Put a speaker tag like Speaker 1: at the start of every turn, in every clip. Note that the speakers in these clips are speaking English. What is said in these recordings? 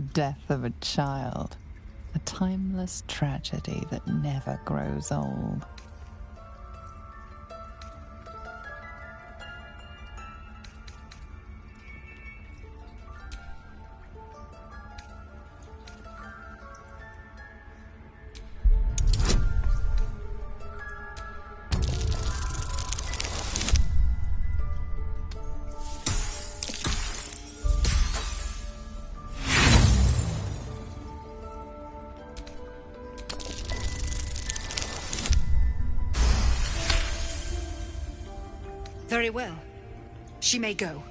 Speaker 1: the death of a child. A timeless tragedy that never grows old.
Speaker 2: Very well. She may go.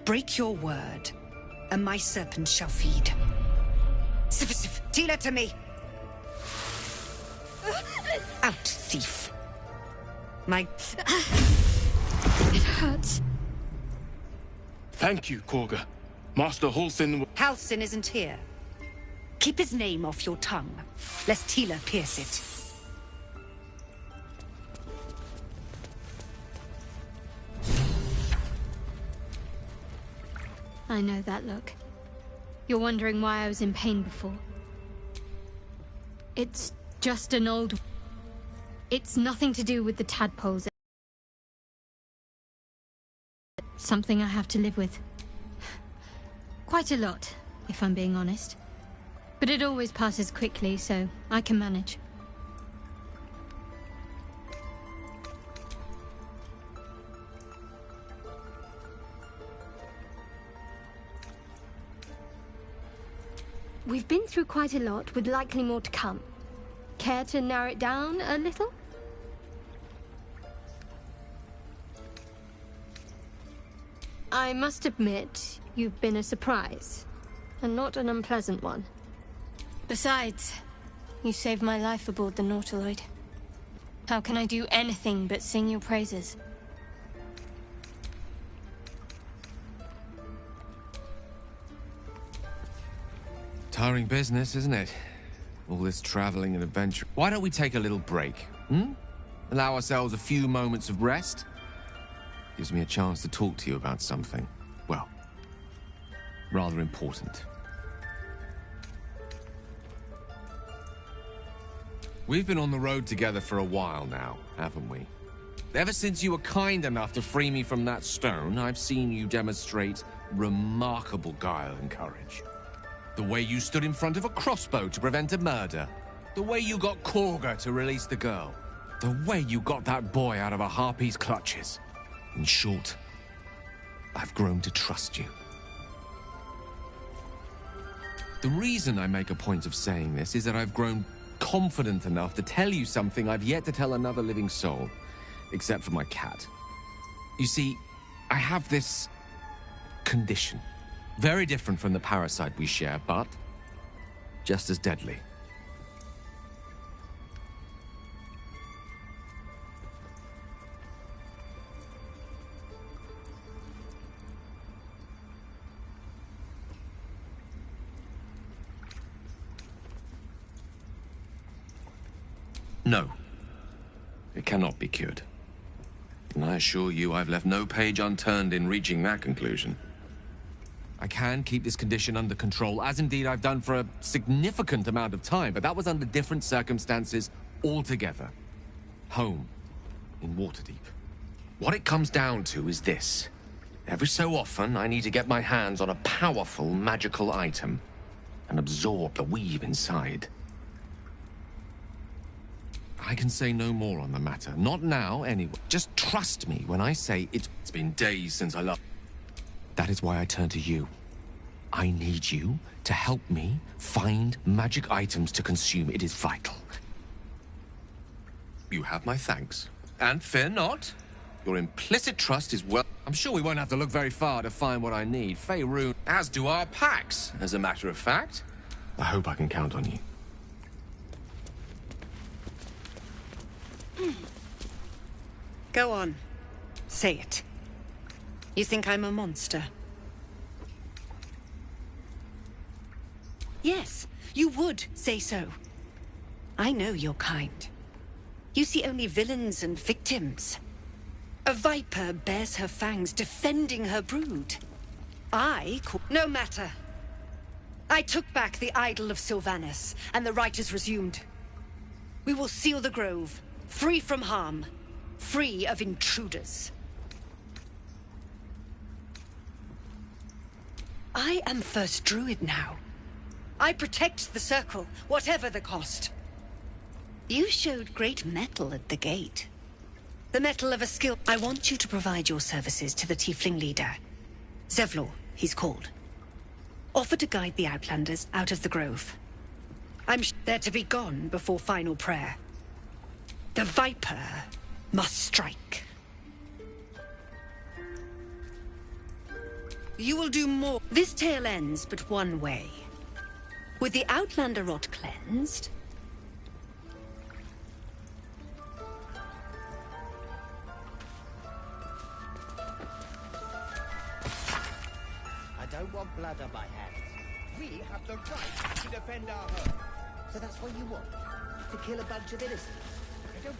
Speaker 2: Break your word, and my serpent shall feed. Sif, Tila to me! Out, thief. My...
Speaker 3: It hurts.
Speaker 4: Thank you, Korga. Master Halsin...
Speaker 2: Halsin isn't here. Keep his name off your tongue, lest Tila pierce it.
Speaker 3: I know that look. You're wondering why I was in pain before. It's just an old... It's nothing to do with the tadpoles. Something I have to live with. Quite a lot, if I'm being honest. But it always passes quickly, so I can manage. We've been through quite a lot, with likely more to come. Care to narrow it down a little? I must admit, you've been a surprise, and not an unpleasant one. Besides, you saved my life aboard the Nautiloid. How can I do anything but sing your praises?
Speaker 5: Tiring business, isn't it? All this traveling and adventure. Why don't we take a little break, Allow ourselves a few moments of rest? Gives me a chance to talk to you about something, well, rather important. We've been on the road together for a while now, haven't we? Ever since you were kind enough to free me from that stone, I've seen you demonstrate remarkable guile and courage. The way you stood in front of a crossbow to prevent a murder. The way you got Korga to release the girl. The way you got that boy out of a harpy's clutches. In short, I've grown to trust you. The reason I make a point of saying this is that I've grown confident enough to tell you something I've yet to tell another living soul, except for my cat. You see, I have this condition. Very different from the parasite we share, but just as deadly. No, it cannot be cured. And I assure you I've left no page unturned in reaching that conclusion. I can keep this condition under control, as indeed I've done for a significant amount of time, but that was under different circumstances altogether. Home, in Waterdeep. What it comes down to is this. Every so often, I need to get my hands on a powerful magical item and absorb the weave inside. I can say no more on the matter. Not now, anyway. Just trust me when I say it's been days since I left. That is why I turn to you. I need you to help me find magic items to consume. It is vital. You have my thanks. And fear not. Your implicit trust is well... I'm sure we won't have to look very far to find what I need. Faerun, as do our packs, as a matter of fact. I hope I can count on you.
Speaker 2: Go on. Say it. You think I'm a monster? Yes, you would say so. I know your kind. You see only villains and victims. A viper bears her fangs defending her brood. No matter. I took back the idol of Sylvanus, and the rite is resumed. We will seal the grove, free from harm, free of intruders. I am First Druid now. I protect the Circle, whatever the cost. You showed great mettle at the gate. The mettle of a skill. I want you to provide your services to the Tiefling leader. Zevlor, he's called. Offer to guide the Outlanders out of the grove. They're to be gone before final prayer. The Viper must strike. You will do more. This tale ends but one way. With the Outlander rot cleansed...
Speaker 6: I don't want blood on my hands. We have the right to defend our home. So that's what you want? To kill a bunch of innocents? I don't...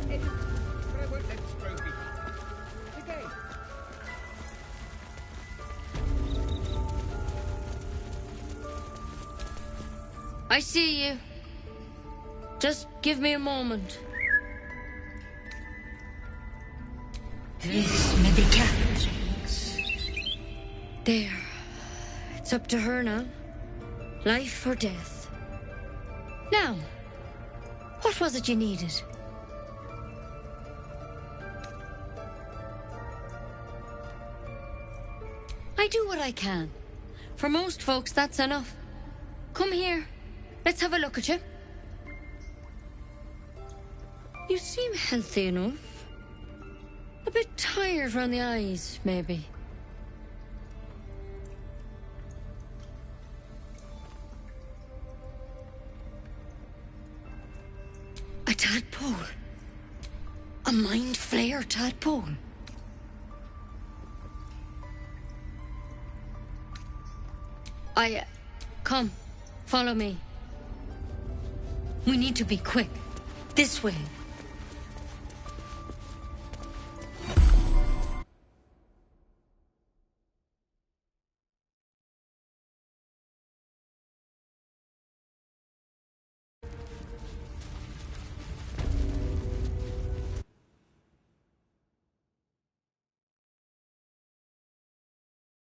Speaker 6: But I won't let this grove be harmed. Again.
Speaker 7: I see you. Just give me a moment.
Speaker 2: This may be kept.
Speaker 7: There. It's up to her now. Life or death. Now, what was it you needed? I do what I can. For most folks, that's enough. Come here. Let's have a look at you. You seem healthy enough. A bit tired around the eyes, maybe. A tadpole. A mind flayer tadpole. Come, follow me. We need to be quick. This way.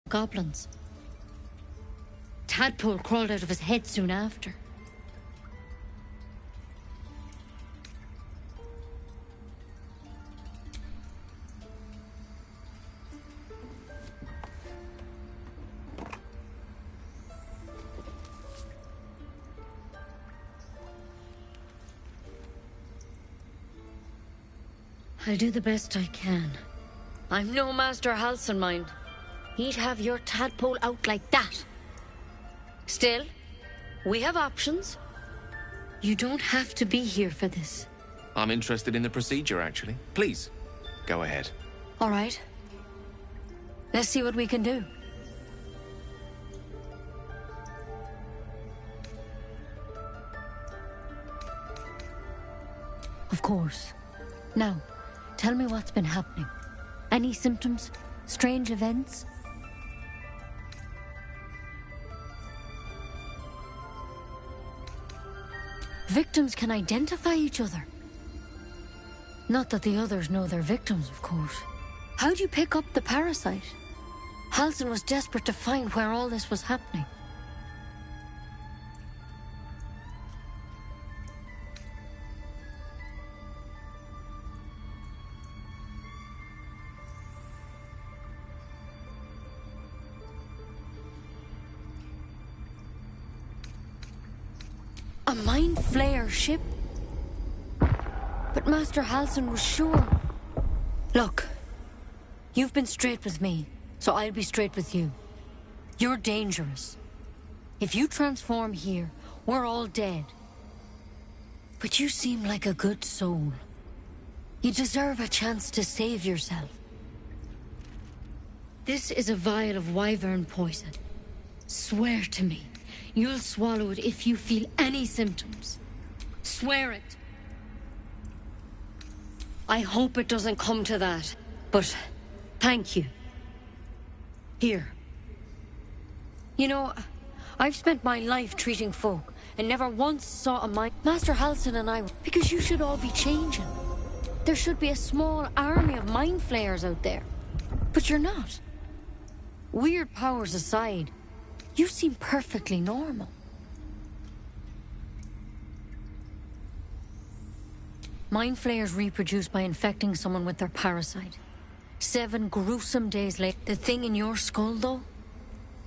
Speaker 7: Goblins. Tadpole crawled out of his head soon after. I'll do the best I can. I'm no Master Halsin, mind. He'd have your tadpole out like that. Still, we have options. You don't have to be here for this.
Speaker 5: I'm interested in the procedure, actually. Please, go ahead.
Speaker 7: All right. Let's see what we can do. Of course. Now, tell me what's been happening. Any symptoms? Strange events? Victims can identify each other. Not that the others know they're victims, of course. How'd you pick up the parasite? Halsin was desperate to find where all this was happening. A mind flayer ship? But Master Halsin was sure. Look, you've been straight with me, so I'll be straight with you. You're dangerous. If you transform here, we're all dead. But you seem like a good soul. You deserve a chance to save yourself. This is a vial of wyvern poison. Swear to me. You'll swallow it if you feel any symptoms. Swear it. I hope it doesn't come to that, but thank you. Here. You know, I've spent my life treating folk and never once saw a mind. Master Halsin and I, because you should all be changing. There should be a small army of mind flayers out there. But you're not. Weird powers aside, you seem perfectly normal. Mind flayers reproduce by infecting someone with their parasite. 7 gruesome days later. The thing in your skull, though?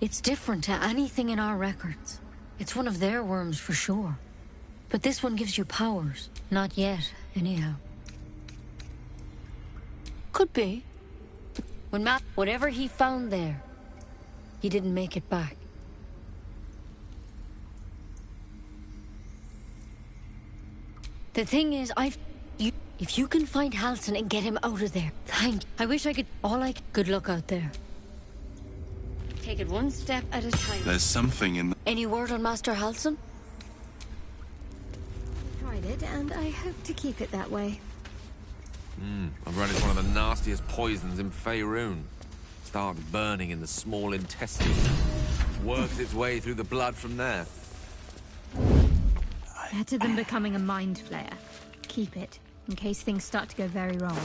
Speaker 7: It's different to anything in our records. It's one of their worms for sure. But this one gives you powers. Not yet, anyhow. Could be. When whatever he found there, he didn't make it back. The thing is, if you can find Halsin and get him out of there, thank you. I wish I could. Good luck out there. Take it one step at a time.
Speaker 4: There's something in the...
Speaker 7: Any word on Master Halsin?
Speaker 3: Tried it, and I hope to keep it that way.
Speaker 5: I've read it's one of the nastiest poisons in Faerun. Starts burning in the small intestine. Works its way through the blood from there.
Speaker 3: Better than becoming a mind flayer. Keep it, in case things start to go very wrong.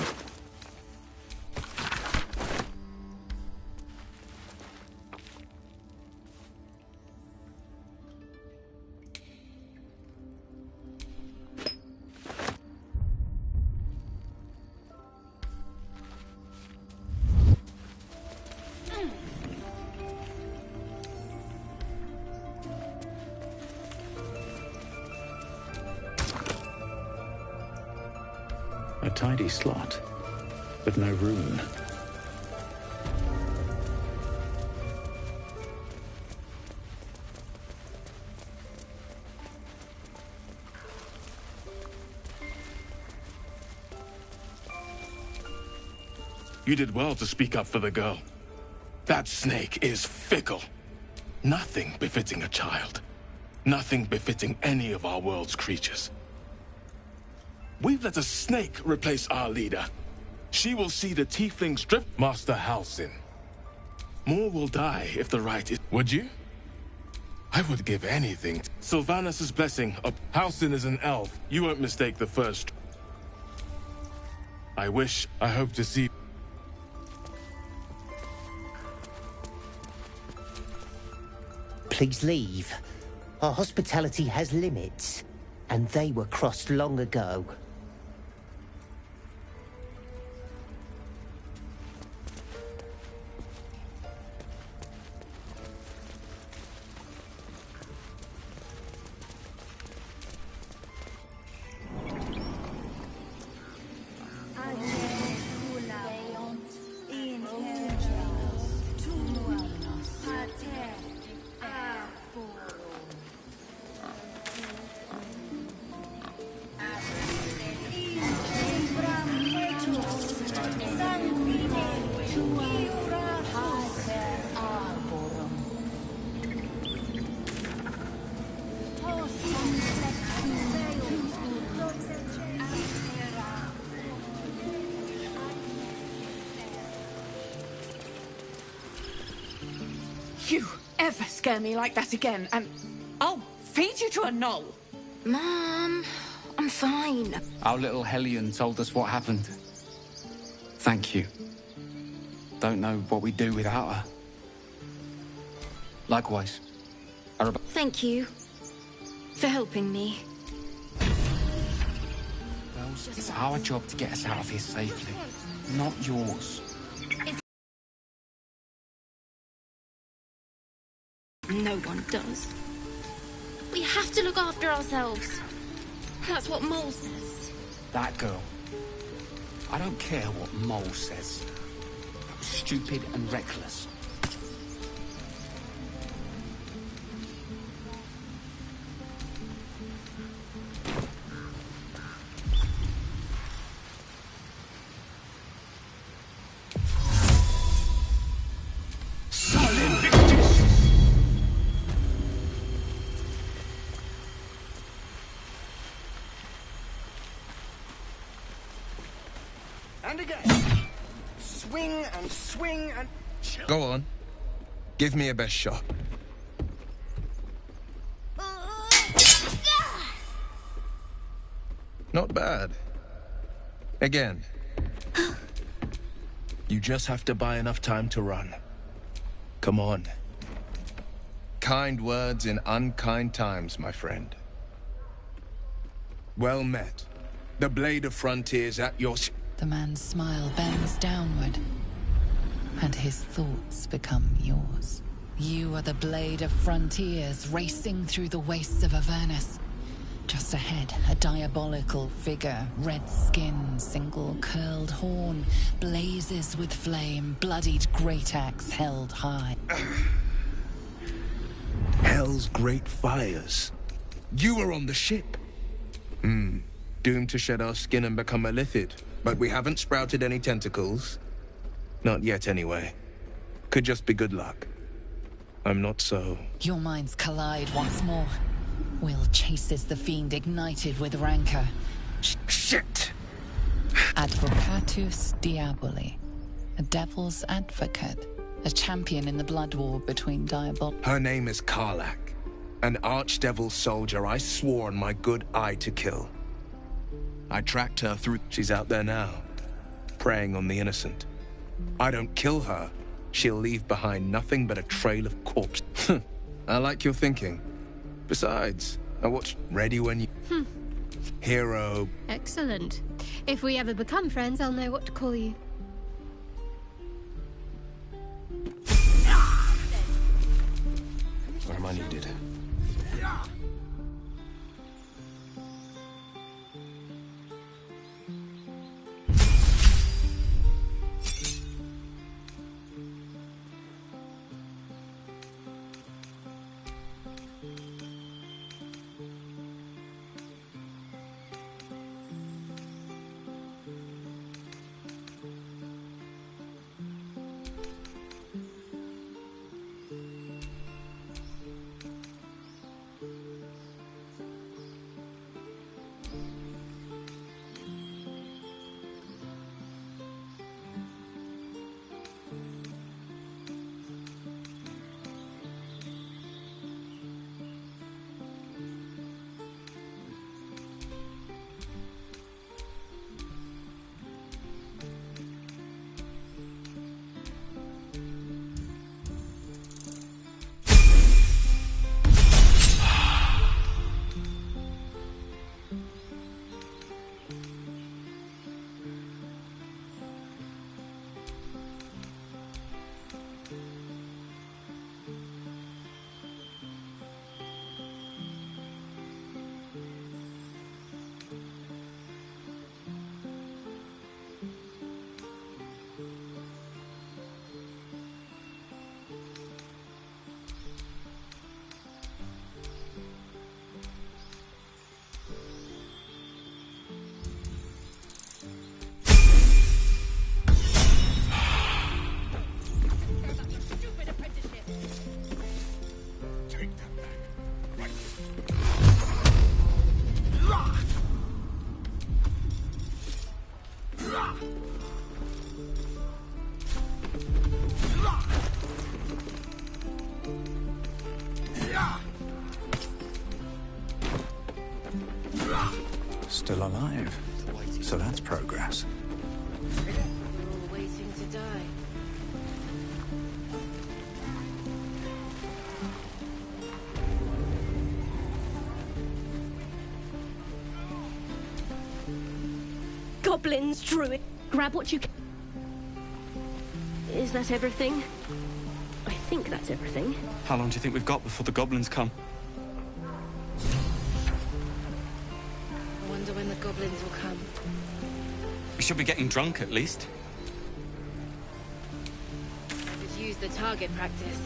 Speaker 8: A tidy slot, but no rune.
Speaker 4: You did well to speak up for the girl. That snake is fickle. Nothing befitting a child. Nothing befitting any of our world's creatures. We've let a snake replace our leader. She will see the tieflings drift. Master Halsin. More will die if the right is... Would you? I would give anything. Sylvanus' blessing. Halsin is an elf. You won't mistake the first. I hope to see...
Speaker 6: Please leave. Our hospitality has limits, and they were crossed long ago.
Speaker 9: You ever scare me like that again, and I'll feed you to a knoll.
Speaker 10: Mom, I'm fine.
Speaker 11: Our little Hellion told us what happened. Thank you. Don't know what we'd do without her. Likewise.
Speaker 10: Thank you for helping me.
Speaker 11: Well, it's our job to get us out of here safely, not yours.
Speaker 10: No one does. We have to look after ourselves. That's what Mole says.
Speaker 11: That girl. I don't care what Mole says. That was stupid and reckless.
Speaker 6: And again. Swing and swing and...
Speaker 5: Go on. Give me a best shot.
Speaker 4: Not bad. Again. You just have to buy enough time to run. Come on. Kind words in unkind times, my friend. Well met. The blade of frontiers at your...
Speaker 1: The man's smile bends downward, and his thoughts become yours. You are the blade of frontiers racing through the wastes of Avernus. Just ahead, a diabolical figure, red skin, single curled horn, blazes with flame, bloodied great axe held high.
Speaker 4: Hell's great fires. You were on the ship. Doomed to shed our skin and become a lithid, but we haven't sprouted any tentacles. Not yet, anyway. Could just be good luck. I'm not so...
Speaker 1: Your minds collide once more. Will chases the fiend ignited with rancor.
Speaker 4: Shit!
Speaker 1: Advocatus Diaboli. A devil's advocate. A champion in the blood war between Diabol...
Speaker 4: Her name is Karlach. An archdevil soldier I swore on my good eye to kill. I tracked her through... She's out there now, preying on the innocent. I don't kill her, she'll leave behind nothing but a trail of corpses. I like your thinking. Besides, I watched Ready When You... Hero...
Speaker 3: Excellent. If we ever become friends, I'll know what to call you.
Speaker 5: Where am I needed?
Speaker 8: Still alive. So that's progress.
Speaker 10: We're all waiting to die.
Speaker 12: Goblins, druid. Grab what you can. Is that everything? I think that's everything.
Speaker 11: How long do you think we've got before the goblins come?
Speaker 10: I wonder when the goblins will come.
Speaker 11: We should be getting drunk at least.
Speaker 10: Could use the target practice.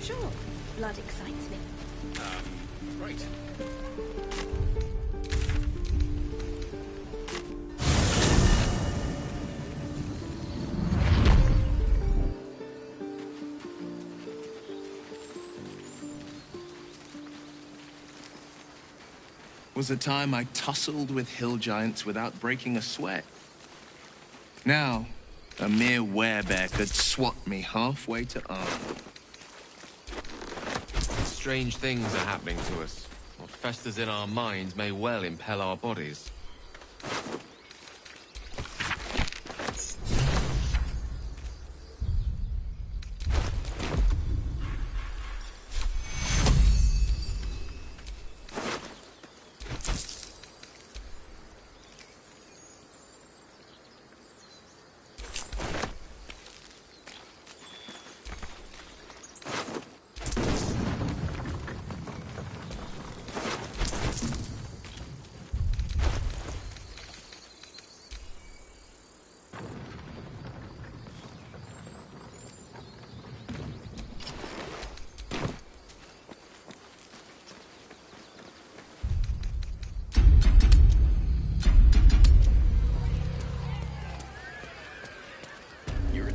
Speaker 12: Sure. Blood excites me.
Speaker 5: Right.
Speaker 4: Was a time I tussled with hill giants without breaking a sweat. Now,
Speaker 13: A mere werebear could swat me halfway to arm.
Speaker 5: Strange things are happening to us. What festers in our minds may well impel our bodies.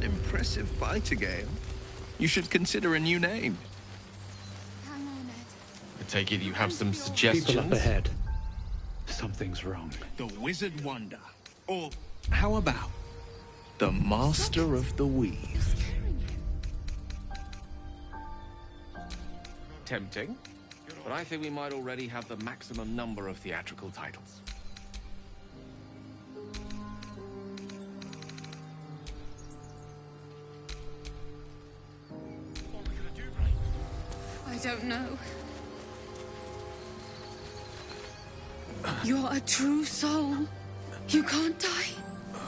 Speaker 13: Impressive fighter, Gale. You should consider a new name.
Speaker 5: I take it you have some suggestions?
Speaker 8: People up ahead. Something's wrong.
Speaker 13: The Wizard Wonder. Or how about the Master of the Weave?
Speaker 5: Tempting, but I think we might already have the maximum number of theatrical titles.
Speaker 9: I don't know. You're a true soul. You can't die.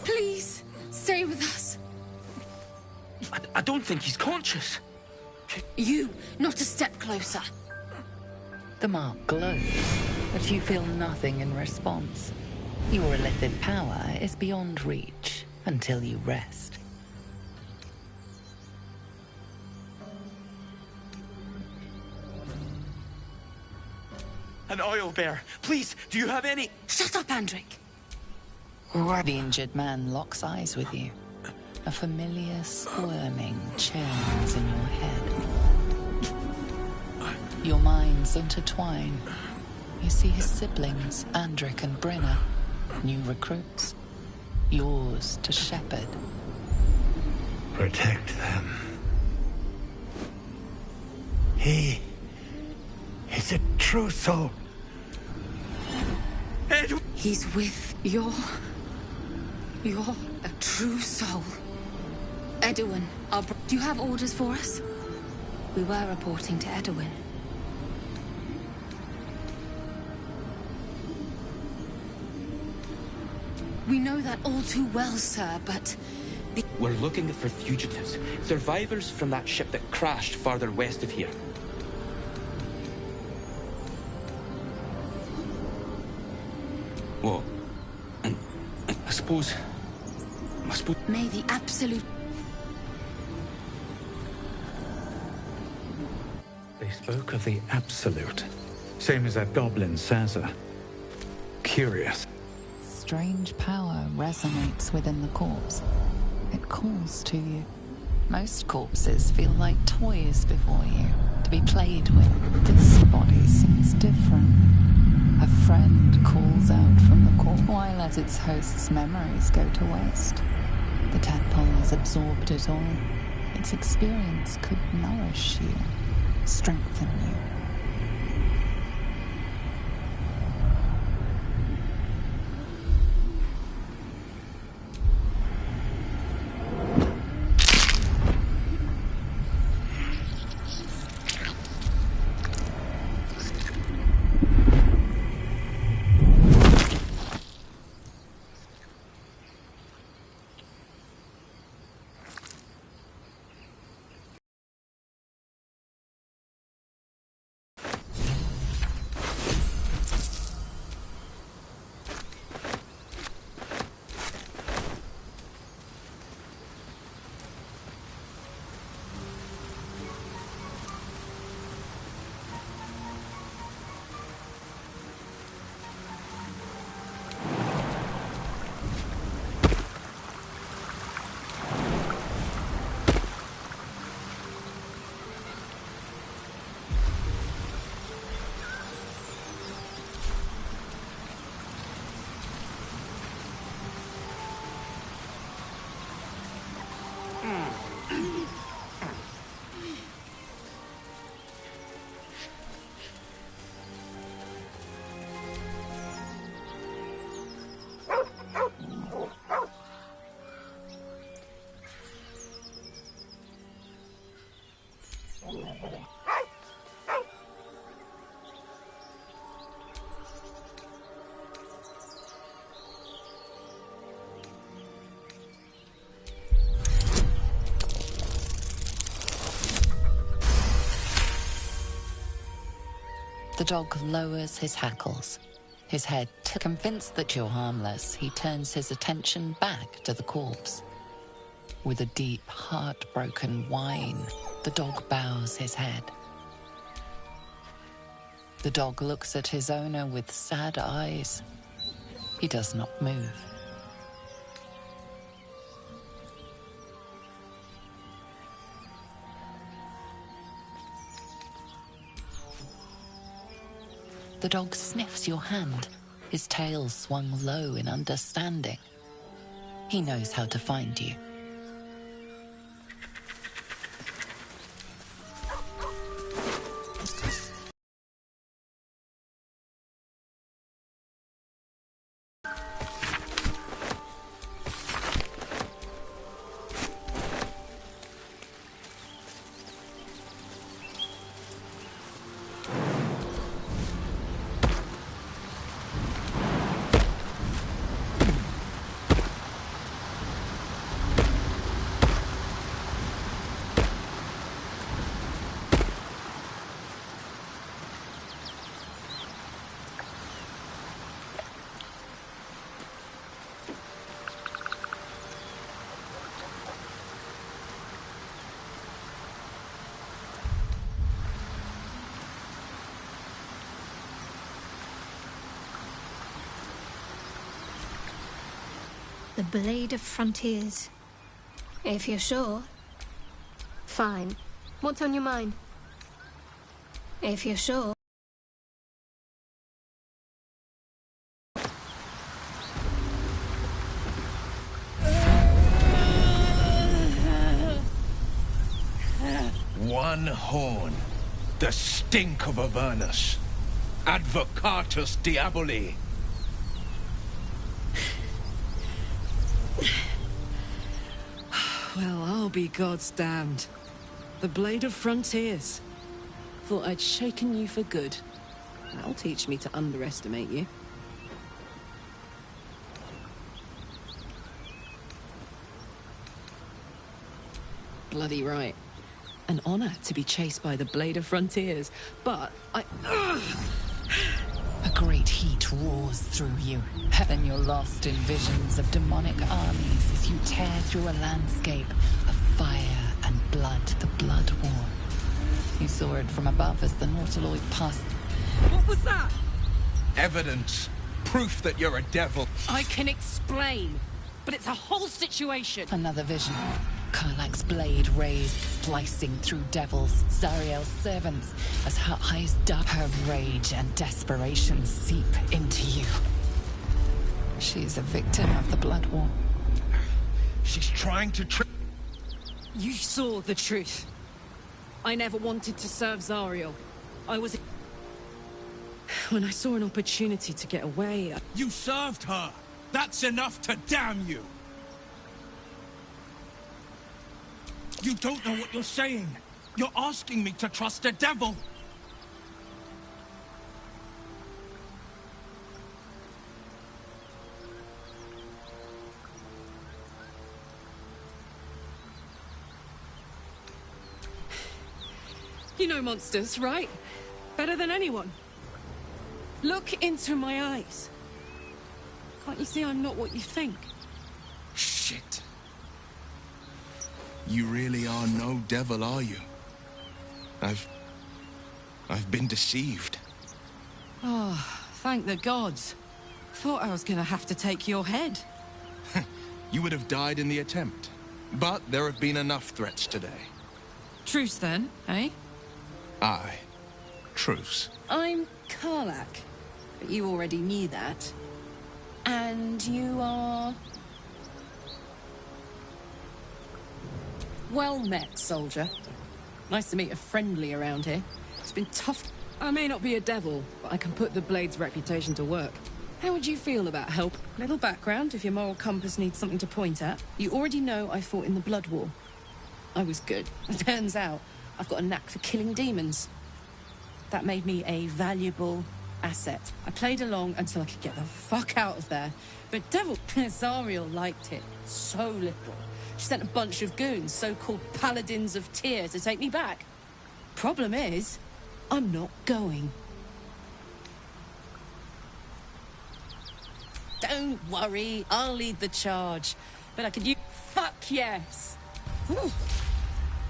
Speaker 9: Please, stay with us.
Speaker 14: I don't think he's conscious.
Speaker 9: You, not a step closer.
Speaker 1: The mark glows, but you feel nothing in response. Your illithid power is beyond reach until you rest.
Speaker 14: An oil bear. Please, do you have any...
Speaker 9: Shut up, Andric.
Speaker 1: The injured man locks eyes with you. A familiar squirming churns in your head. Your minds intertwine. You see his siblings, Andric and Brenna, new recruits. Yours to shepherd.
Speaker 15: Protect them. He is a true soul.
Speaker 9: He's with you're a true soul. Edwin, do you have orders for us? We were reporting to Edwin. We know that all too well, sir, but...
Speaker 14: We're looking for fugitives. Survivors from that ship that crashed farther west of here. What? And I suppose...
Speaker 9: May the absolute...
Speaker 8: They spoke of the absolute. Same as that goblin Sazza. Curious.
Speaker 1: Strange power resonates within the corpse. It calls to you. Most corpses feel like toys before you, to be played with. This body seems different. A friend calls out from the corpse. Why let its host's memories go to waste? The tadpole has absorbed it all. Its experience could nourish you, strengthen you. The dog lowers his hackles. His head convinced that you're harmless, he turns his attention back to the corpse. With a deep, heartbroken whine, the dog bows his head. The dog looks at his owner with sad eyes. He does not move. The dog sniffs your hand, his tail swung low in understanding. He knows how to find you.
Speaker 3: The Blade of Frontiers. If you're sure. Fine. What's on your mind? If you're sure.
Speaker 13: One horn. The stink of Avernus. Advocatus Diaboli.
Speaker 16: Well, I'll be God's damned. The Blade of Frontiers. Thought I'd shaken you for good. That'll teach me to underestimate you. Bloody right. An honor to be chased by the Blade of Frontiers, but I...
Speaker 1: A great heat roars through you. Then you're lost in visions of demonic armies as you tear through a landscape of fire and blood. The Blood War. You saw it from above as the Nautiloid passed.
Speaker 16: What was that?
Speaker 13: Evidence. Proof that you're a devil.
Speaker 16: I can explain, but it's a whole situation.
Speaker 1: Another vision. Karlach's blade raised, slicing through devils, Zariel's servants, as her eyes dark. Her rage and desperation seep into you. She's a victim of the Blood War.
Speaker 13: She's trying to trick...
Speaker 16: You saw the truth. I never wanted to serve Zariel. I was... When I saw an opportunity to get away...
Speaker 13: You served her! That's enough to damn you! You don't know what you're saying. You're asking me to trust a devil.
Speaker 16: You know monsters, right? Better than anyone. Look into my eyes. Can't you see I'm not what you think?
Speaker 13: Shit. You really are no devil, are you? I've been deceived.
Speaker 16: Oh, thank the gods. Thought I was gonna have to take your head.
Speaker 13: You would have died in the attempt. But there have been enough threats today.
Speaker 16: Truce then, eh?
Speaker 13: Aye. Truce.
Speaker 16: I'm Karlach, but you already knew that. And you are... Well met, soldier. Nice to meet a friendly around here. It's been tough. I may not be a devil, but I can put the Blade's reputation to work. How would you feel about help? Little background, if your moral compass needs something to point at. You already know I fought in the Blood War. I was good. It turns out I've got a knack for killing demons. That made me a valuable asset. I played along until I could get the fuck out of there. But Devil Zariel liked it so little. She sent a bunch of goons, so-called Paladins of Tyr, to take me back. Problem is, I'm not going. Don't worry, I'll lead the charge. But I could use... Fuck yes! Ooh,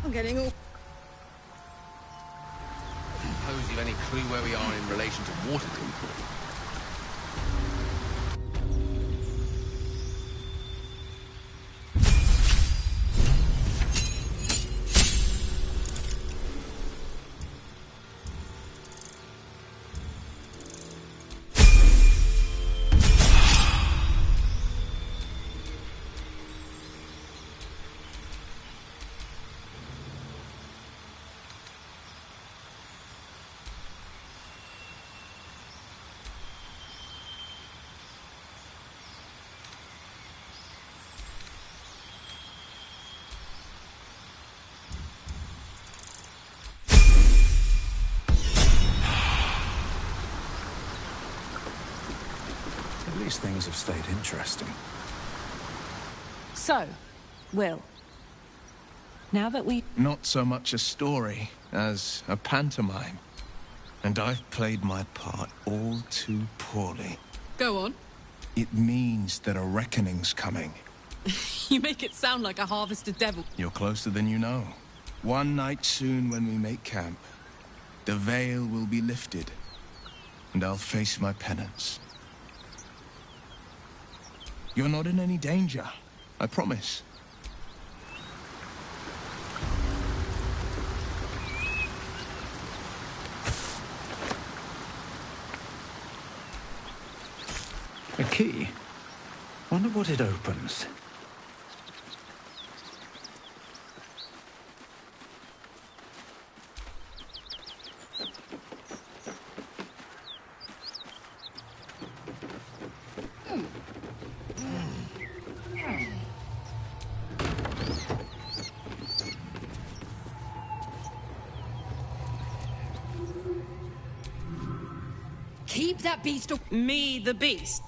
Speaker 16: I'm getting all...
Speaker 5: Suppose you've any clue where we are in relation to Waterdeep?
Speaker 8: Things have stayed interesting.
Speaker 16: So, Will, now that we...
Speaker 13: Not so much a story as a pantomime. And I've played my part all too poorly.
Speaker 16: Go on.
Speaker 13: It means that a reckoning's coming.
Speaker 16: You make it sound like a harvested devil.
Speaker 13: You're closer than you know. One night soon when we make camp, the veil will be lifted, and I'll face my penance. You're not in any danger, I promise.
Speaker 8: A key? Wonder what it opens.
Speaker 16: Keep that beast... Me, the beast?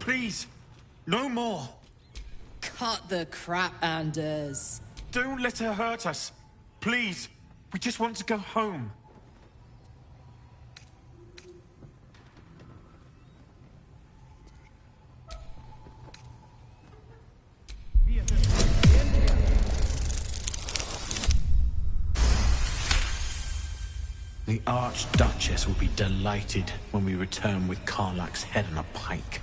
Speaker 17: Please, no more.
Speaker 16: Cut the crap, Anders.
Speaker 17: Don't let her hurt us. Please, we just want to go home.
Speaker 15: The Archduchess will be delighted when we return with Karlach's head on a pike.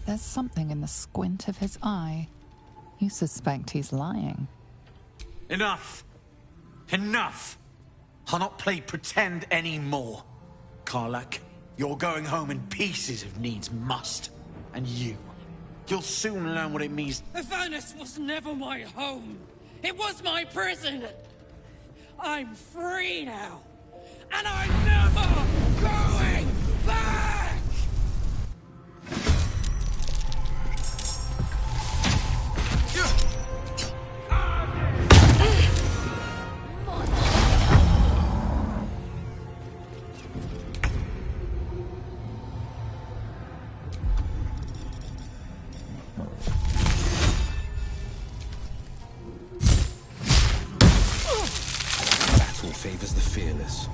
Speaker 1: There's something in the squint of his eye. You suspect he's lying.
Speaker 15: Enough! Enough! I'll not play pretend anymore. Karlach, you're going home in pieces if needs must. And you'll soon learn what it means.
Speaker 16: Avernus was never my home. It was my prison. I'm free now. And I'm never going back!
Speaker 5: Favors the fearless.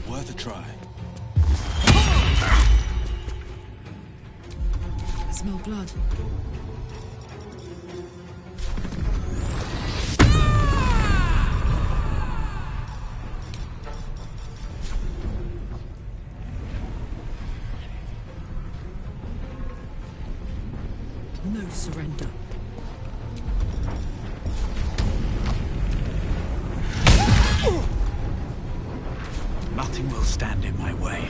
Speaker 5: Worth a try.
Speaker 16: I smell blood. No surrender.
Speaker 15: Nothing will stand in my way.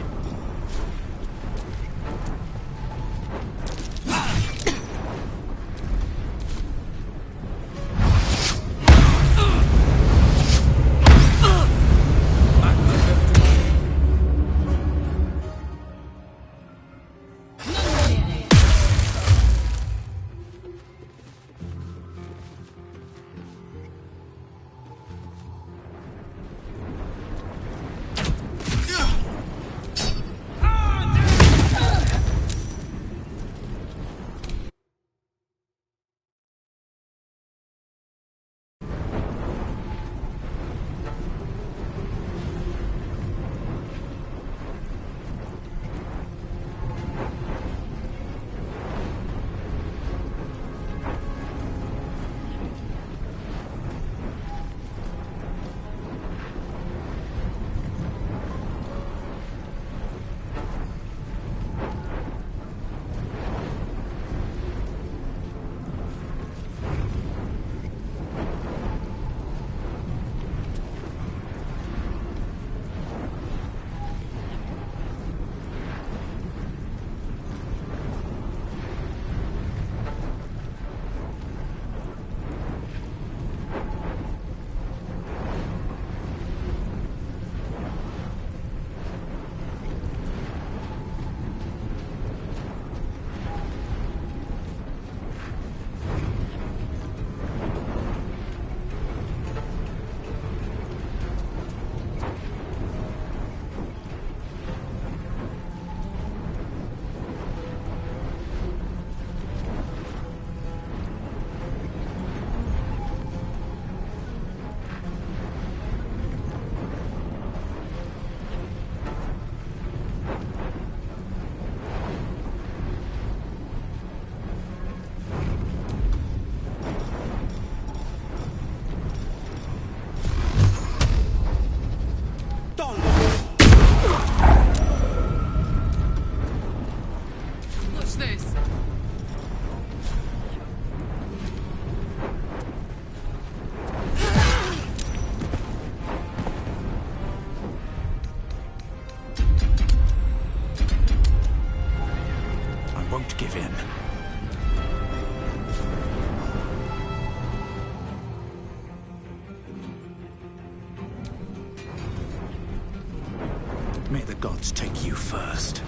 Speaker 8: May the gods take you first.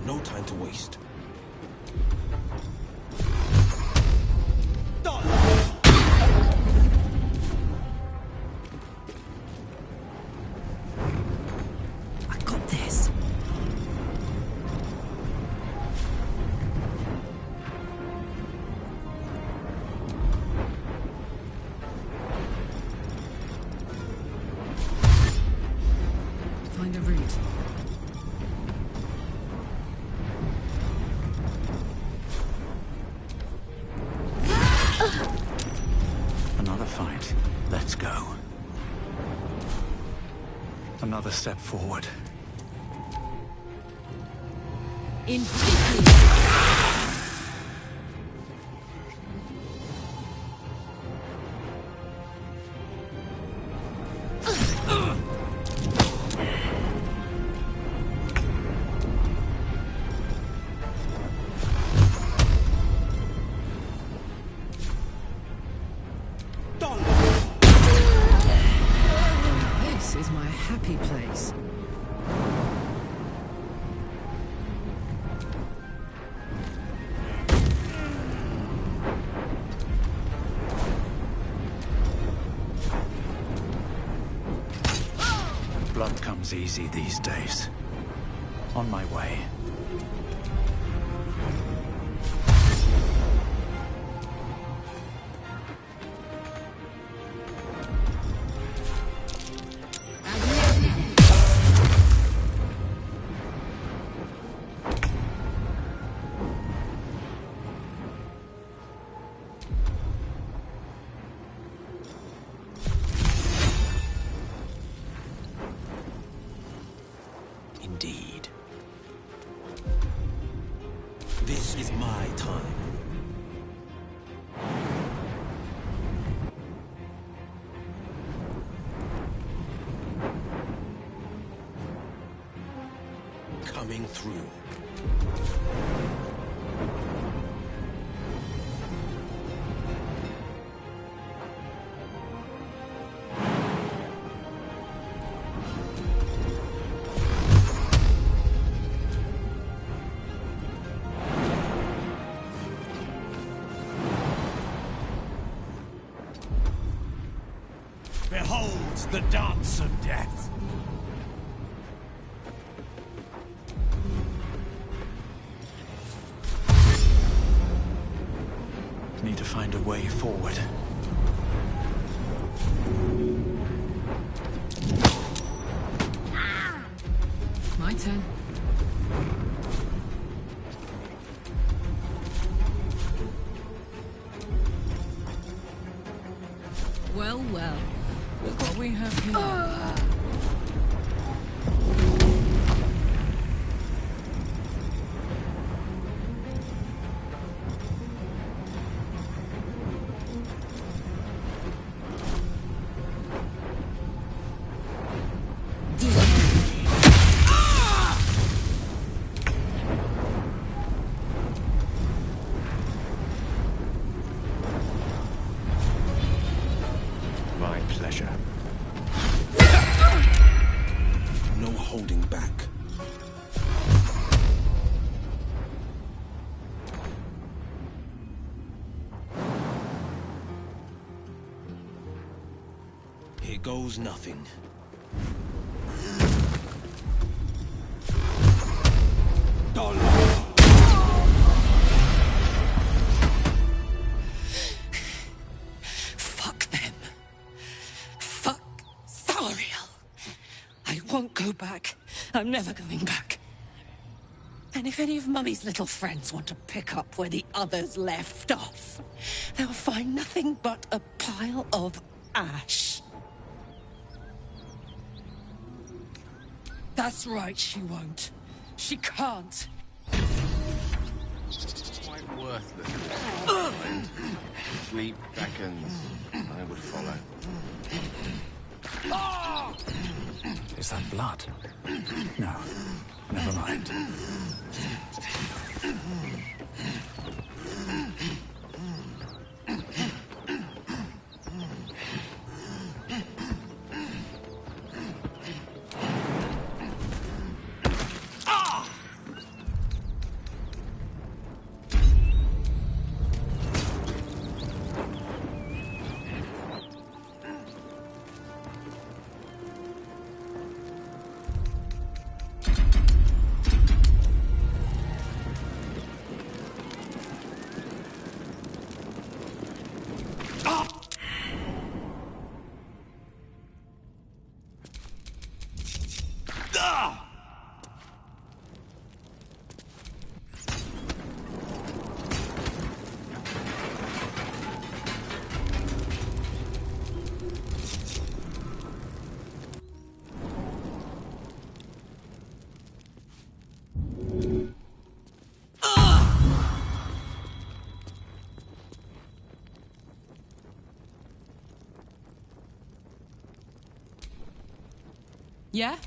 Speaker 13: No time to waste.
Speaker 2: I got this.
Speaker 16: Find a route.
Speaker 8: Another fight. Let's go. Another step forward.
Speaker 16: This is my happy place.
Speaker 8: Blood comes easy these days. On my way.
Speaker 13: Indeed. This is my time. Coming through.
Speaker 15: Behold the dance of death.
Speaker 8: Need to find a way forward.
Speaker 16: My turn. Well, well. Look what we have here.
Speaker 8: My pleasure.
Speaker 13: No holding back. Here goes nothing.
Speaker 2: Fuck them. Fuck Thariel. I won't go back. I'm never going back. And if any of Mummy's little friends want to pick up where the others left off, they'll find nothing but a pile of ash. That's right, she won't.
Speaker 16: She can't.
Speaker 5: Quite worthless. Sleep beckons. I would follow.
Speaker 8: Is that blood? No. Never mind.
Speaker 16: Yeah?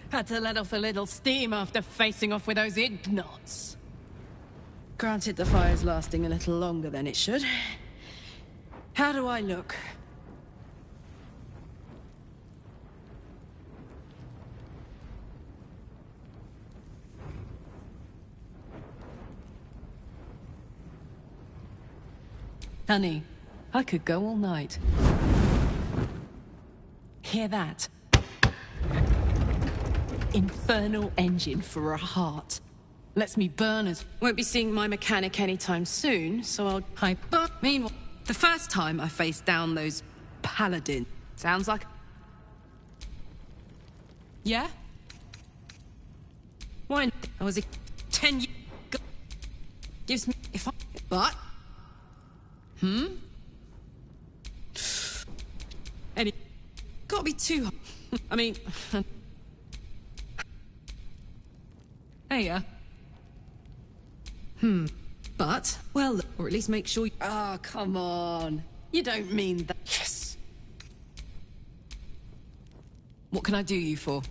Speaker 16: Had to let off a little steam after facing off with those ignots. Granted, the fire's lasting a little longer than it should. How do I look? Honey, I could go all night. Hear that? Infernal engine for a heart. Lets me burn as... Won't be seeing my mechanic anytime soon, so I'll hype up. Meanwhile, the first time I faced down those paladins... Sounds like... Yeah? Why? I was a 10 years... Gives me... If I... But... Any... Gotta be too... I mean... Hey, But, well, or at least make sure you... Oh, come on. You don't mean that... Yes. What can I do you for?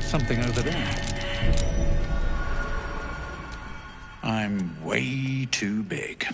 Speaker 8: Something over there. I'm way too big.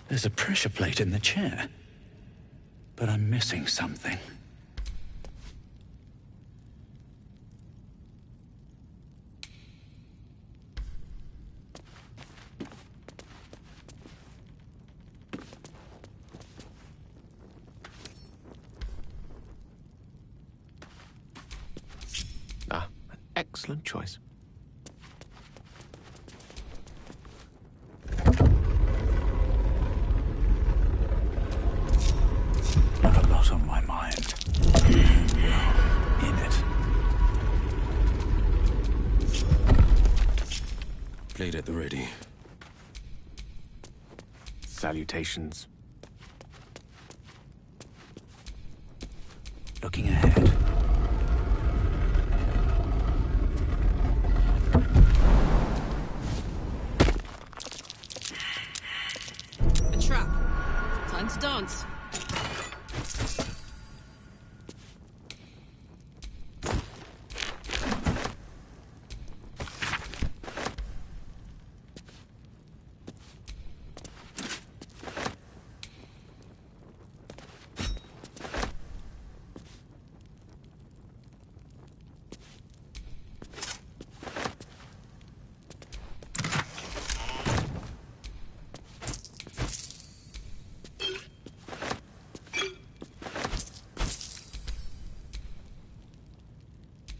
Speaker 8: There's a pressure plate in the chair. But I'm missing something.
Speaker 5: Ah, an excellent choice.
Speaker 8: On my mind. In it.
Speaker 5: Blade at the ready. Salutations.
Speaker 8: Looking ahead.
Speaker 16: A trap. Time to dance.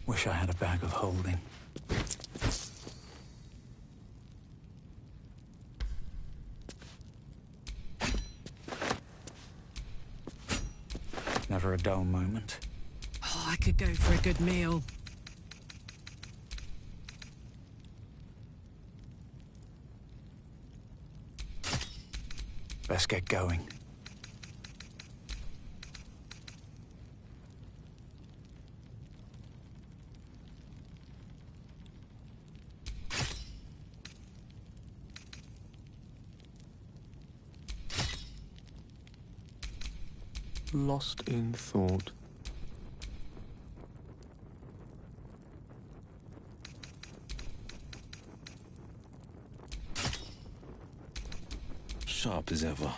Speaker 8: Wish I had a bag of holding. Never a dull moment.
Speaker 16: Oh, I could go for a good meal.
Speaker 8: Best get going.
Speaker 5: Lost in thought.
Speaker 13: Sharp as ever.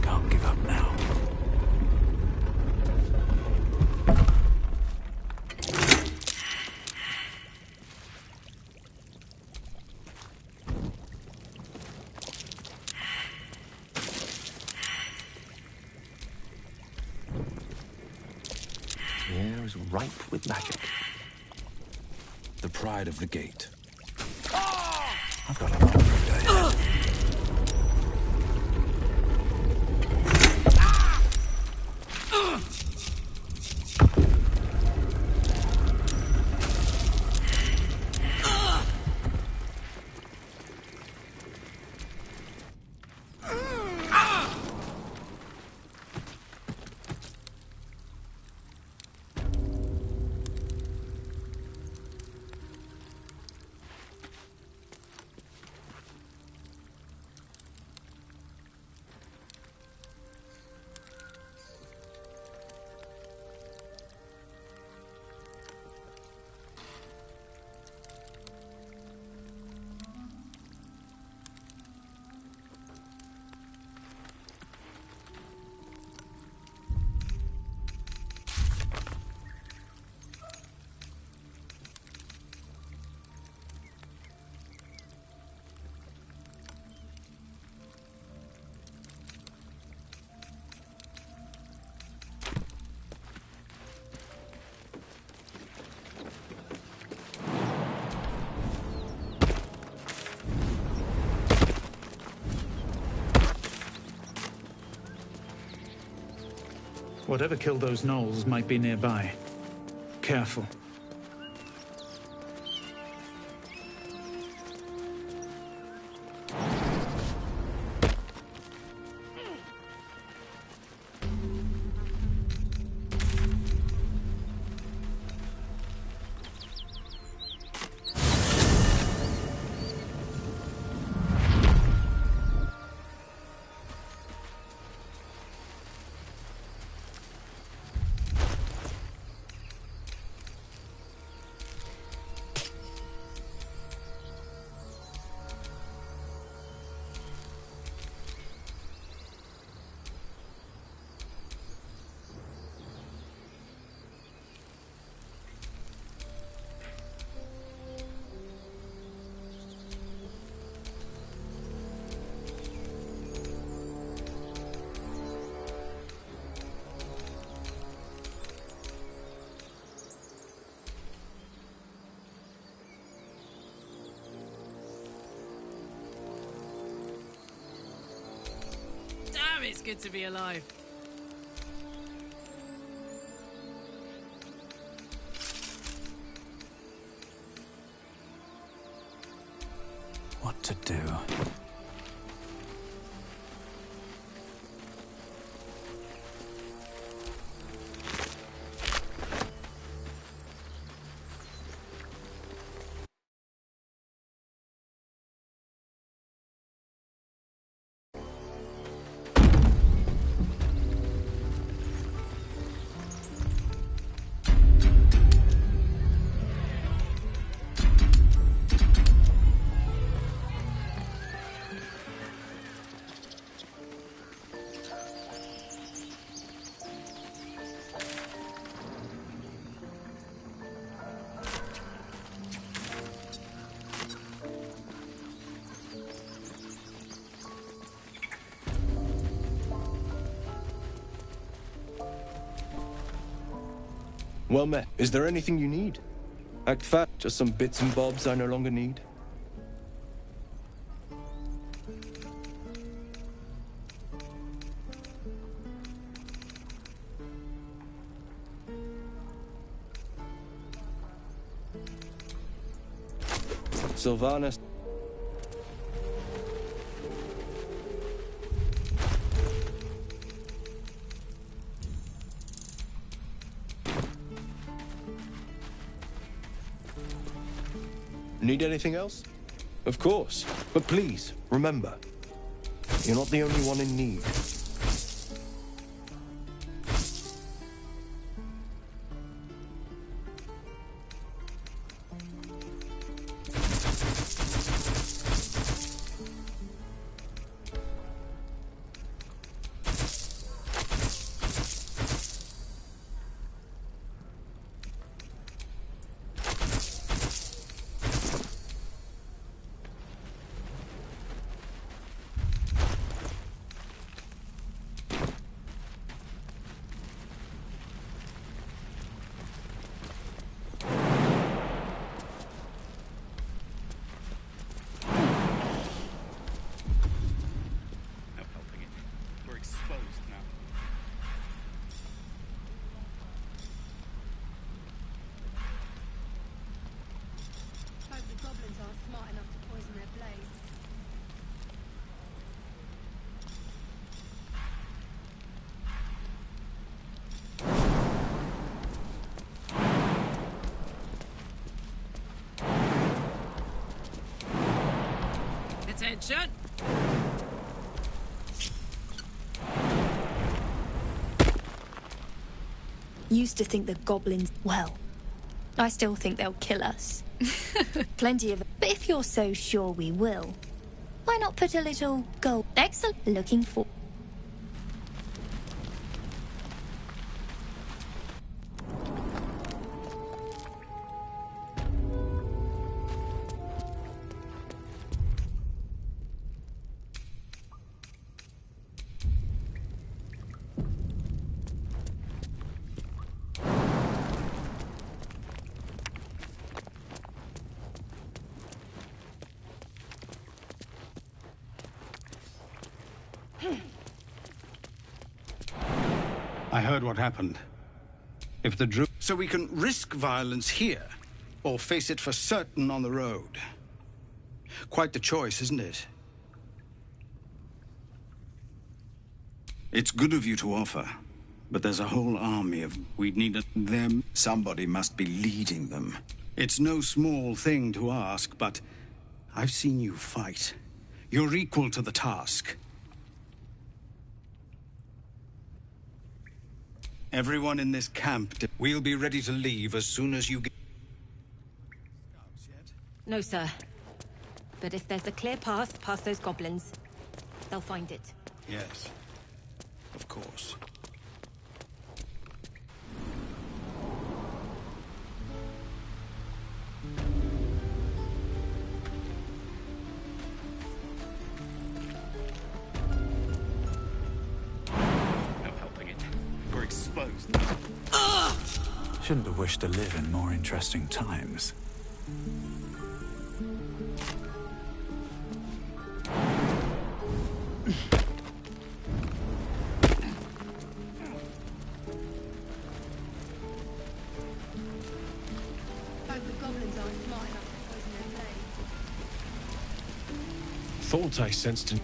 Speaker 8: Can't give up now.
Speaker 5: The air is ripe with magic.
Speaker 13: The pride of the gate.
Speaker 8: I've got a long day. Whatever killed those gnolls might be nearby. Careful.
Speaker 16: It's good to be alive.
Speaker 8: What to do?
Speaker 13: Well met. Is there anything you need? Act fat, just some bits and bobs I no longer need. Sylvanas. Need anything else? Of course. But please, remember, you're not the only one in need.
Speaker 16: Attention!
Speaker 18: Used to think the goblins... Well, I still think they'll kill us. Plenty of... But if you're so sure we will, why not put a little gold... Excellent. Looking for...
Speaker 19: I heard what happened. If the Drew... So we can risk violence here, or face it for certain on the road. Quite the choice, isn't it? It's good of you to offer, but there's a whole army of... We'd need them. Somebody must be leading them. It's no small thing to ask, but I've seen you fight. You're equal to the task. Everyone in this camp, we'll be ready to leave as soon as you get...
Speaker 20: No, sir. But if there's a clear path past those goblins, they'll find it.
Speaker 19: Yes, of course.
Speaker 8: Exposed. Shouldn't have wished to live in more interesting times.
Speaker 4: Thought I sensed...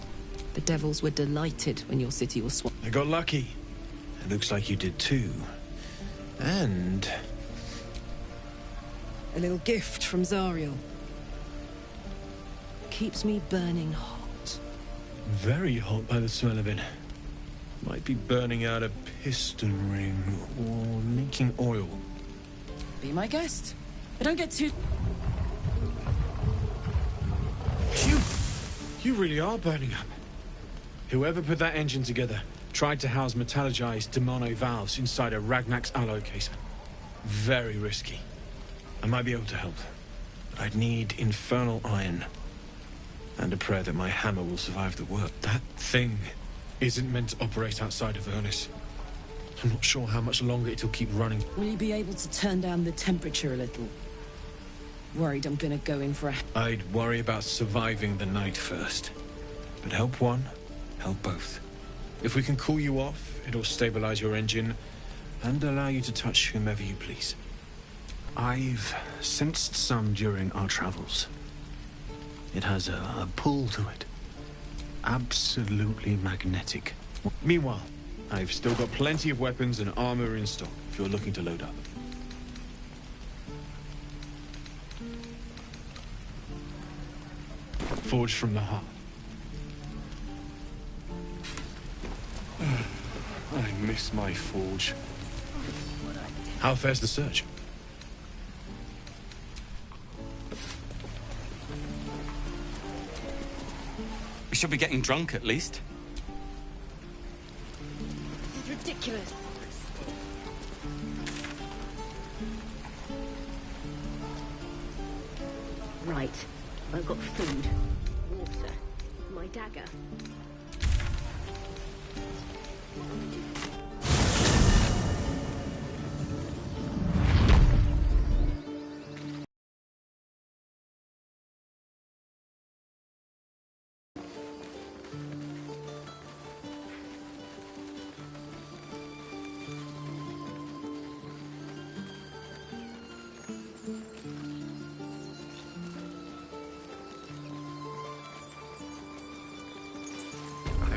Speaker 16: The devils were delighted when your city was swamped.
Speaker 4: I got lucky. It looks like you did too. And...
Speaker 16: a little gift from Zariel. Keeps me burning hot.
Speaker 4: Very hot by the smell of it. Might be burning out a piston ring or leaking oil.
Speaker 16: Be my guest. But don't get too...
Speaker 4: You really are burning up. Whoever put that engine together tried to house metallurgized Demano valves inside a Ragnak's alloy casement. Very risky. I might be able to help, but I'd need infernal iron. And a prayer that my hammer will survive the work. That thing isn't meant to operate outside of Avernus.
Speaker 5: I'm not sure how much longer it'll keep running.
Speaker 16: Will you be able to turn down the temperature a little? Worried I'm gonna go in for a...
Speaker 5: I'd worry about surviving the night first. But help one, help both. If we can cool you off, it'll stabilize your engine and allow you to touch whomever you please.
Speaker 19: I've sensed some during our travels. It has a pull to it. Absolutely magnetic.
Speaker 5: Meanwhile, I've still got plenty of weapons and armor in stock if you're looking to load up. Forged from the heart. I miss my forge. How fares the search?
Speaker 14: We should be getting drunk at least.
Speaker 3: This is ridiculous.
Speaker 12: Right. I've got food, water, my dagger.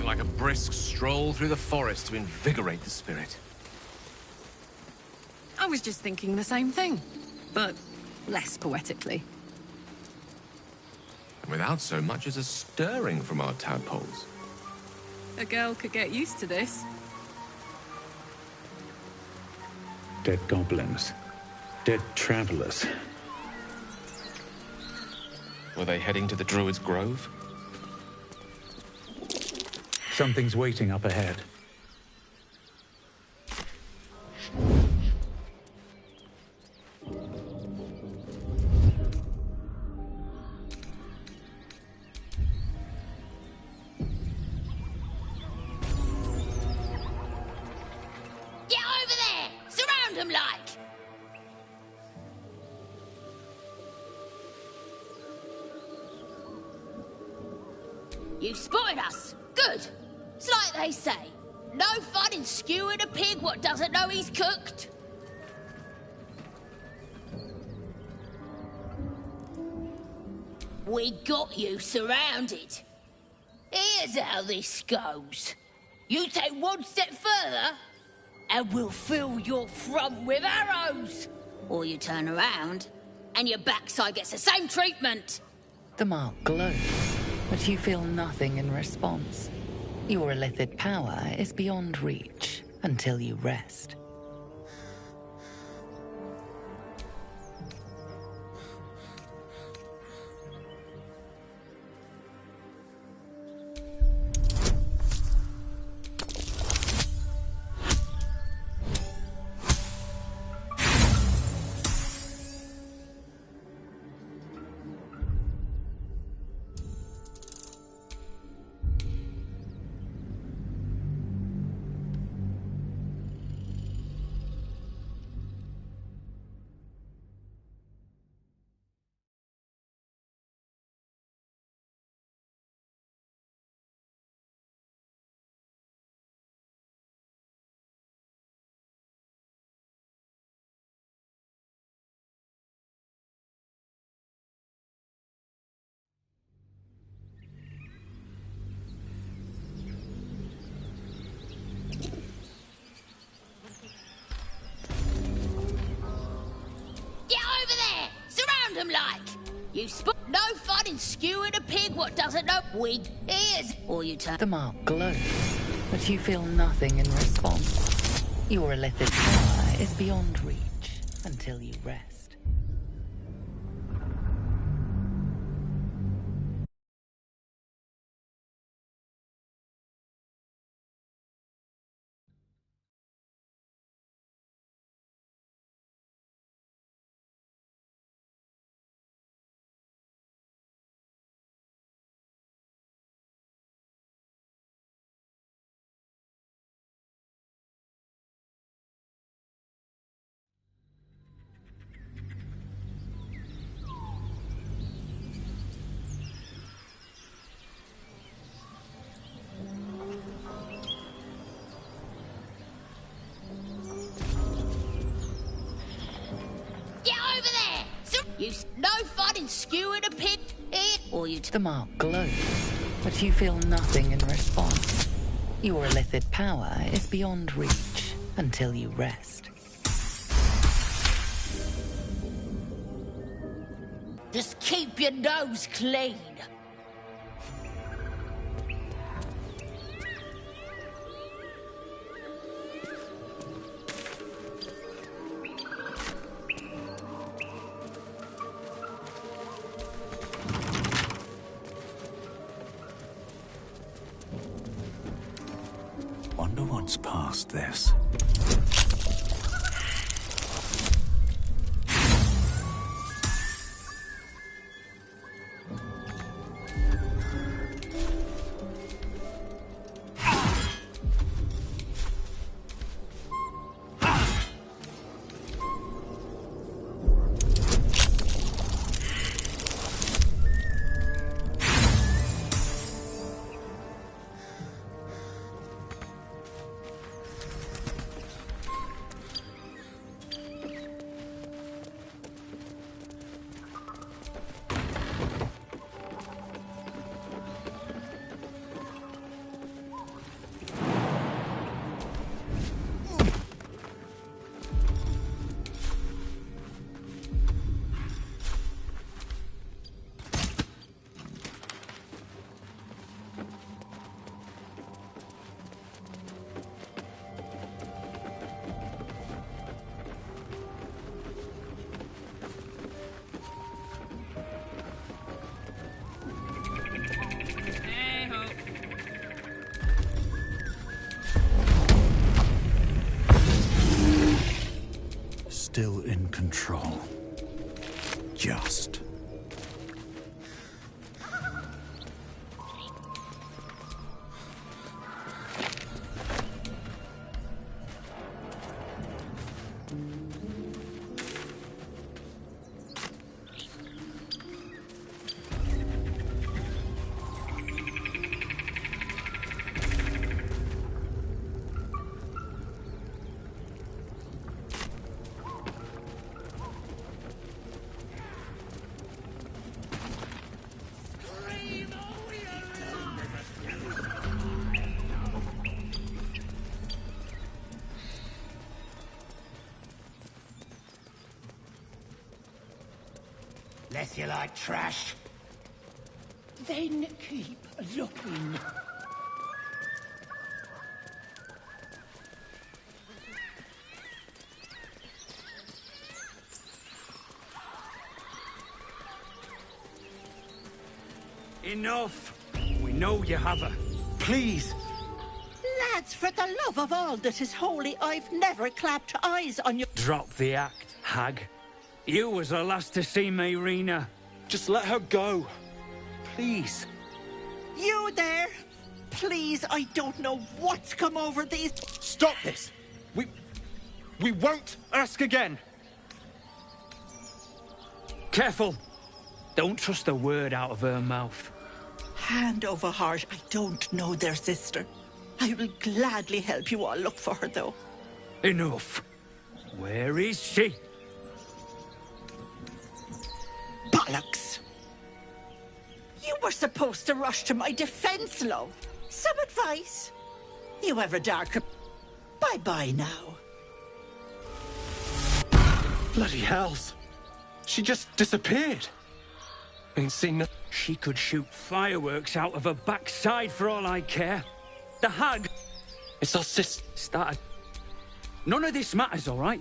Speaker 5: Like a brisk stroll through the forest to invigorate the spirit.
Speaker 16: I was just thinking the same thing, but less poetically.
Speaker 5: Without so much as a stirring from our tadpoles.
Speaker 16: A girl could get used to this.
Speaker 8: Dead goblins. Dead travelers.
Speaker 5: Were they heading to the Druid's Grove?
Speaker 8: Something's waiting up ahead.
Speaker 10: Get over there! Surround them like! You spotted us! Good! It's like they say, no fun in skewing a pig what doesn't know he's cooked. We got you surrounded. Here's how this goes. You take one step further, and we'll fill your front with arrows. Or you turn around, and your backside gets the same treatment.
Speaker 1: The mark glows, but you feel nothing in response. Your illithid power is beyond reach until you rest.
Speaker 10: Them like you no fun in skewing a pig what doesn't know wig ears or you turn.
Speaker 1: The mark glows, but you feel nothing in response. Your illithid power is beyond reach until you rest.
Speaker 10: No fun in skewing a pig here, or you...
Speaker 1: The mark glows, but you feel nothing in response. Your illithid power is beyond reach until you rest.
Speaker 10: Just keep your nose clean.
Speaker 8: Wonder what's past this. Still in control. Just.
Speaker 6: Less you like trash. Then keep looking.
Speaker 21: Enough! We know you have her. Please!
Speaker 6: Lads, for the love of all that is holy, I've never clapped eyes on you.
Speaker 21: Drop the act, hag. You was the last to see me, Rena. Just let her go. Please.
Speaker 6: You there? Please, I don't know what's come over these...
Speaker 21: Stop this! We won't ask again. Careful. Don't trust a word out of her mouth.
Speaker 6: Hand over heart, I don't know their sister. I will gladly help you all look for her, though.
Speaker 21: Enough. Where is she?
Speaker 6: Bollocks! You were supposed to rush to my defense, love. Some advice? You ever darker... Bye-bye now.
Speaker 21: Bloody hells. She just disappeared. Ain't seen no... She could shoot fireworks out of her backside for all I care. The hag... It's our sister. Started... None of this matters, all right?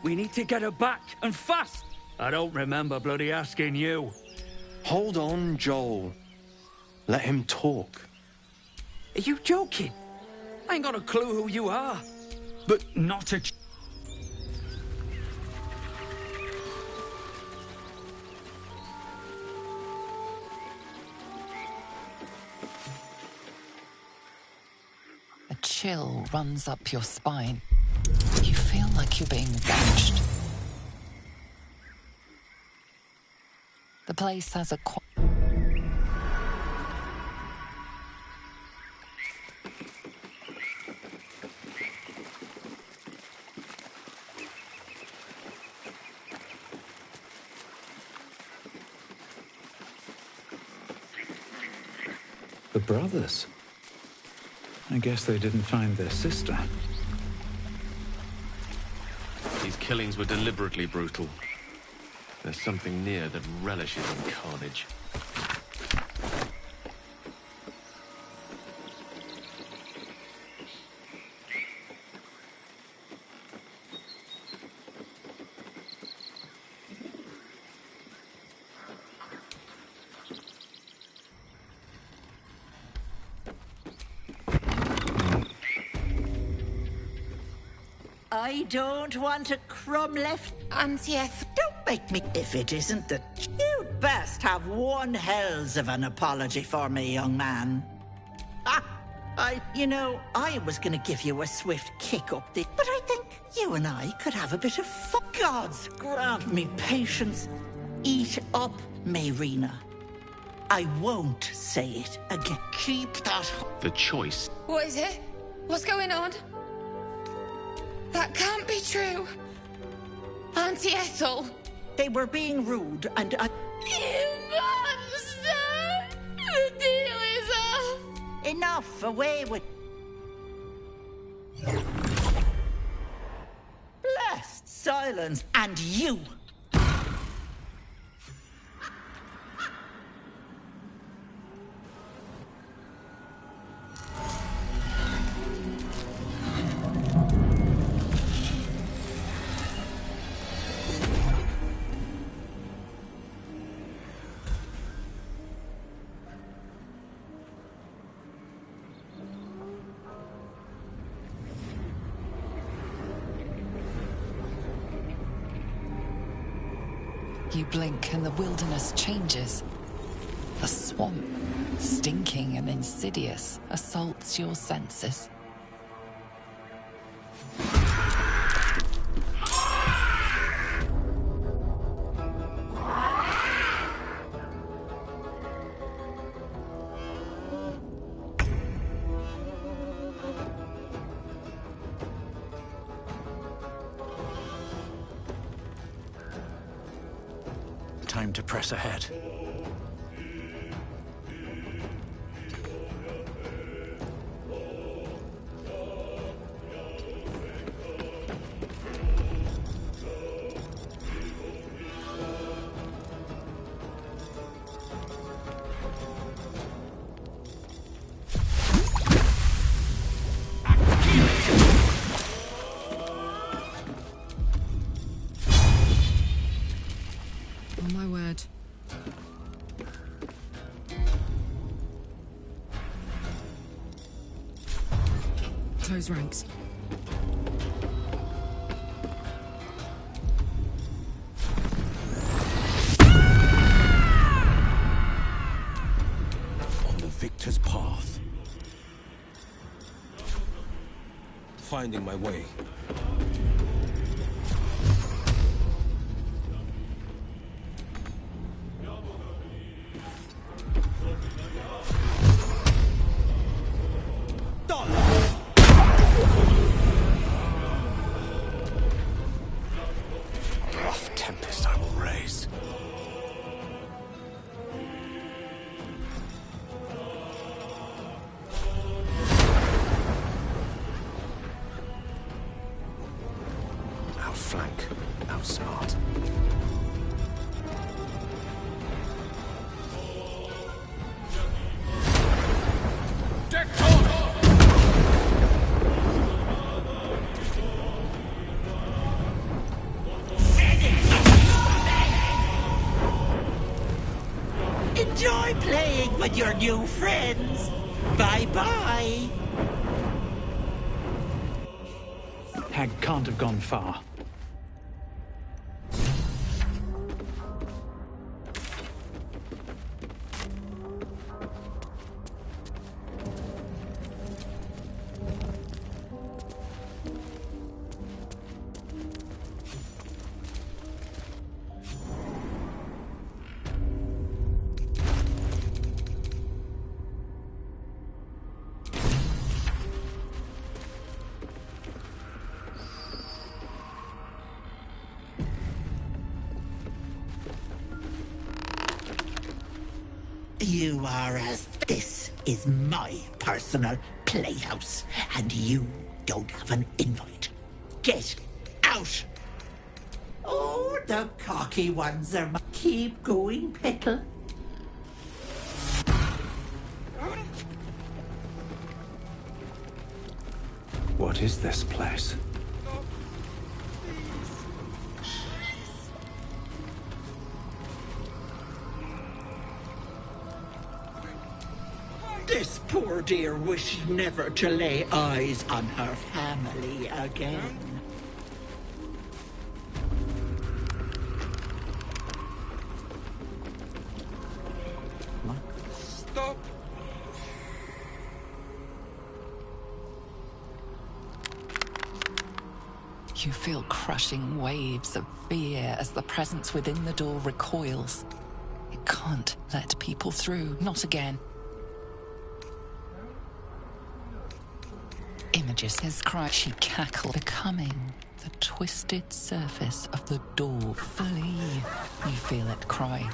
Speaker 21: We need to get her back, and fast. I don't remember bloody asking you.
Speaker 22: Hold on, Joel. Let him talk.
Speaker 21: Are you joking? I ain't got a clue who you are. But not a...
Speaker 1: A chill runs up your spine. You feel like you're being watched. The place has a...
Speaker 8: The brothers. I guess they didn't find their sister.
Speaker 5: These killings were deliberately brutal. There's something near that relishes in carnage.
Speaker 7: I don't want a crumb left. Auntie, don't make me. If it isn't the... You'd best have one hells of an apology for me, young man. You know, I was gonna give you a swift kick up the... But I think you and I could have a bit of fun. Gods grant me patience. Eat up, Mayrina. I won't say it again. Keep that...
Speaker 5: The choice.
Speaker 9: What is it? What's going on? That can't be true. Auntie Ethel.
Speaker 7: They were being rude and I...
Speaker 9: You monster! The deal is off!
Speaker 7: Enough, away with... Blessed silence, and you!
Speaker 1: You blink and the wilderness changes. A swamp, stinking and insidious, assaults your senses.
Speaker 15: Time to press ahead.
Speaker 16: On my word. Close ranks.
Speaker 22: On the victor's path. Finding my way.
Speaker 15: Tempest I will raise. Outflank, outsmart.
Speaker 7: Enjoy playing with your new friends. Bye-bye.
Speaker 8: Hag can't have gone far.
Speaker 7: You are as... This is my personal playhouse, and you don't have an invite. Get out! Oh, the cocky ones are... Keep going, Petal.
Speaker 8: What is this place?
Speaker 7: This poor dear wished never to lay eyes on her family again.
Speaker 21: Stop!
Speaker 1: You feel crushing waves of fear as the presence within the door recoils. It can't let people through, not again. Images his cry, she cackled, becoming the twisted surface of the door. Flee. You feel it cry.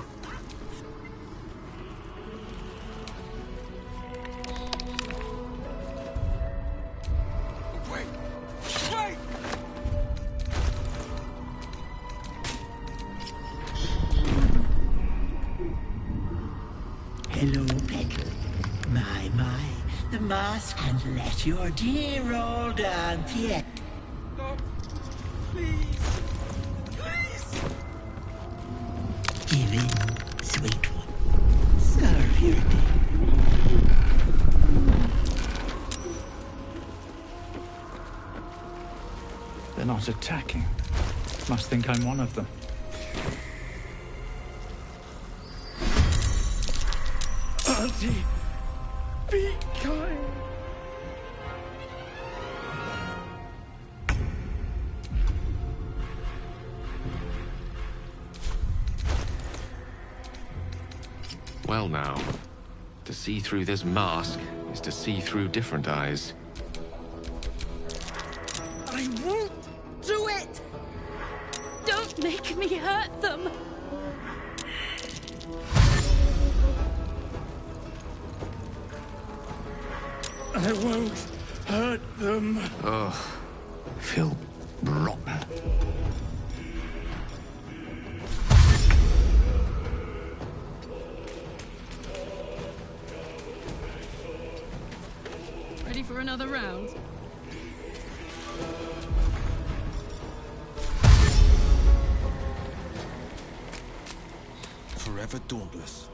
Speaker 7: Hello, Petal. My, the mask and let your dear old auntie...
Speaker 21: Stop! Please! Please!
Speaker 7: Give in, sweet one. Serve your day.
Speaker 8: They're not attacking. Must think I'm one of them.
Speaker 21: Auntie, be kind.
Speaker 5: Well now, to see through this mask is to see through different eyes.
Speaker 3: I won't do it! Don't make me hurt them!
Speaker 21: I won't hurt them.
Speaker 5: Ugh, I feel rotten.
Speaker 16: Ready for another round?
Speaker 13: Forever dauntless.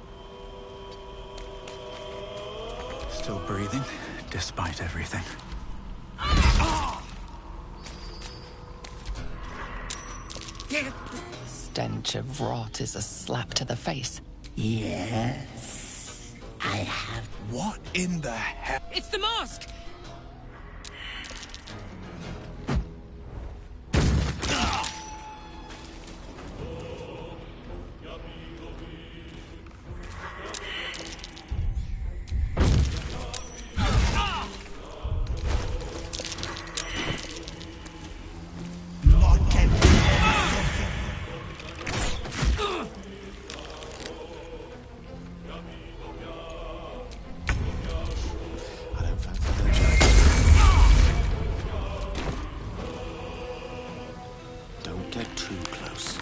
Speaker 8: Still breathing, despite everything.
Speaker 1: Stench of rot is a slap to the face.
Speaker 7: Yes, I have...
Speaker 13: What in the hell?
Speaker 16: It's the mask!
Speaker 13: Don't get too close.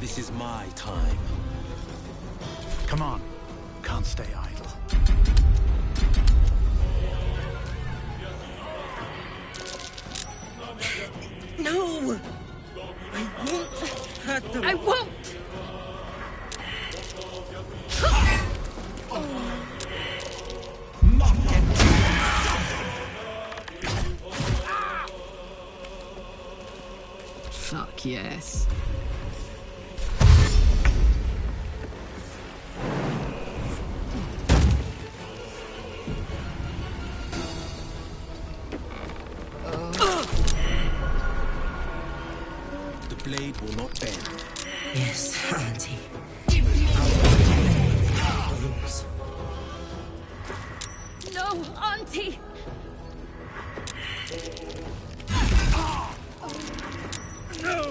Speaker 13: This is my time.
Speaker 8: Come on. Can't stay idle.
Speaker 3: No! I won't hurt them. I won't!
Speaker 16: Fuck yes.
Speaker 13: The blade will not bend.
Speaker 7: Yes, Auntie.
Speaker 3: No, Auntie!
Speaker 21: No!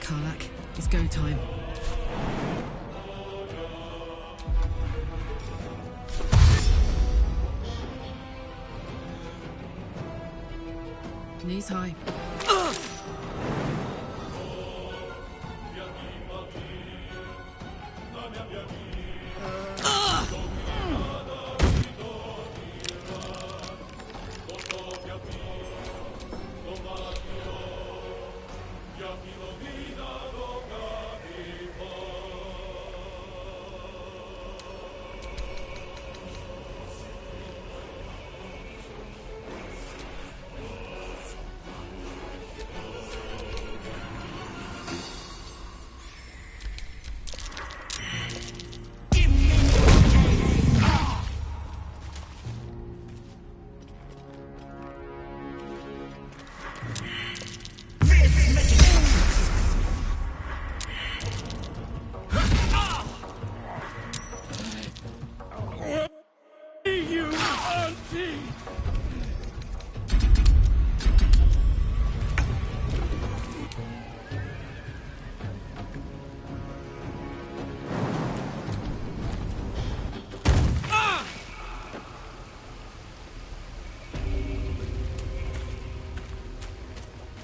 Speaker 16: Karlak. It's go time. Knees high.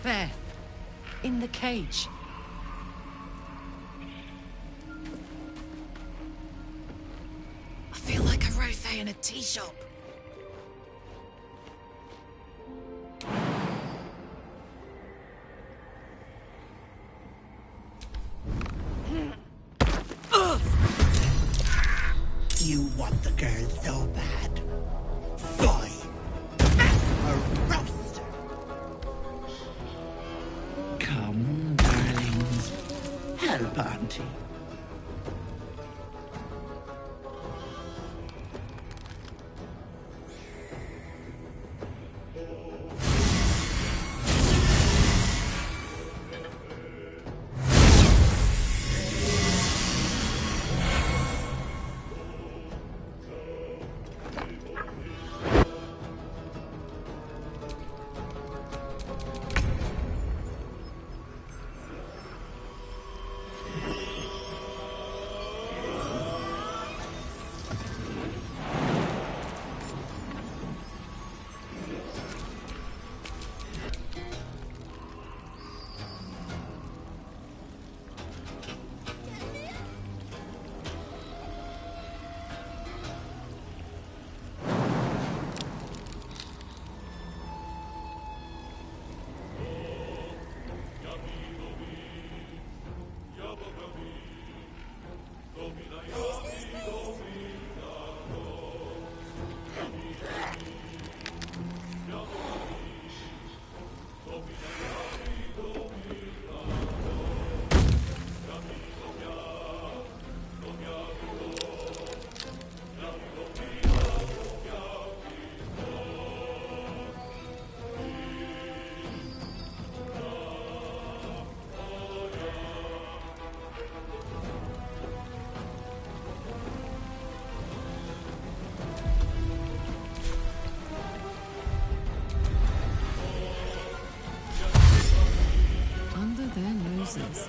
Speaker 2: There. In the cage.
Speaker 1: I feel like a rosé in a tea shop.
Speaker 6: You want the girl so bad. Fine. A roast. Come, darlings. Help Auntie.
Speaker 16: Their noses.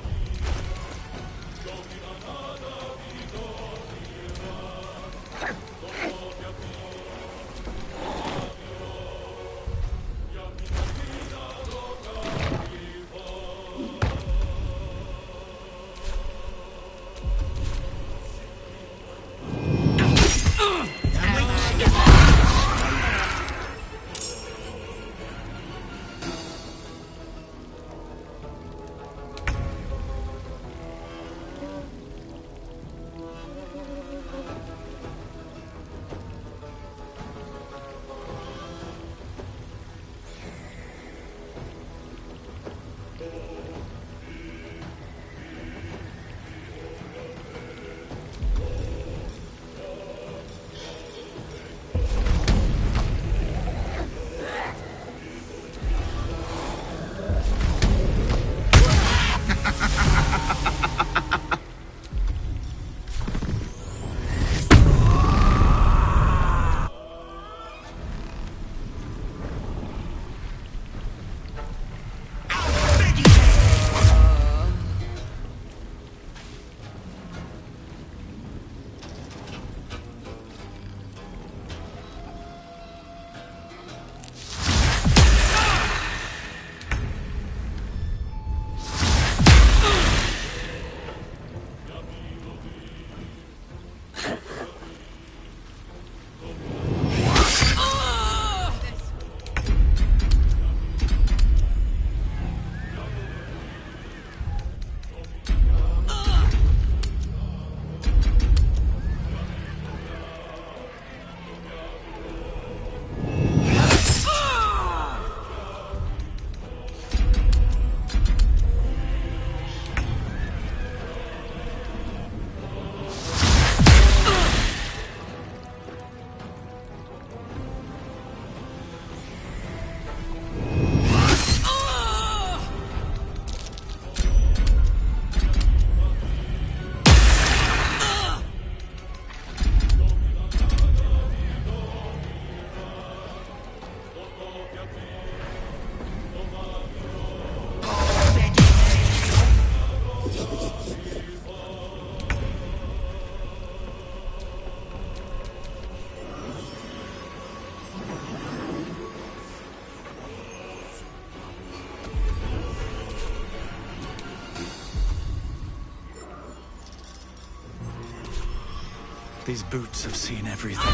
Speaker 8: These boots have seen everything.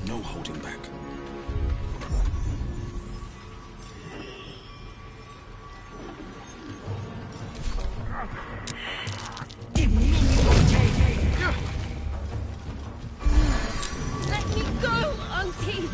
Speaker 13: No holding back.
Speaker 10: Let me go, Auntie!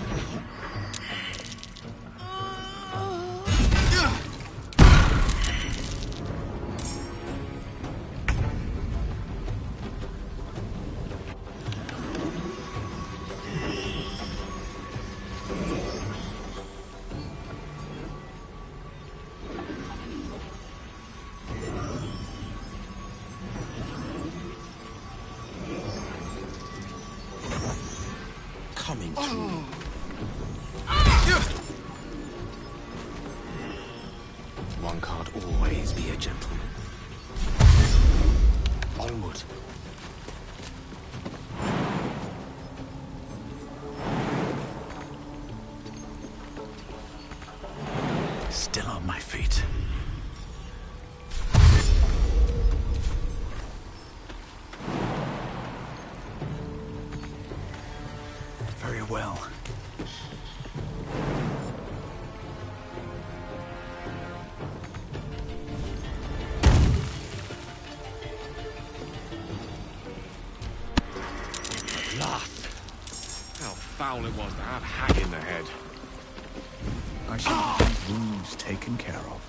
Speaker 13: Coming to you. One can't always be a gentleman. Onward.
Speaker 8: Still on my feet. Very well.
Speaker 5: At last. How foul it was to have Hack in the head.
Speaker 8: I shall have these wounds taken care of.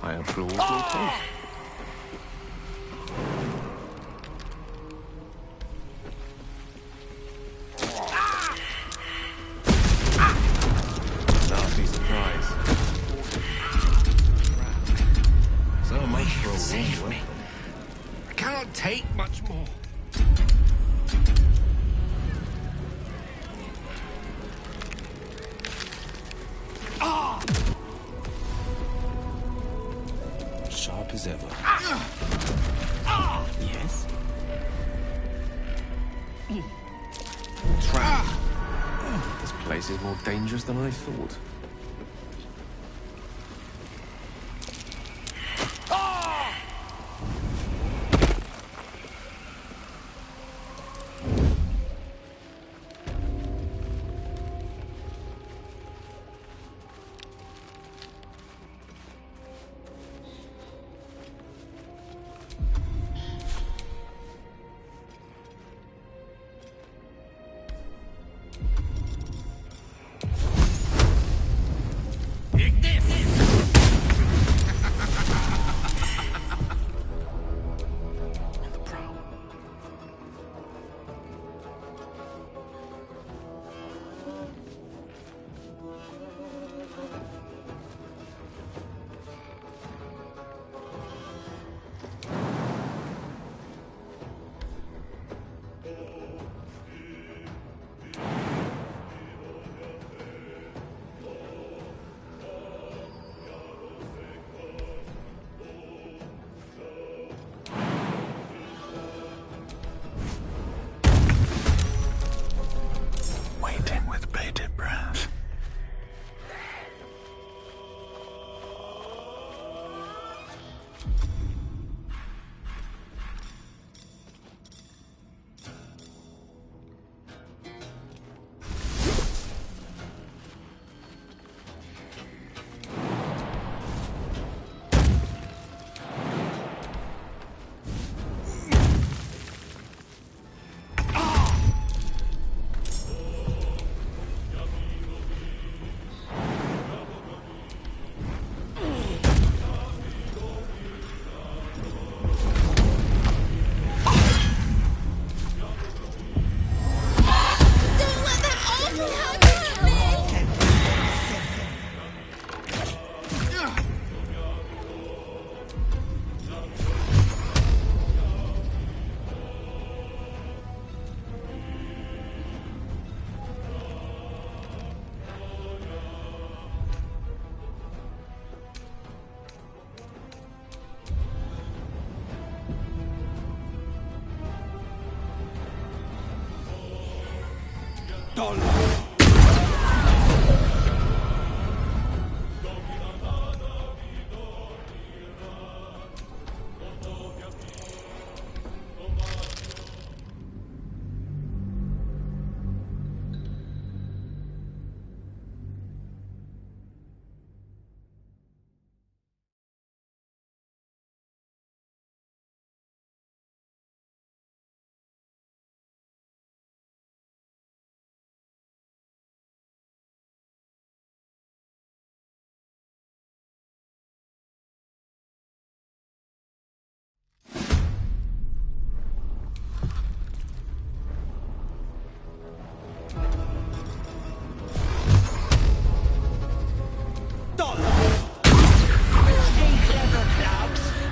Speaker 5: I applaud your taste. Nasty surprise. So much for a
Speaker 15: Save
Speaker 5: warm
Speaker 15: me.
Speaker 5: welcome. I cannot take much more.
Speaker 13: Sharp as ever. Yes?
Speaker 5: Trap. This place is more dangerous than I thought.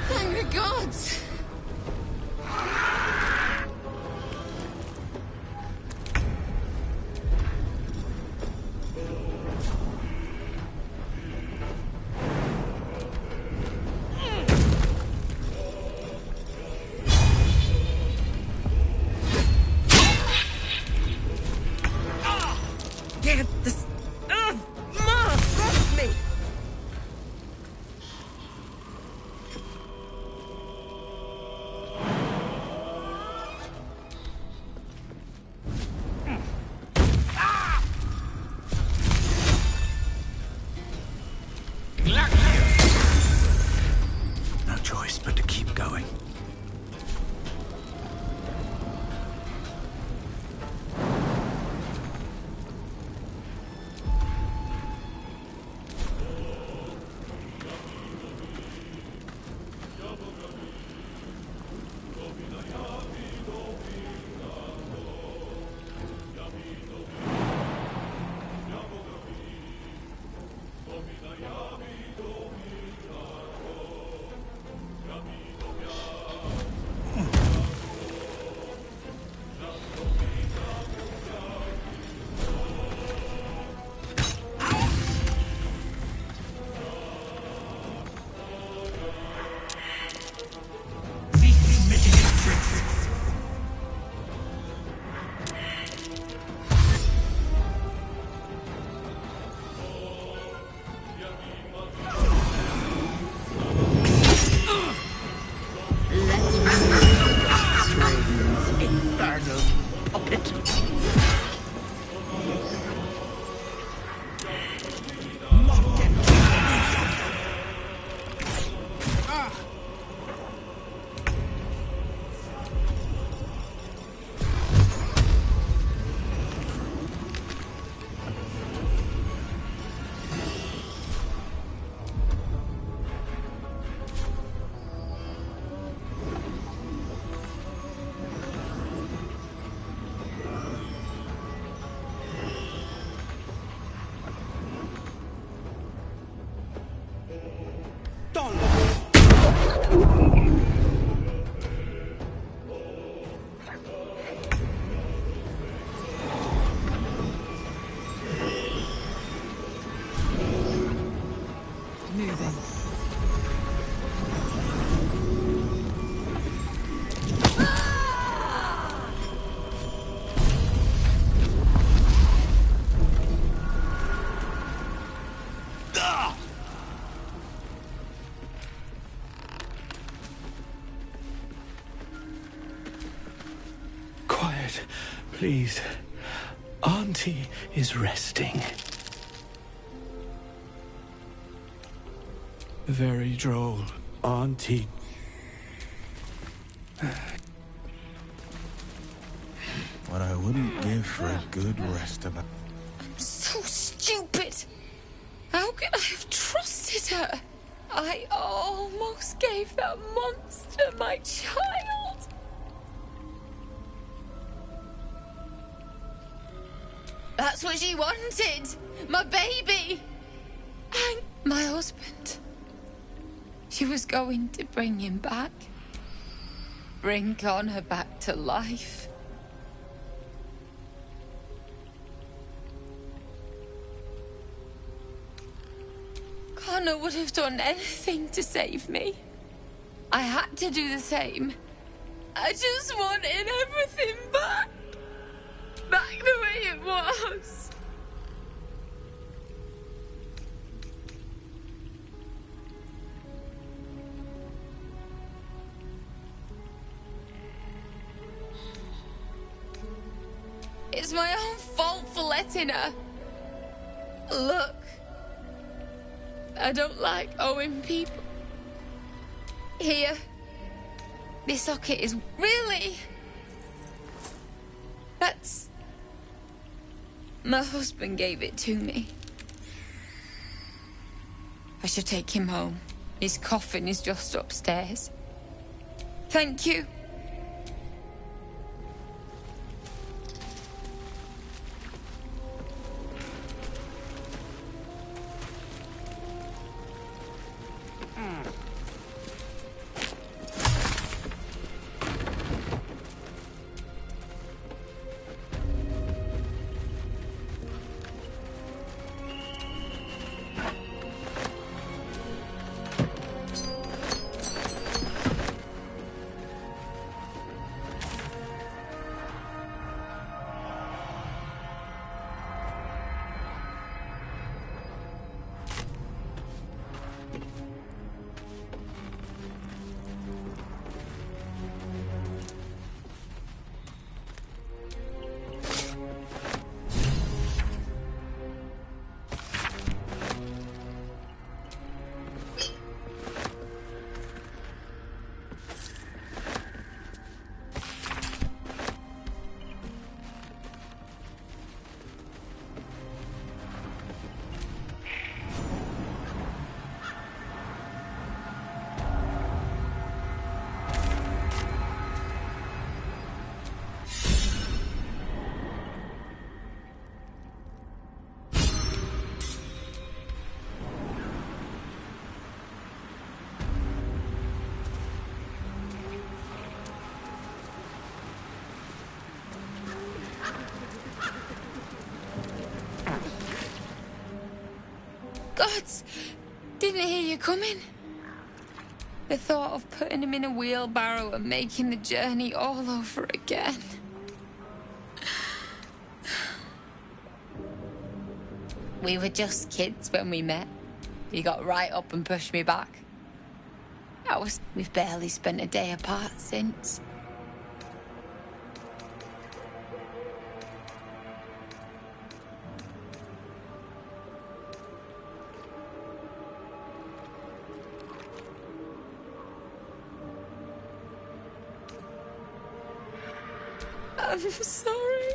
Speaker 9: Thank the gods!
Speaker 2: Get this. Ma! Trust me!
Speaker 8: No choice but to keep going. Please. Auntie is resting. Very droll, Auntie.
Speaker 13: What I wouldn't give for a good rest of it.
Speaker 9: I'm so stupid. How could I have trusted her? I almost gave that monster my child. That's what she wanted. My baby. And my husband. She was going to bring him back. Bring Connor back to life. Connor would have done anything to save me. I had to do the same. I just wanted everything back. back the way it was. It's my own fault for letting her. Look, I don't like owing people. Here, this socket is really... That's... My husband gave it to me. I should take him home. His coffin is just upstairs. Thank you. Gods, didn't hear you coming. The thought of putting him in a wheelbarrow and making the journey all over again. We were just kids when we met. You got right up and pushed me back. We've barely spent a day apart since. I'm sorry.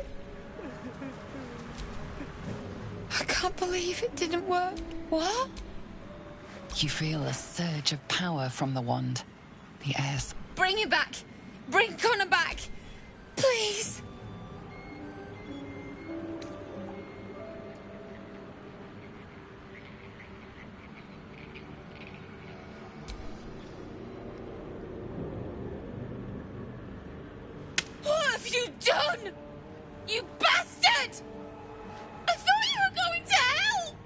Speaker 9: I can't believe it didn't work. What?
Speaker 1: You feel a surge of power from the wand. The air's...
Speaker 9: Bring it back! Bring Connor back! Please! What have you done? You bastard! I thought you were going to hell!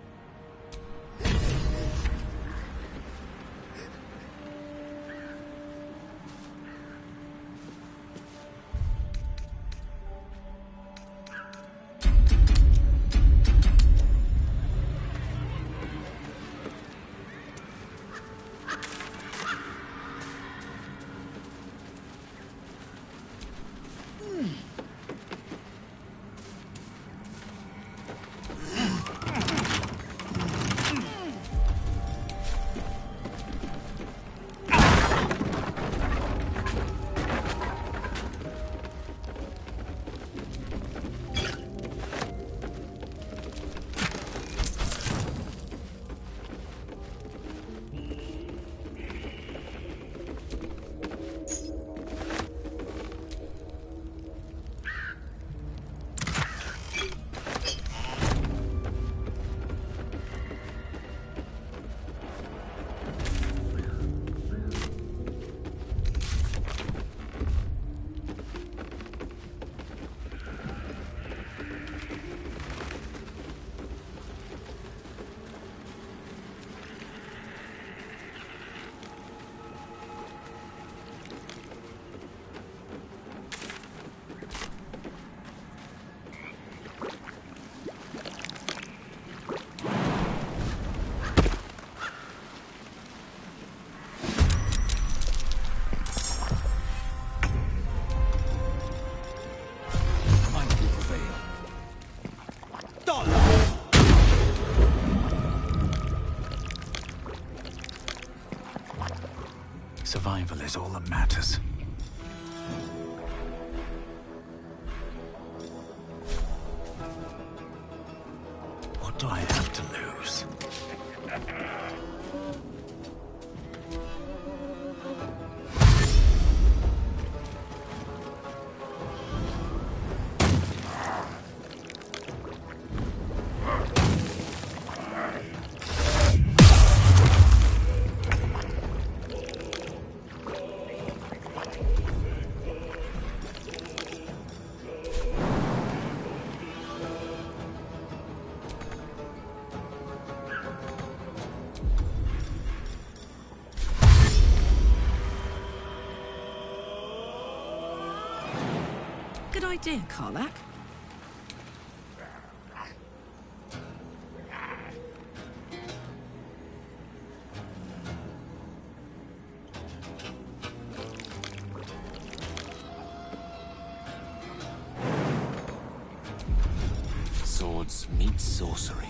Speaker 8: survival is all that matters. What do I have to lose?
Speaker 16: Good idea, Karlak.
Speaker 5: Swords meet sorcery.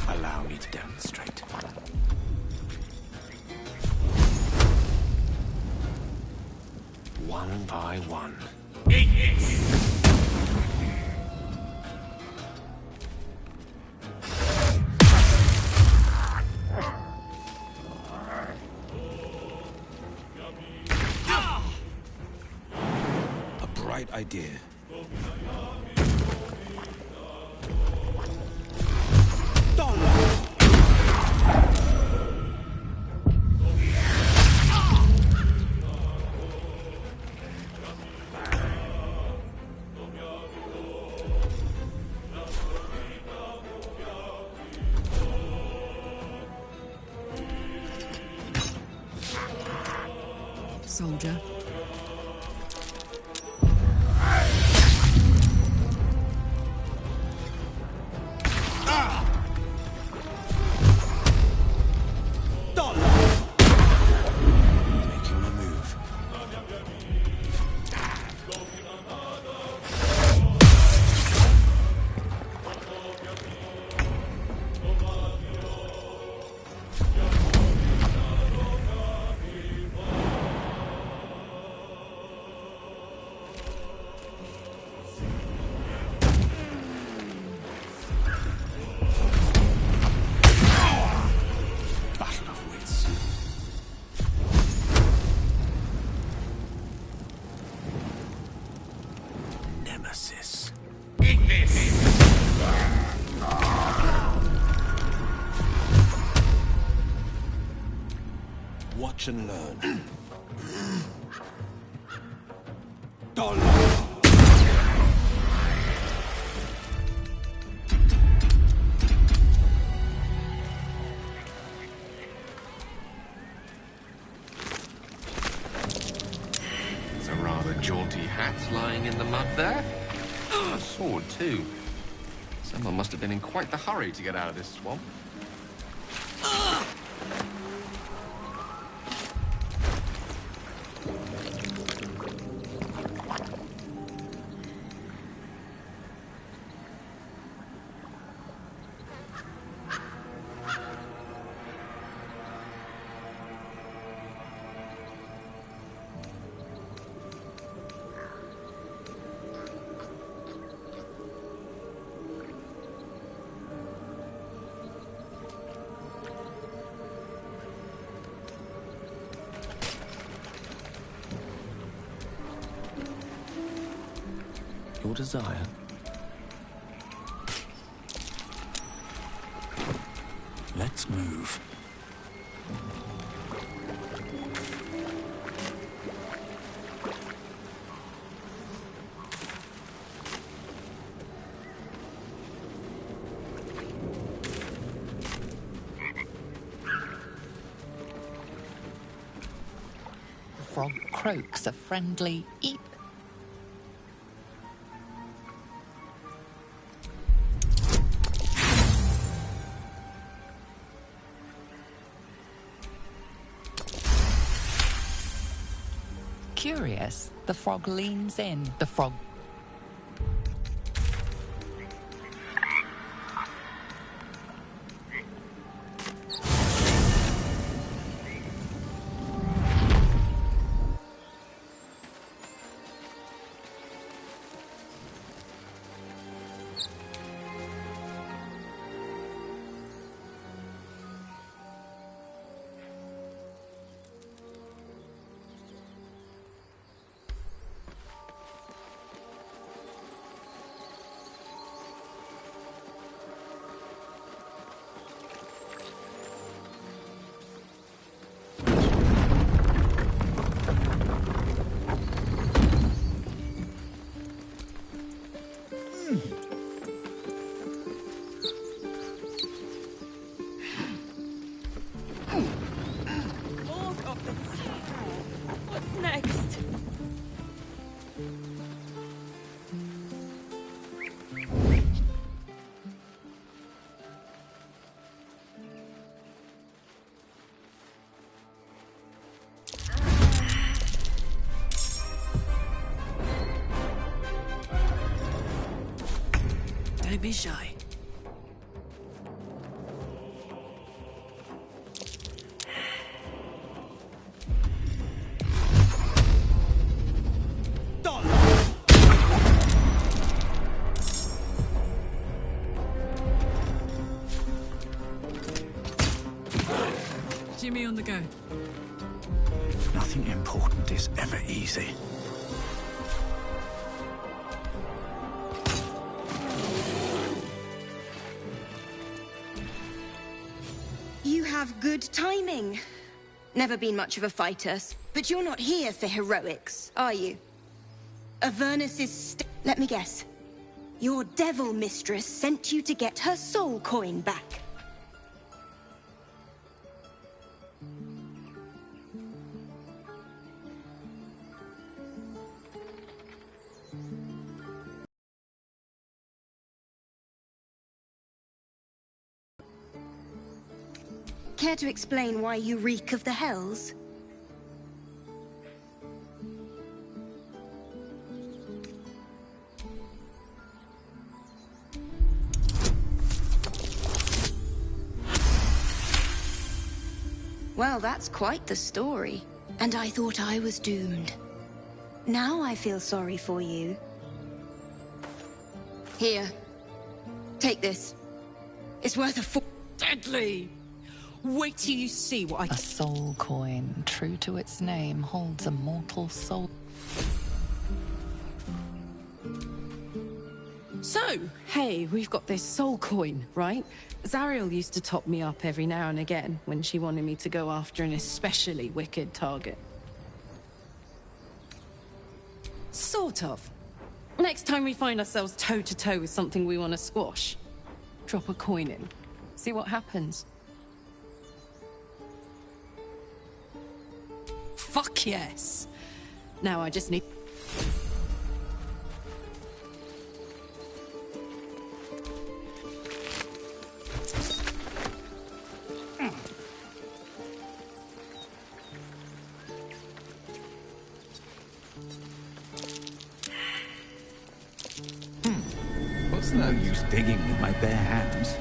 Speaker 5: Allow me to demonstrate. One by one.
Speaker 19: A bright idea.
Speaker 16: Soldier.
Speaker 19: Making my move.
Speaker 5: Battle of wits. Nemesis.
Speaker 19: What
Speaker 13: Watch and learn.
Speaker 5: It's a rather jaunty hat lying in the mud there. A sword, too. Someone must have been in quite the hurry to get out of this swamp.
Speaker 13: Your desire. Let's move.
Speaker 1: The frog croaks a friendly eep. Curious, the frog leans in. The frog.
Speaker 16: What's next?
Speaker 11: Don't be shy. Jimmy on the go.
Speaker 8: Nothing important is ever easy.
Speaker 2: You have good timing. Never been much of a fighter, but you're not here for heroics, are you? Avernus is let me guess. Your devil mistress sent you to get her soul coin back. Care to explain why you reek of the hells? Well, that's quite the story. And I thought I was doomed. Now I feel sorry for you. Here. Take this. It's worth a
Speaker 11: Deadly! Wait till you see what I...
Speaker 1: A soul coin, true to its name, holds a mortal soul.
Speaker 16: So, hey, we've got this soul coin, right? Zariel used to top me up every now and again when she wanted me to go after an especially wicked target. Sort of. Next time we find ourselves toe-to-toe with something we want to squash, drop a coin in. See what happens. Fuck yes. Now I just need...
Speaker 8: What's no use digging with my bare hands?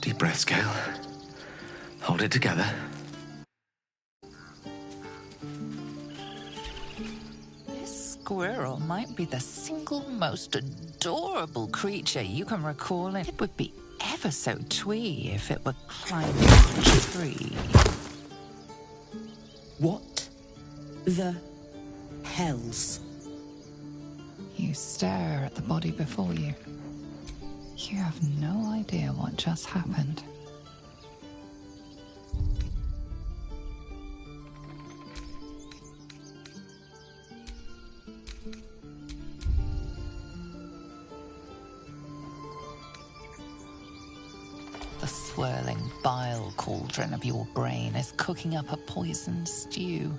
Speaker 5: Deep breaths, Gale. Hold it together.
Speaker 1: This squirrel might be the single most adorable creature you can recall, and it would be ever so twee if it were climbing a tree.
Speaker 11: What the hells?
Speaker 1: You stare at the body before you. You have no idea what just happened. The swirling bile cauldron of your brain is cooking up a poisoned stew.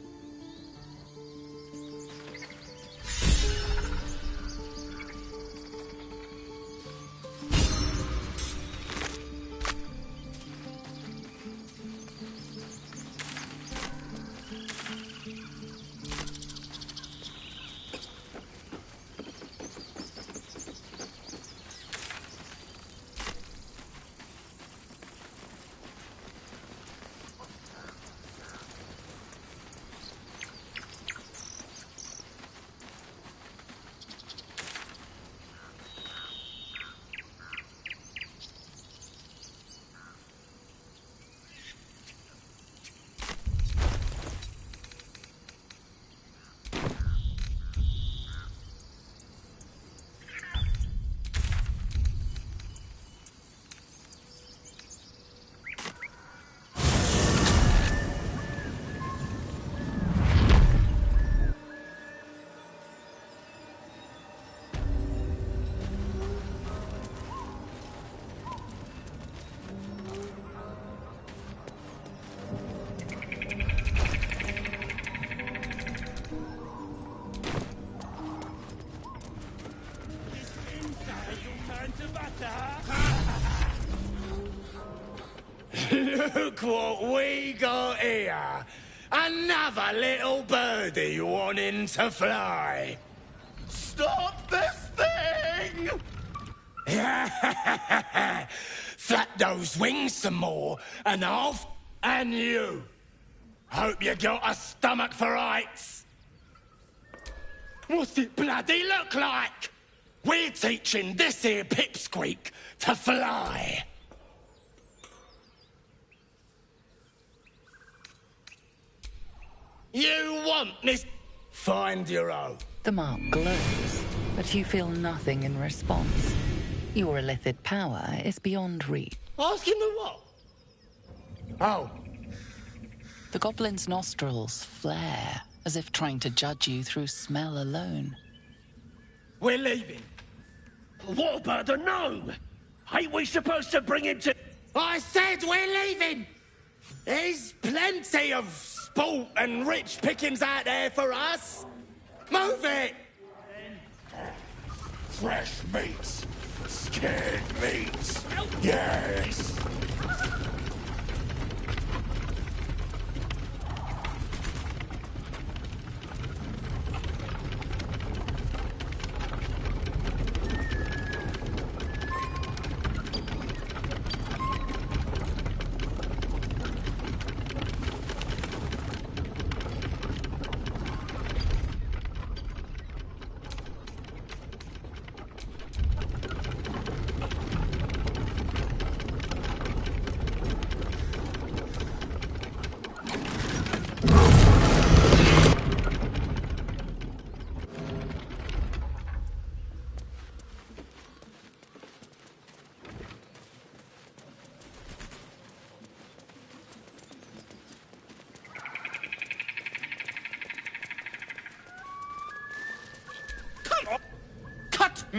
Speaker 17: Look what we got here! Another little birdie wanting to fly! Stop this thing! Flap those wings some more, and and you! Hope you got a stomach for heights! What's it bloody look like? We're teaching this here pipsqueak to fly! You want this? Find your own.
Speaker 1: The mark glows, but you feel nothing in response. Your illithid power is beyond reach.
Speaker 17: Ask him the what? Oh.
Speaker 1: The goblin's nostrils flare, as if trying to judge you through smell alone.
Speaker 17: We're leaving. What about the gnome? Ain't we supposed to bring him to... I said we're leaving! There's plenty of sport and rich pickings out there for us. Move it! Fresh meats. Scared meats. Yes!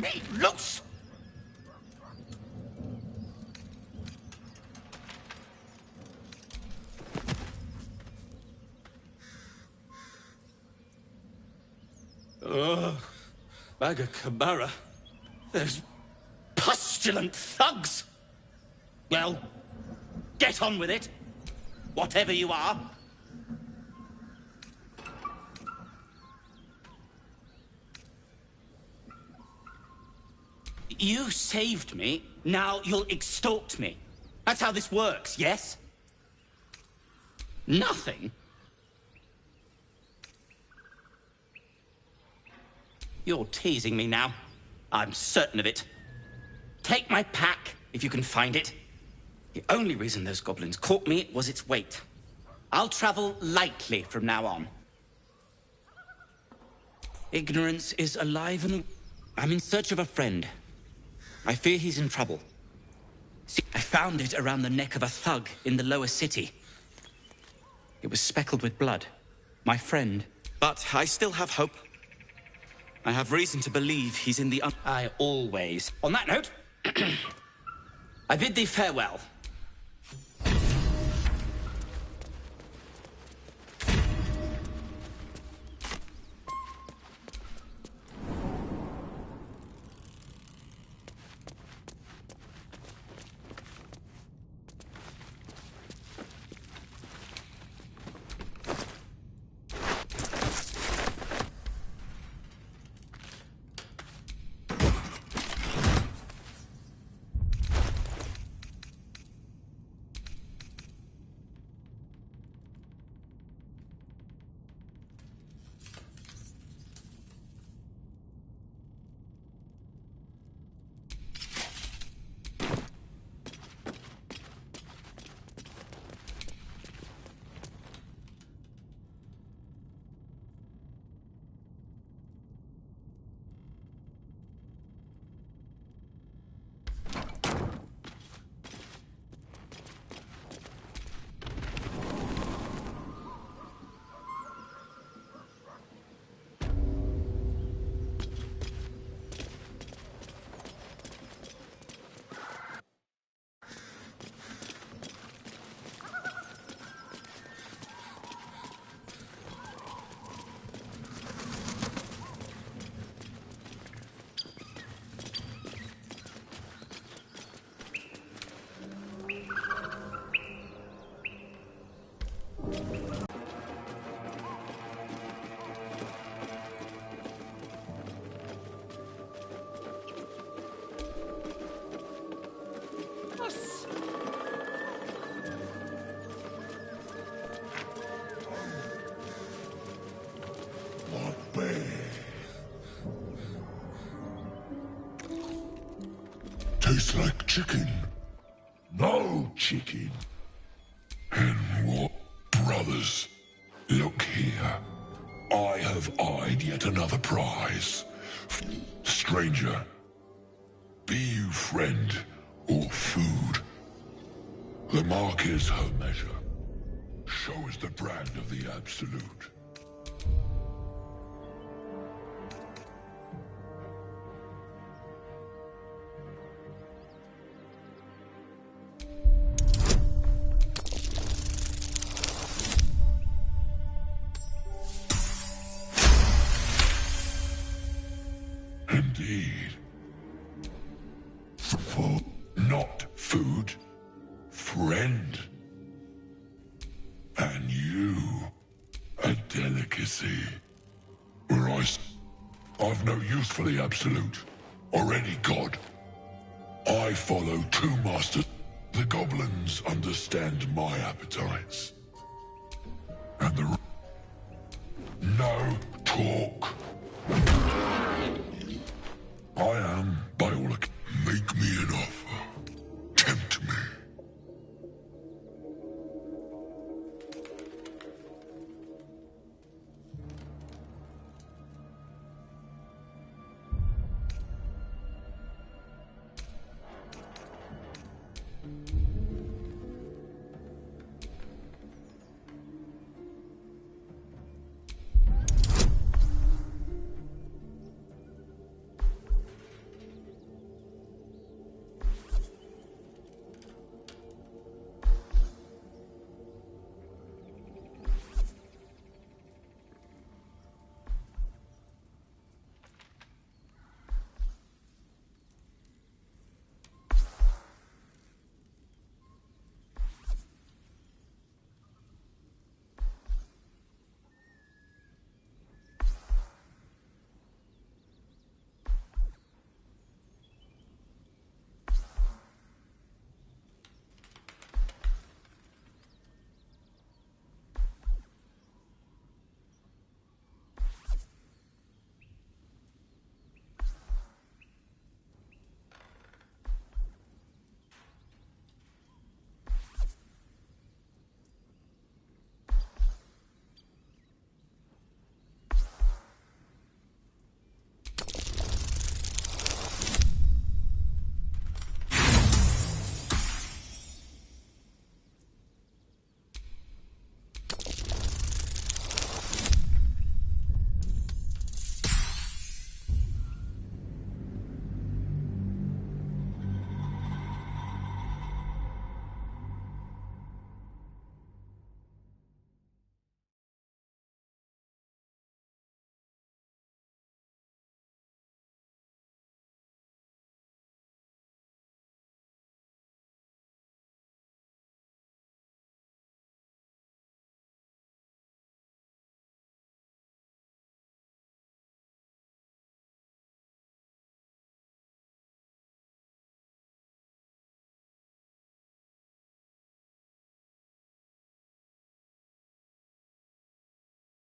Speaker 17: me loose! Ugh. Bagakabara. Those pustulant thugs! Well, get on with it. Whatever you are. You saved me, now you'll extort me. That's how this works, yes? Nothing? You're teasing me now. I'm certain of it. Take my pack, if you can find it. The only reason those goblins caught me was its weight. I'll travel lightly from now on. Ignorance is alive and... I'm in search of a friend. I fear he's in trouble. See, I found it around the neck of a thug in the lower city. It was speckled with blood. My friend. But I still have hope. I have reason to believe he's in the... I always... On that note, I bid thee farewell.
Speaker 18: Tastes like chicken. No chicken. And what? Brothers, look here. I have eyed yet another prize. Stranger, be you friend or food. The mark is her measure. Show is the brand of the absolute. Indeed. For not food, friend. And you, a delicacy. I've no use for the absolute, or any god. I follow two masters. The goblins understand my appetites. And the... No talk. I am, by all accounts, make me an offer. Tempt me.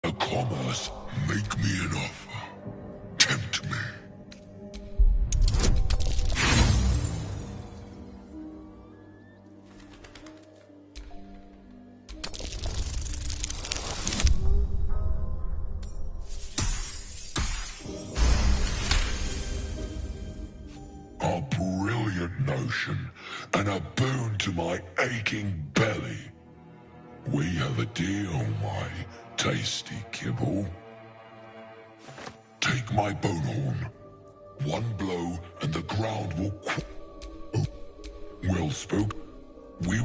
Speaker 18: A commerce, make me an offer. Tempt me. A brilliant notion, and a boon to my aching belly. We have a deal, my tasty kibble. Take my bone horn. One blow, and the ground will well spoke. We...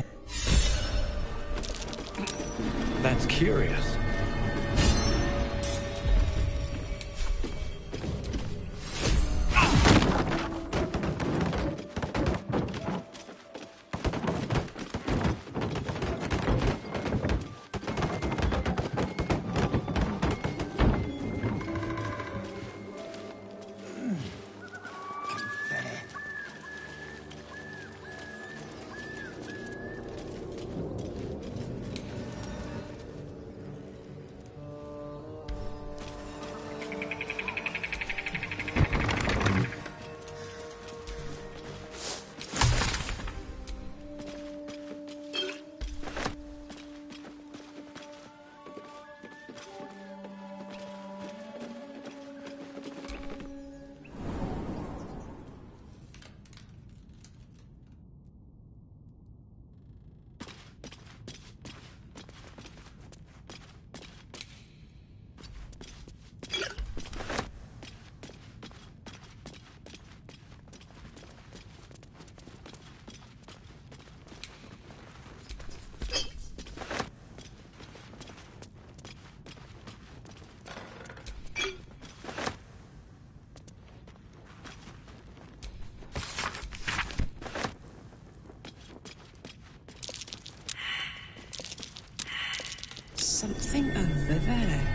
Speaker 8: That's curious.
Speaker 16: Something over there.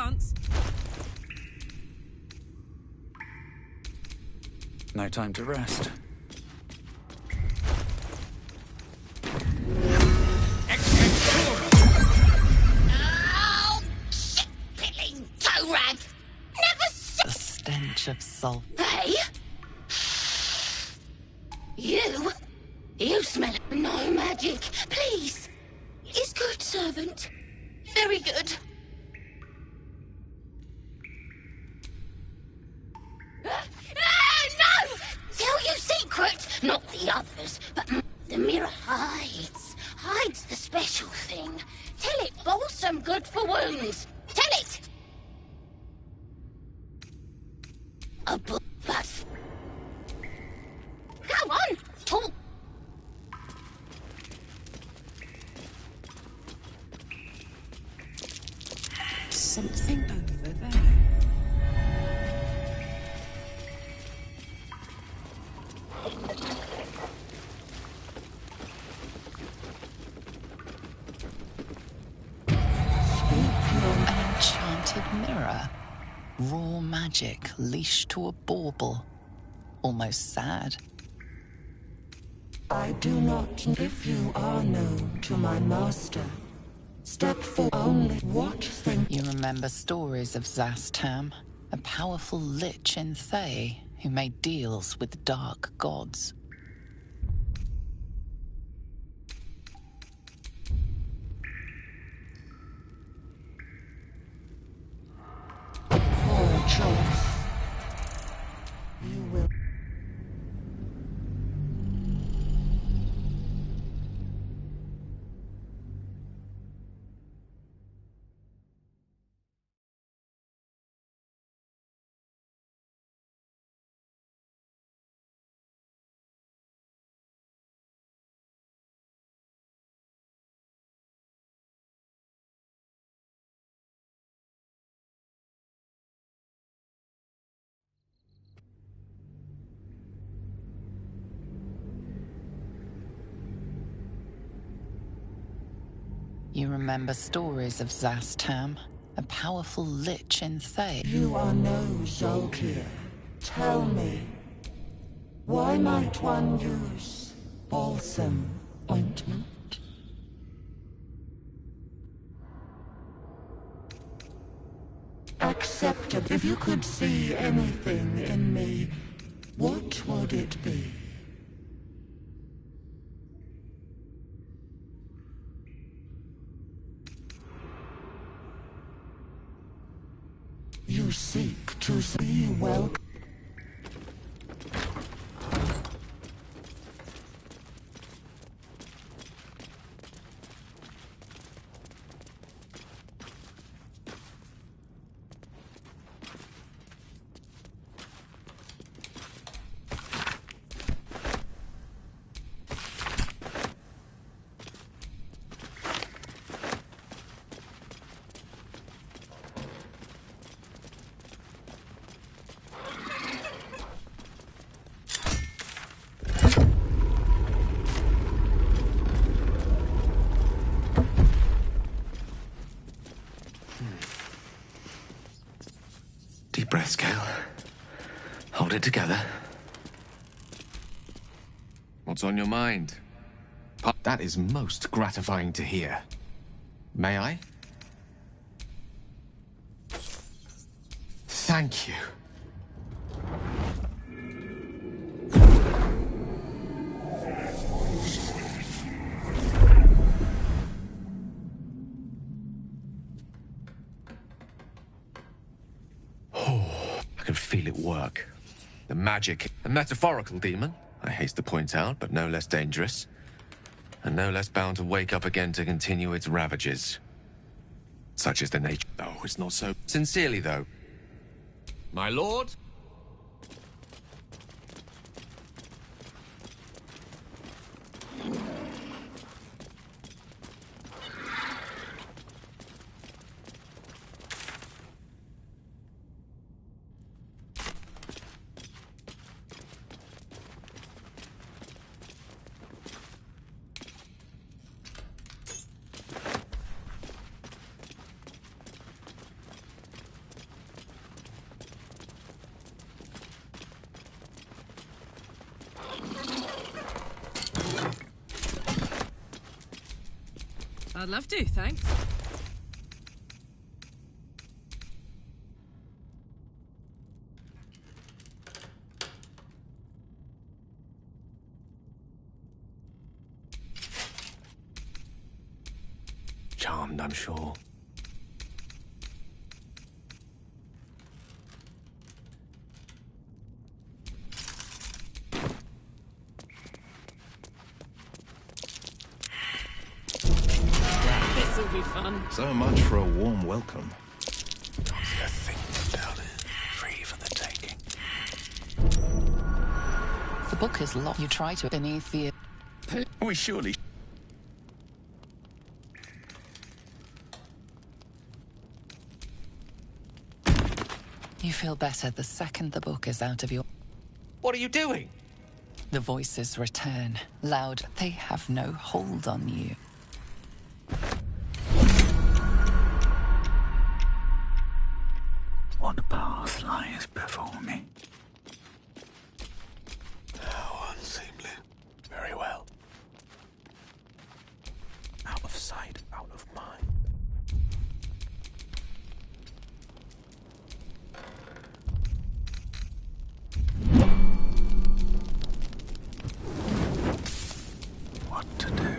Speaker 16: chance.
Speaker 8: No time to rest.
Speaker 10: Oh, shit-pilling toe rag! Never
Speaker 1: The stench of salt.
Speaker 10: Hey! You smell it. No magic, please. Is good servant. Very good. No! Tell you secret! Not the others, but the mirror hides the special thing. Tell it balsam good for wounds. Tell it! A book, but... Go on, talk.
Speaker 16: Something over there.
Speaker 1: An enchanted mirror. Raw magic leashed to a bauble. Almost sad.
Speaker 4: I do not. If you are known to my master, step for only what thing.
Speaker 1: You remember stories of Zastam, a powerful lich in Thay who made deals with dark gods.
Speaker 4: Poor choice. You will.
Speaker 1: You remember stories of Zastam, a powerful lich in Thay.
Speaker 4: You are no Zolkir. Tell me, why might one use balsam ointment? Accepted. If you could see anything in me, what would it be? You seek to be well.
Speaker 5: Deep breaths, Kale. Hold it together. What's on your mind? That is most gratifying to hear. May I? Thank you. I can feel it work. The magic, a metaphorical demon, I haste to point out, but no less dangerous. And no less bound to wake up again to continue its ravages. Such is the nature. Oh, it's not so. Sincerely, though. My lord?
Speaker 16: I'd love to, thanks.
Speaker 5: Charmed, I'm sure.
Speaker 16: This'll be fun.
Speaker 13: So much for a warm welcome.
Speaker 5: Don't see a thing down here. Free for the taking.
Speaker 1: The book is locked. You try to beneath the...
Speaker 5: We surely...
Speaker 1: You feel better the second the book is out of your...
Speaker 5: What are you doing?
Speaker 1: The voices return, loud. They have no hold on you.
Speaker 8: What path lies before me?
Speaker 5: How unseemly. Very well.
Speaker 8: Out of sight, out of mind. What to do?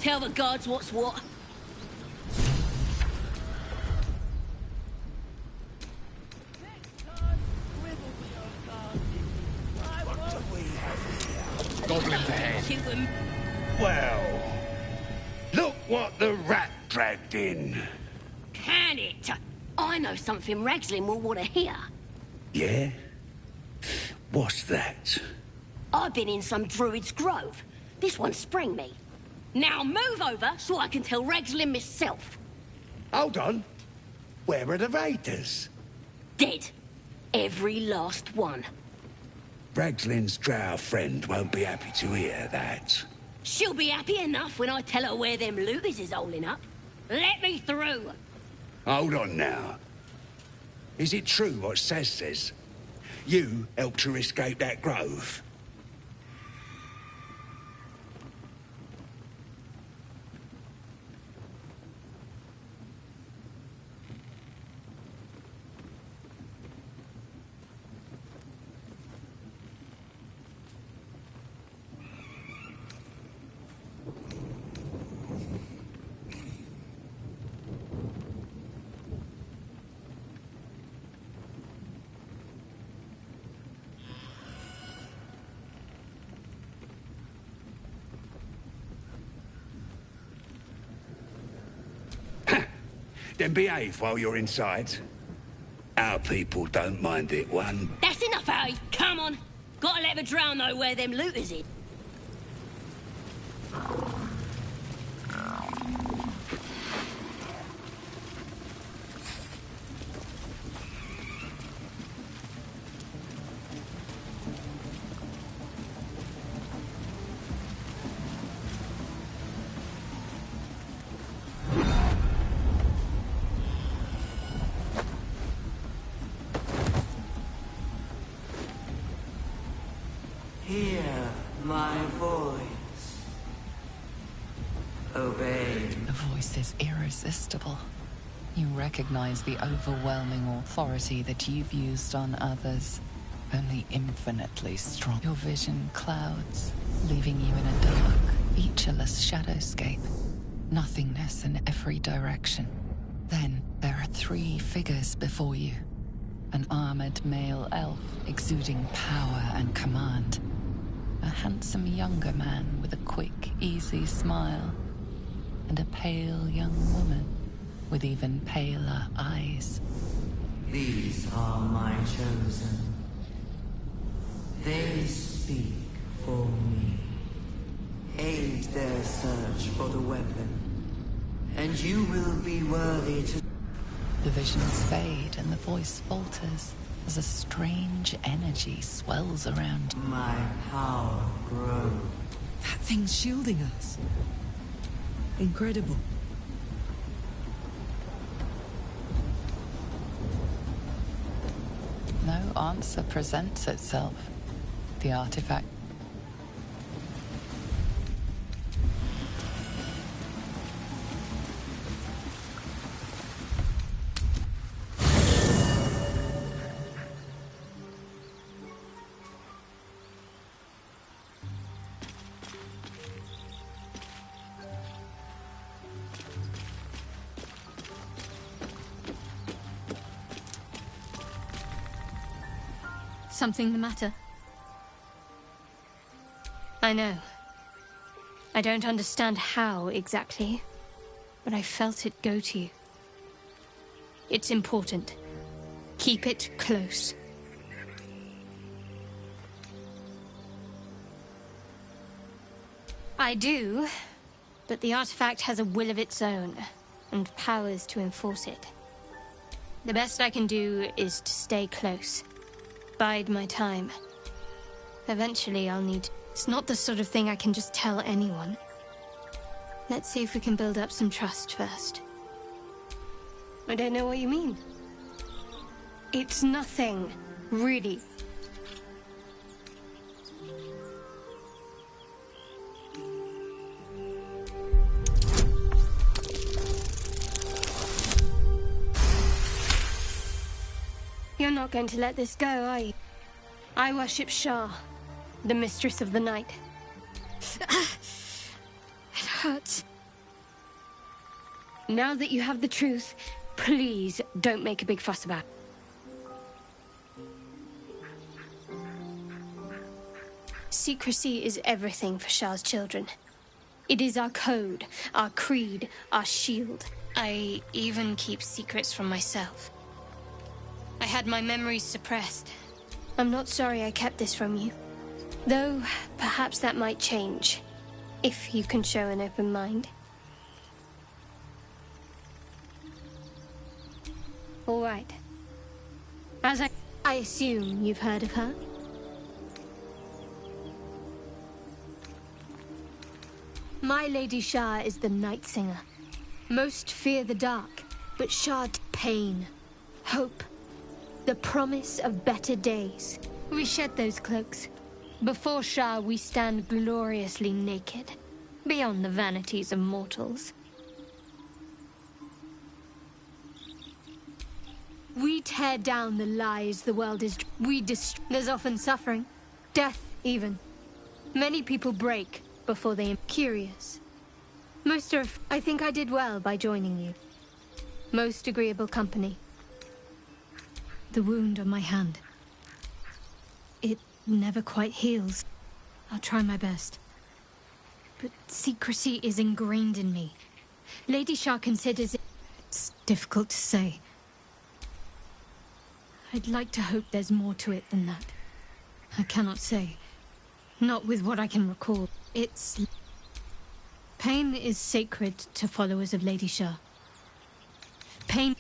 Speaker 10: tell the gods what's what.
Speaker 17: Goblins ahead. Well, look what the rat dragged in.
Speaker 12: Can it? I know something Ragslin will want to hear.
Speaker 17: Yeah? What's that?
Speaker 12: I've been in some druid's grove. This one sprang me. Now move over so I can tell Ragslin myself.
Speaker 17: Hold on. Where are the raiders?
Speaker 12: Dead. Every last one.
Speaker 17: Ragslin's drow friend won't be happy to hear that.
Speaker 12: She'll be happy enough when I tell her where them looters is holding up. Let me through.
Speaker 17: Hold on now. Is it true what Saz says? You helped her escape that grove? Then behave while you're inside. Our people don't mind it one.
Speaker 12: That's enough, Harry. Come on. Gotta let the drow know where them looters is.
Speaker 4: Hear my voice. Obey.
Speaker 1: The voice is irresistible. You recognize the overwhelming authority that you've used on others, only infinitely strong. Your vision clouds, leaving you in a dark, featureless shadowscape. Nothingness in every direction. Then there are 3 figures before you. An armored male elf exuding power and command. A handsome younger man with a quick, easy smile. And a pale young woman with even paler eyes.
Speaker 4: These are my chosen. They speak for me. Aid their search for the weapon, and you will be worthy to...
Speaker 1: The visions fade and the voice falters as a strange energy swells around you.
Speaker 4: My power grows.
Speaker 11: That thing's shielding us. Incredible.
Speaker 1: No answer presents itself. The artifact.
Speaker 3: Something the matter? I know. I don't understand how exactly, but I felt it go to you. It's important. Keep it close. I do, but the artifact has a will of its own, and powers to enforce it. The best I can do is to stay close. Bide my time. Eventually I'll need... It's not the sort of thing I can just tell anyone. Let's see if we can build up some trust first. I don't know what you mean. It's nothing, really. You're not going to let this go, are you? I worship Shah, the mistress of the night. It hurts. Now that you have the truth, please don't make a big fuss about it. Secrecy is everything for Shah's children. It is our code, our creed, our shield. I even keep secrets from myself. I had my memories suppressed. I'm not sorry I kept this from you. Though, perhaps that might change, if you can show an open mind. All right. As I assume you've heard of her? My Lady Shah is the Night Singer. Most fear the dark, but Shah pain, hope, the promise of better days. We shed those cloaks. Before Shah, we stand gloriously naked, beyond the vanities of mortals. We tear down the lies the world is. There's often suffering, death even. Many people break before they are curious. I think I did well by joining you. Most agreeable company. The wound on my hand. It never quite heals. I'll try my best. But secrecy is ingrained in me. Lady Shah considers it... It's difficult to say. I'd like to hope there's more to it than that. I cannot say. Not with what I can recall. It's... Pain is sacred to followers of Lady Shah. Pain...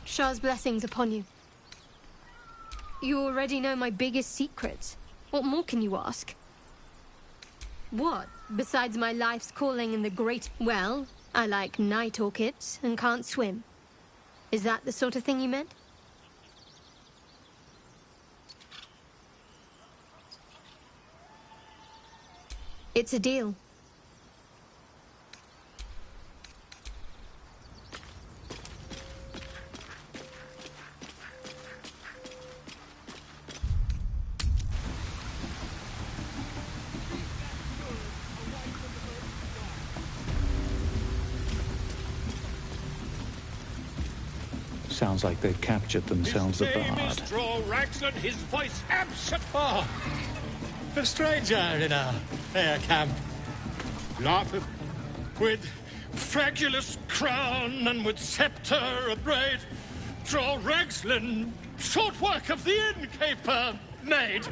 Speaker 3: Shah's blessings upon you. You already know my biggest secrets. What more can you ask? What? Besides my life's calling in the great... Well, I like night orchids and can't swim. Is that the sort of thing you meant? It's a deal.
Speaker 8: Sounds like they've captured themselves a bard.
Speaker 17: His voice absent. Oh, a stranger in our fair camp. Laugheth with fragulous crown and with scepter abraid. Draw Ragslin, short work of the innkeeper made.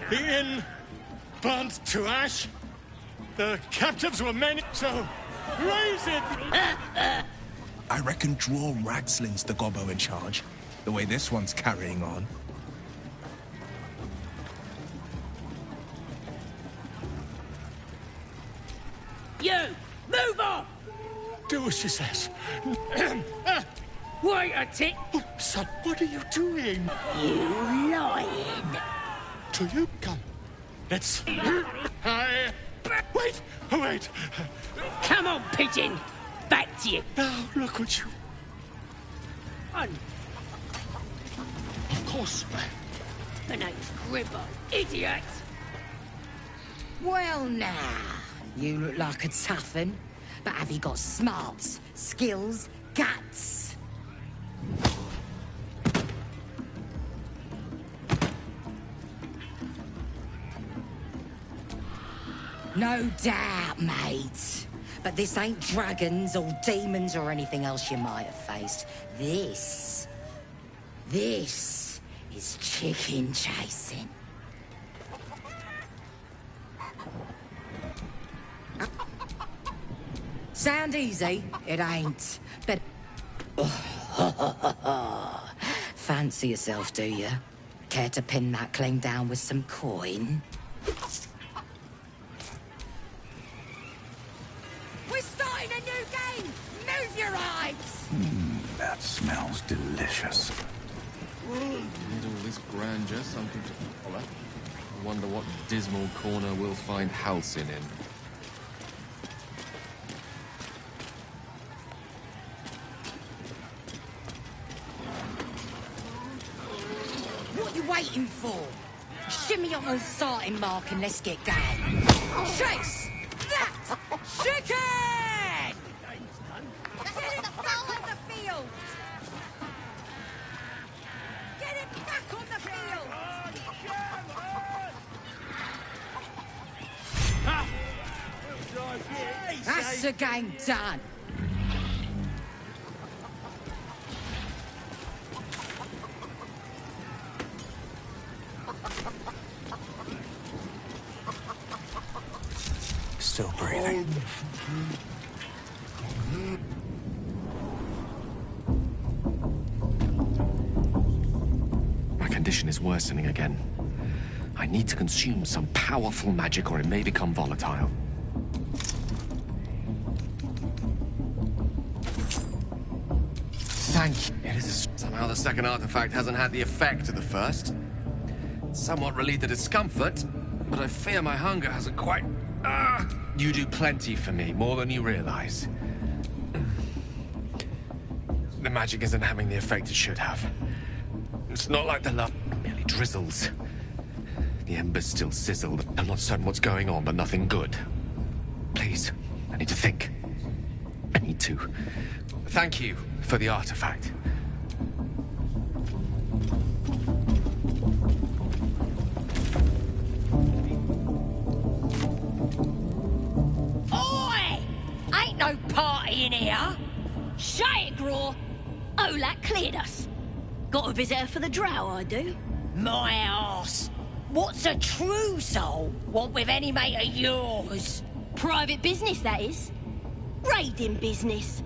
Speaker 17: The inn burnt to ash. The captives were many, so raise it.
Speaker 13: I reckon Draw Ragslin's the gobbo in charge, the way this one's carrying on.
Speaker 10: You! Move on!
Speaker 17: Do as she says.
Speaker 10: Wait a tick!
Speaker 17: Oh, son, what are you doing?
Speaker 10: You lying!
Speaker 17: Do you? Come. Let's... Wait! Wait!
Speaker 10: Come on, pigeon! Back to you!
Speaker 17: Now, look what you...
Speaker 10: On.
Speaker 17: Of course.
Speaker 10: The name's Gribbo, idiot!
Speaker 14: Well now, you look like a tough un, but have you got smarts, skills, guts? No doubt, mate. But this ain't dragons or demons or anything else you might have faced. This is chicken chasing. Sound easy? It ain't. But... Fancy yourself, do you? Care to pin that claim down with some coin? We're starting a new game! Move your eyes!
Speaker 8: That smells delicious.
Speaker 5: Amid all this grandeur, something to follow. I wonder what dismal corner we'll find Halcyon in.
Speaker 14: waiting for? Shimmy on the starting mark and let's get going. Chase! That! Chicken! Get it back on the field! Get it back on the field! That's the game done.
Speaker 8: Still breathing.
Speaker 5: My condition is worsening again. I need to consume some powerful magic or it may become volatile. Thank you. Somehow the second artifact hasn't had the effect of the first. It's somewhat relieved the discomfort, but I fear my hunger hasn't quite... You do plenty for me, more than you realize. The magic isn't having the effect it should have. It's not like the love merely drizzles. The embers still sizzle. I'm not certain what's going on, but nothing good. Please, I need to think. I need to. Thank you for the artifact.
Speaker 10: Oi! Ain't no party in here. Shut it, Graw. Olak cleared us. Got a visitor for the drow, I do. My arse. What's a true soul want with any mate of yours? Private business, that is. Raiding business.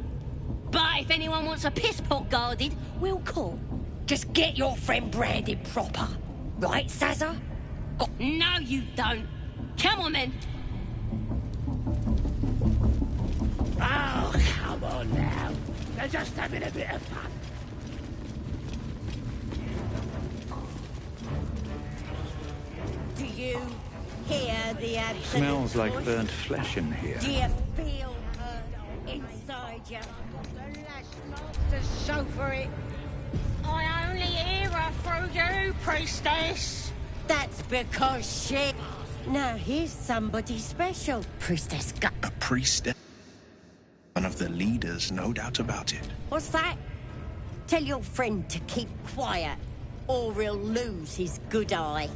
Speaker 10: But if anyone wants a piss pot guarded, we'll call. Just get your friend branded proper. Right, Sazza? Oh, no, you don't. Come on, then.
Speaker 17: Oh, come on now. They're just having a bit of fun.
Speaker 7: Do you hear the absolute
Speaker 8: Smells like
Speaker 7: voice?
Speaker 8: burnt flesh in here.
Speaker 7: Do you feel her inside you? The lash marks to show for it.
Speaker 10: I only hear her through you, priestess.
Speaker 7: That's because she... Now here's somebody special. Priestess got...
Speaker 13: A priestess? One of the leaders, no doubt about it.
Speaker 7: What's that? Tell your friend to keep quiet, or he'll lose his good eye.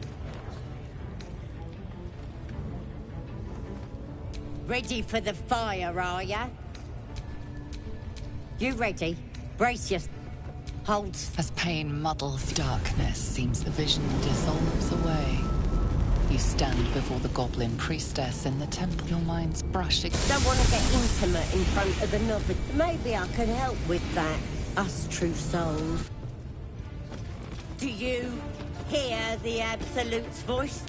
Speaker 7: Ready for the fire, are ya? You ready? Brace your... Holds.
Speaker 1: As pain muddles darkness, seems the vision dissolves away. You stand before the goblin priestess in the temple. Your mind's brushing.
Speaker 7: Don't want to get intimate in front of the novice. Maybe I could help with that. Us true souls. Do you hear the Absolute's voice?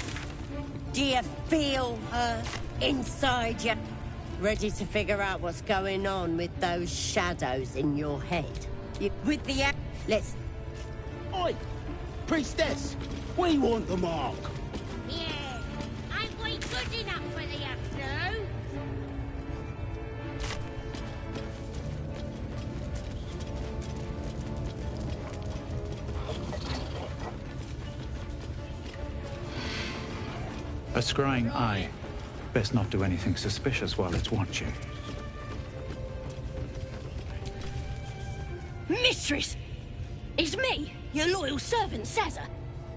Speaker 7: Do you feel her inside you? Ready to figure out what's going on with those shadows in your head? With the... Let's...
Speaker 17: Oi! Priestess! We want the mark!
Speaker 10: Yeah, ain't we good enough for the Absolute?
Speaker 8: A scrying eye. Best not do anything suspicious while it's watching.
Speaker 10: Mistress! It's me, your loyal servant, Sazza.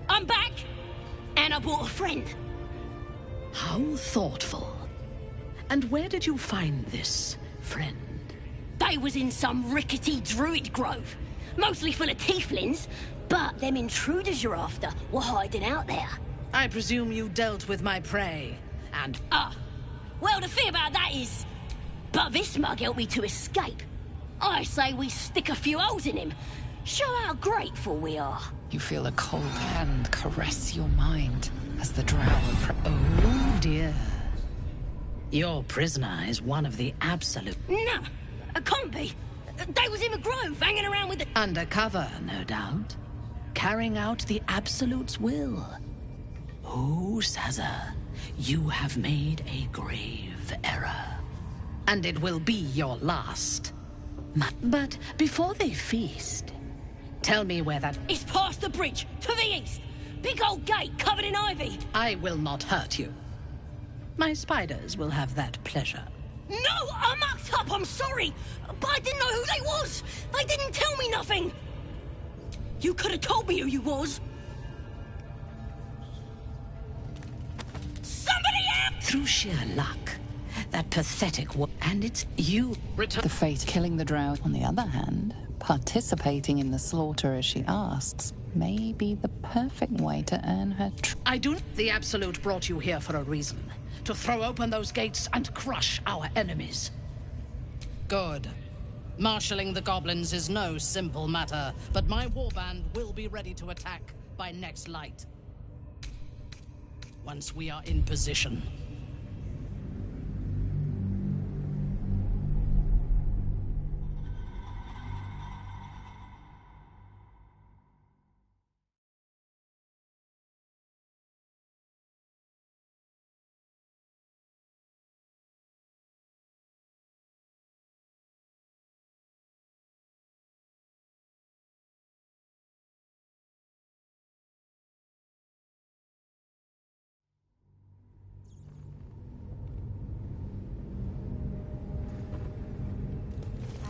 Speaker 10: I'm back, and I brought a friend.
Speaker 20: How thoughtful. And where did you find this friend?
Speaker 10: They was in some rickety druid grove, mostly full of tieflings, but them intruders you're after were hiding out there.
Speaker 20: I presume you dealt with my prey, and...
Speaker 10: Well, the thing about that is... But this mug helped me to escape. I say we stick a few holes in him. Show how grateful we are.
Speaker 1: You feel a cold hand caress your mind as the drow
Speaker 20: Oh, dear. Your prisoner is one of the Absolute.
Speaker 10: No, it can't be. They was in the grove, hanging around with the...
Speaker 20: Undercover, no doubt. Carrying out the Absolute's will. Oh, Sazza, you have made a grave error. And it will be your last. But before they feast, tell me where that...
Speaker 10: It's past the bridge, to the east.
Speaker 12: Big old gate covered in ivy.
Speaker 20: I will not hurt you. My spiders will have that pleasure.
Speaker 12: No, I mucked up, I'm sorry. But I didn't know who they was. They didn't tell me nothing. You could have told me who you was. Somebody help!
Speaker 20: Through sheer luck, that pathetic and it's you.
Speaker 1: The fate killing the drow, on the other hand, participating in the slaughter as she asks, may be the perfect way to earn her
Speaker 20: The Absolute brought you here for a reason. To throw open those gates and crush our enemies. Good. Marshalling the goblins is no simple matter, but my warband will be ready to attack by next light. Once we are in position.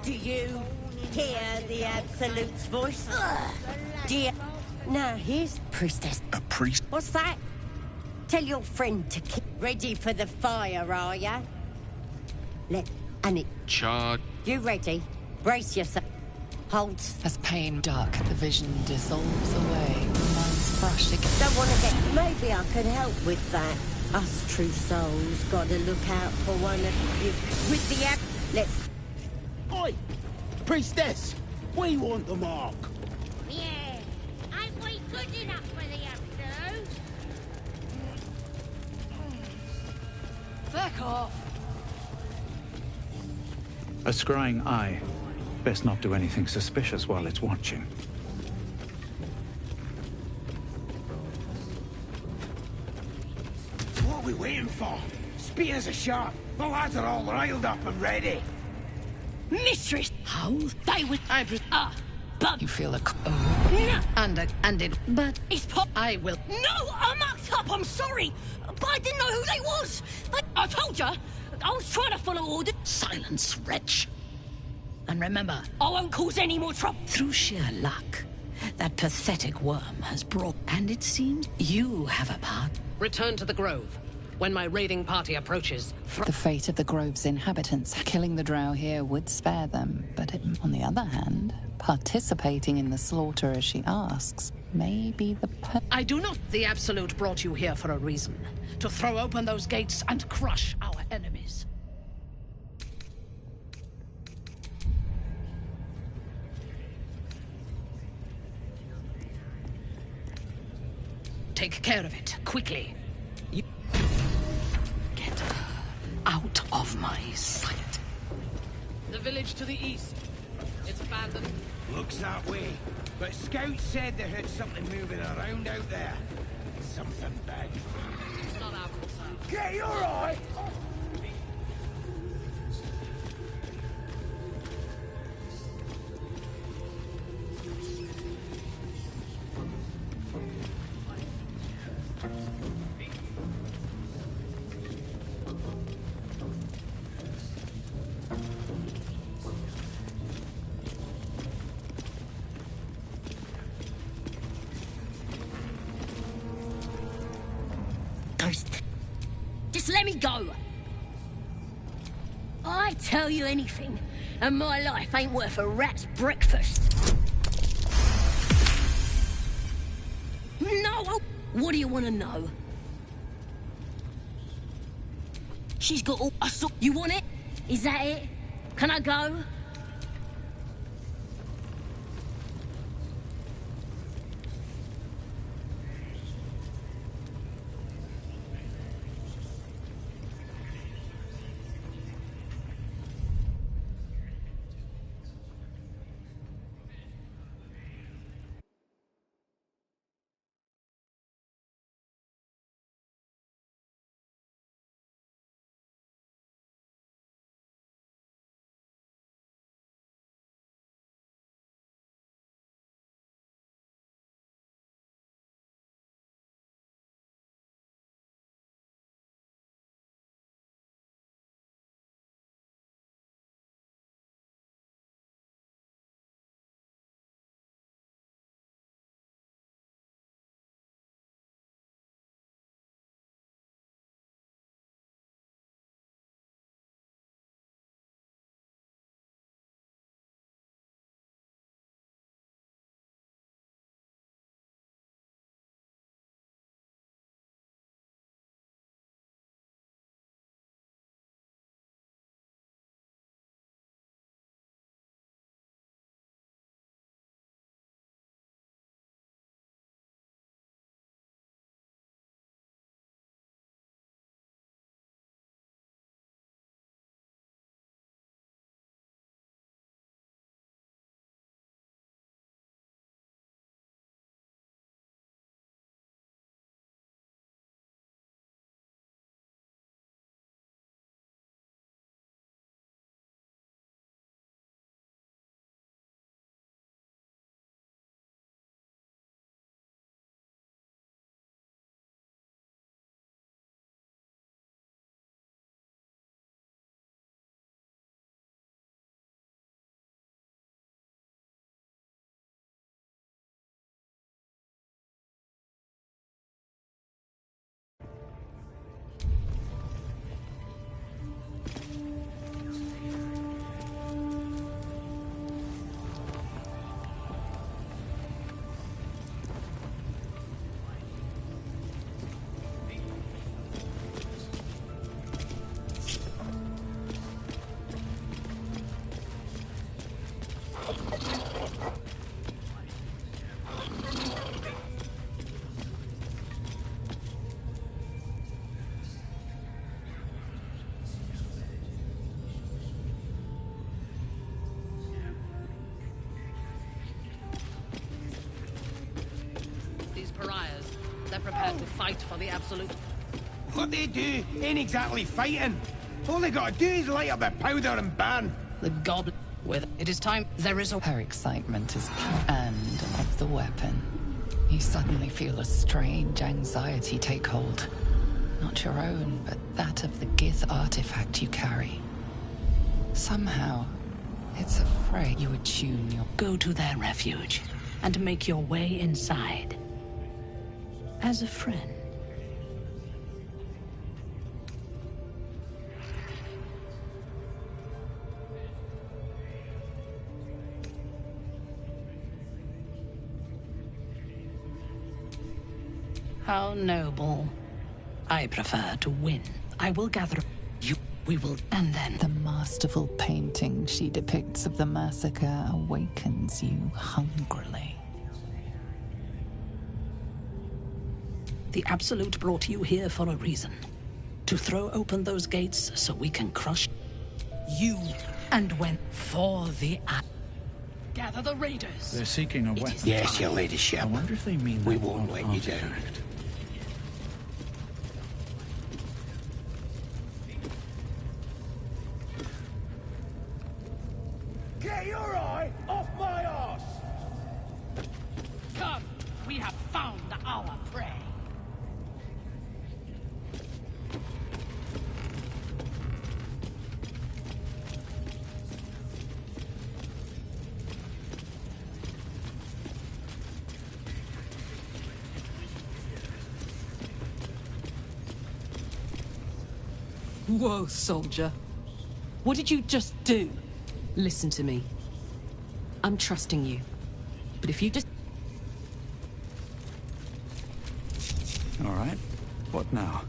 Speaker 10: Do you hear the Absolute's voice? Do you... Now, here's Priestess.
Speaker 13: A priest?
Speaker 10: What's that? Tell your friend to keep ready for the fire, are ya?
Speaker 5: Charge.
Speaker 10: You ready? Brace yourself. Hold.
Speaker 1: As pain dark, the vision dissolves away. Minds brush again.
Speaker 10: Don't want to get... Maybe I could help with that. Us true souls gotta look out for one of you. With the let's...
Speaker 17: Oi! Priestess! We want the mark!
Speaker 10: Yeah. Ain't we good enough for the Absolute?
Speaker 3: Back off.
Speaker 8: A scrying eye. Best not do anything suspicious while it's watching.
Speaker 17: What are we waiting for? Spears are sharp. The lads are all riled up and ready.
Speaker 12: Mistress!
Speaker 20: How?
Speaker 12: They was... but...
Speaker 1: You feel a...
Speaker 12: No!
Speaker 20: But...
Speaker 12: It's pop...
Speaker 20: I will...
Speaker 12: No! I mucked up, I'm sorry! But I didn't know who they was! I told ya! I was trying to follow orders.
Speaker 20: Silence, wretch. And remember...
Speaker 12: I won't cause any more trouble.
Speaker 20: Through sheer luck, that pathetic worm has brought... And it seems you have a part. Return to the grove. When my raiding party approaches...
Speaker 1: The fate of the grove's inhabitants, killing the drow here would spare them, but on the other hand, participating in the slaughter as she asks may be the
Speaker 20: I do not. The Absolute brought you here for a reason. To throw open those gates and crush our enemies. Take care of it, quickly. Get out of my sight. The village to the east. It's abandoned.
Speaker 17: Looks that way. But scouts said they heard something moving around out there. Something big.
Speaker 20: It's not our concern.
Speaker 17: Get your eye!
Speaker 12: Just let me go. I tell you anything, and my life ain't worth a rat's breakfast. No! What do you want to know? She's got all... You want it? Is that it? Can I go?
Speaker 20: they're prepared to fight for the Absolute.
Speaker 17: What they do ain't exactly fighting. All they gotta do is light up the powder and burn.
Speaker 20: The goblin with it is time. There is a...
Speaker 1: Her excitement is and of the weapon. You suddenly feel a strange anxiety take hold. Not your own, but that of the Gith artifact you carry. Somehow, it's afraid you attune your...
Speaker 20: Go to their refuge and make your way inside. As a friend. How noble. I prefer to win. I will gather you. We will, and then...
Speaker 1: The masterful painting she depicts of the massacre awakens you hungrily.
Speaker 20: The Absolute brought you here for a reason. To throw open those gates so we can crush you. And when for the... Gather the raiders.
Speaker 8: They're seeking a weapon.
Speaker 6: Yes, your ladyship.
Speaker 8: I wonder if they mean
Speaker 6: we
Speaker 8: that
Speaker 6: won't let you down.
Speaker 17: Get your eye off my arse!
Speaker 20: Come, we have found our prey.
Speaker 16: Whoa, soldier. What did you just do? Listen to me. I'm trusting you. But if you just...
Speaker 8: All right. What now?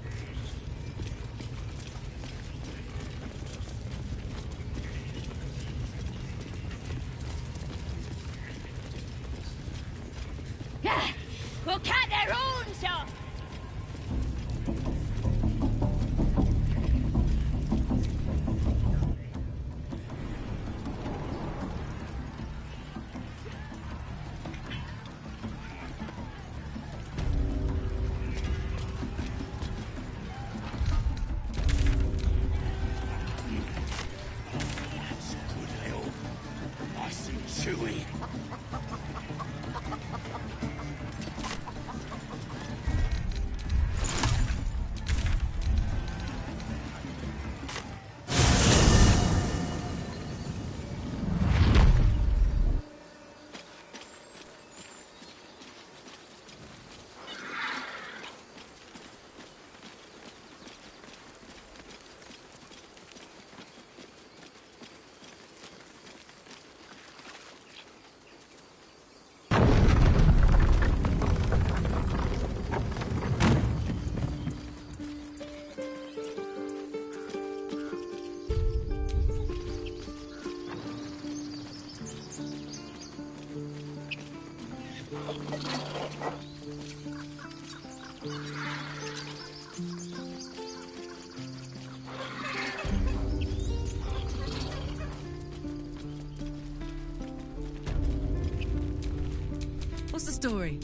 Speaker 10: Yeah, we'll cut their horns off.
Speaker 17: Chewy.
Speaker 16: What's the story?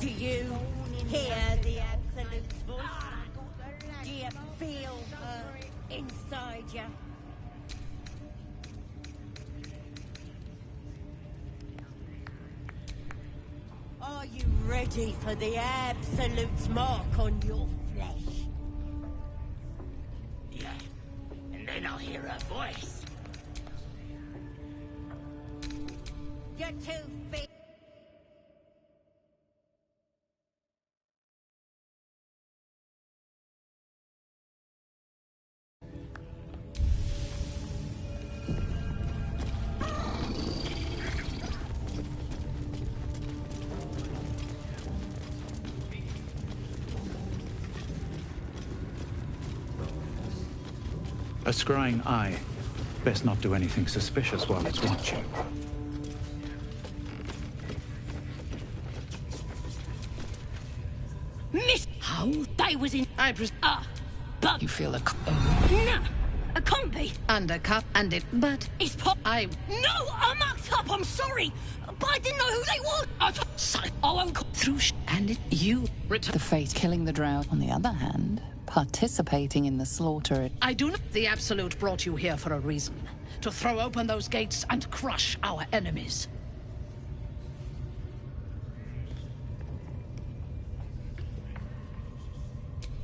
Speaker 10: Do you hear the Absolute's voice? Do you feel her inside you. Are you ready for the Absolute's mark on your flesh?
Speaker 17: Yeah, and then I'll hear her voice.
Speaker 10: You're too fit.
Speaker 8: A scrying eye. Best not do anything suspicious while it's watching.
Speaker 12: Miss, how they was in. But
Speaker 20: You feel a...
Speaker 12: nah, a combi.
Speaker 20: And a cup, and it... But...
Speaker 12: It's pop. No, I mucked up. I'm sorry, but I didn't know who they were. I won't go
Speaker 20: through and it... You... The fate killing the drow. On the other hand, participating in the slaughter... I do not... The Absolute brought you here for a reason. To throw open those gates and crush our enemies.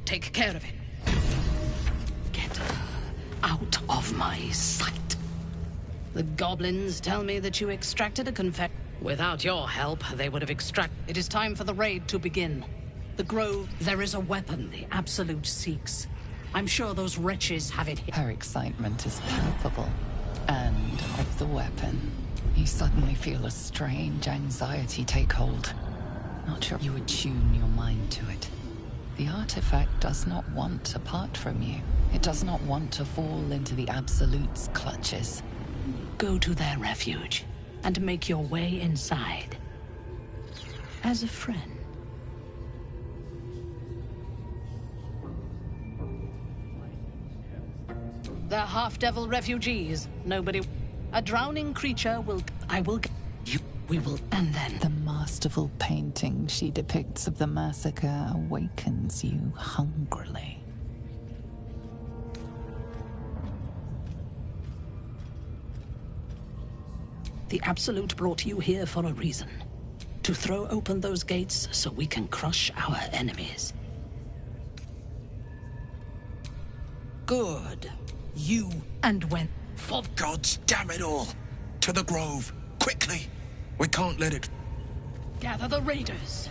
Speaker 20: Take care of him. Get out of my sight. The goblins tell me that you extracted a confession. Without your help, they would have extracted. It is time for the raid to begin. The grove, there is a weapon the Absolute seeks. I'm sure those wretches have it here. Her excitement is palpable. And of the weapon, you suddenly feel a strange anxiety take hold. Not sure you would tune your mind to it. The artifact does not want to part from you. It does not want to fall into the Absolute's clutches. Go to their refuge and make your way inside. As a friend. They're half-devil refugees. Nobody... A drowning creature will... I will... You... We will... And then... The masterful painting she depicts of the massacre awakens you hungrily. The Absolute brought you here for a reason. To throw open those gates so we can crush our enemies. Good. You and when...
Speaker 13: For God's damn it all! To the grove! Quickly! We can't let it...
Speaker 20: Gather the raiders.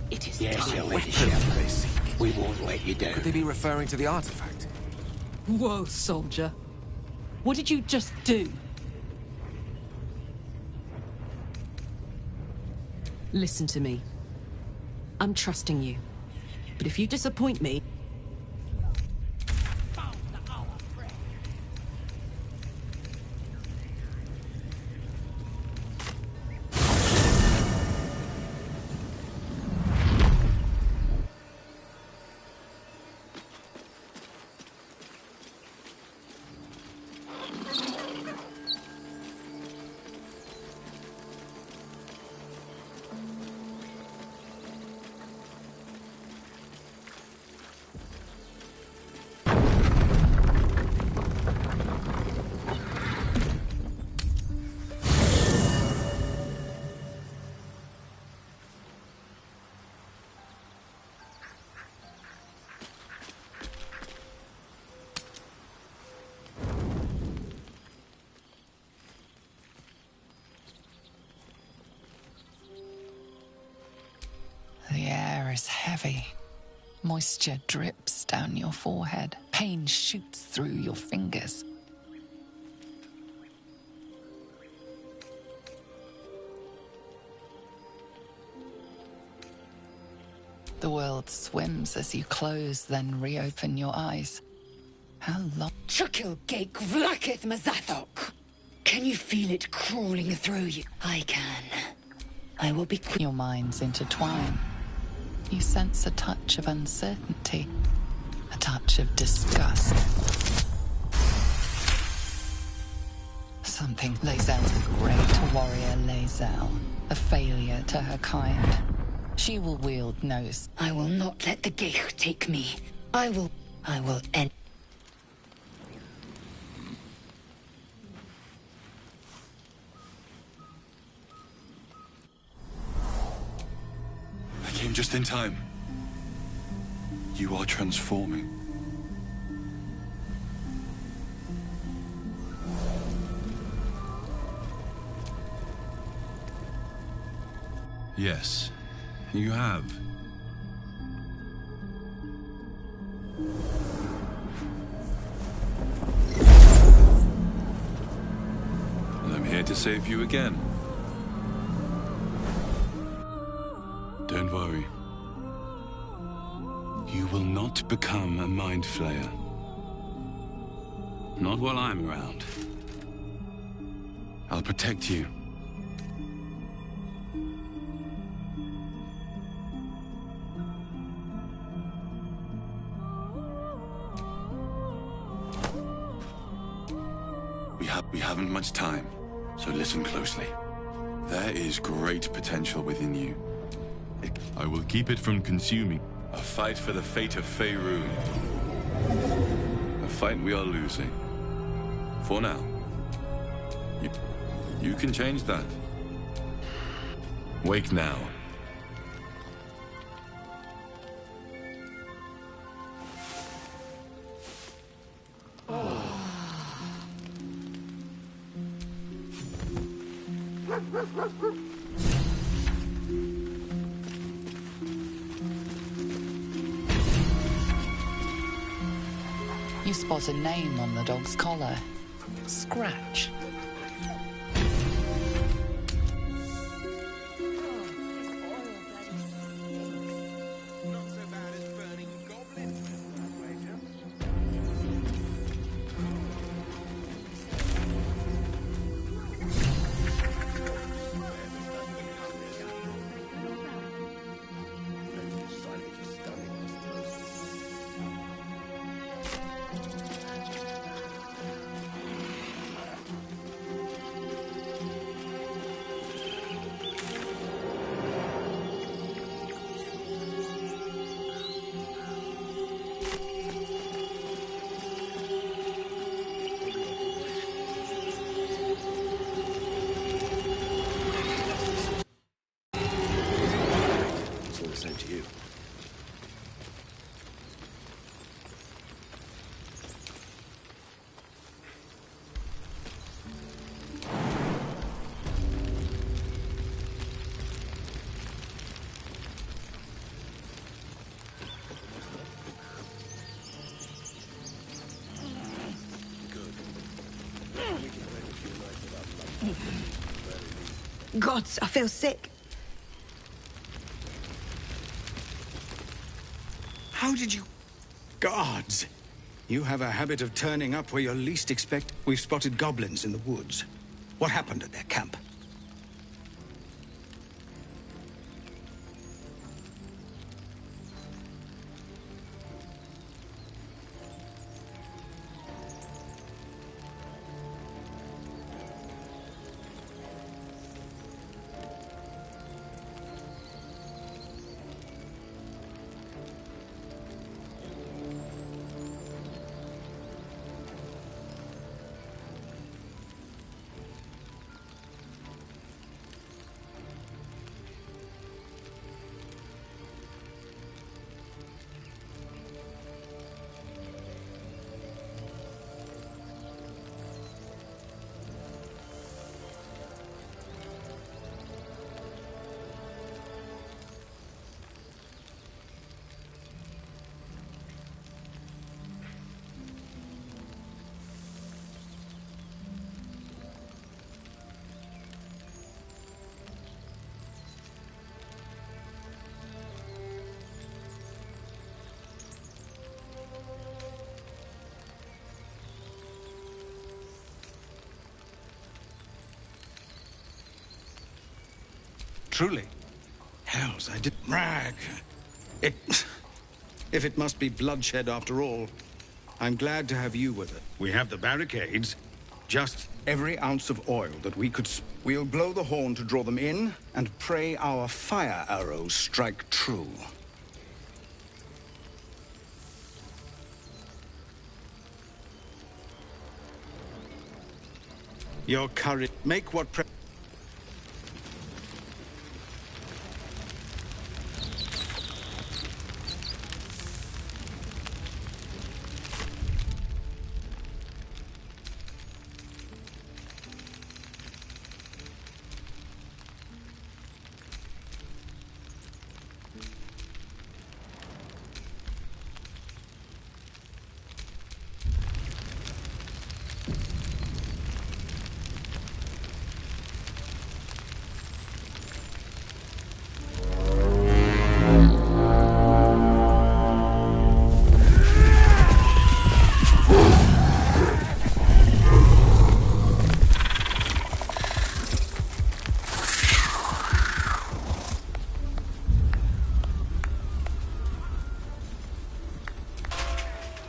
Speaker 20: It is
Speaker 17: Yes,
Speaker 20: time.
Speaker 17: your ladyship. We won't let you down.
Speaker 5: Could they be referring to the artifact?
Speaker 16: Whoa, soldier. What did you just do? Listen to me. I'm trusting you. But if you disappoint me...
Speaker 20: The air is heavy. Moisture drips down your forehead. Pain shoots through your fingers. The world swims as you close, then reopen your eyes. How long?
Speaker 2: Chukil Gate Vlakith Mazathok. Can you feel it crawling through you? I can. I will be...
Speaker 20: Your minds intertwine. You sense a touch of uncertainty, a touch of disgust. Something. Lae'zel, the great warrior Lae'zel, a failure to her kind. She will wield nose.
Speaker 2: I will not let the Gate take me. I will end.
Speaker 21: came just in time. You are transforming. Yes, you have. And I'm here to save you again. Don't worry. You will not become a mind flayer. Not while I'm around. I'll protect you. We haven't much time, so listen closely. There is great potential within you. I will keep it from consuming. A fight for the fate of Faerun. A fight we are losing. For now. You can change that. Wake now.
Speaker 1: You spot a name on the dog's collar. Scratch.
Speaker 17: To you.
Speaker 2: Gods, I feel sick.
Speaker 19: How did you... Guards! You have a habit of turning up where you're least expect. We've spotted goblins in the woods. What happened at their camp? Truly. Hells, I did brag. If it must be bloodshed after all, I'm glad to have you with it. We have the barricades. Just every ounce of oil that we could... We'll blow the horn to draw them in, and pray our fire arrows strike true. Your courage... Make what...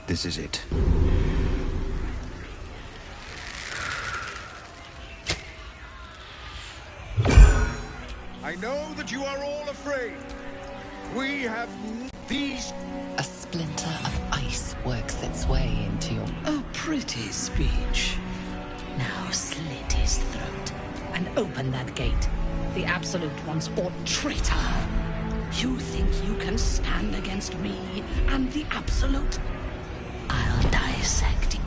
Speaker 19: This is it.
Speaker 17: I know that you are all afraid. We have these...
Speaker 1: A splinter of ice works its way into your...
Speaker 20: A pretty speech. Now slit his throat and open that gate. The Absolute Ones, or traitor. You think you can stand against me and the Absolute? I'll dissect you.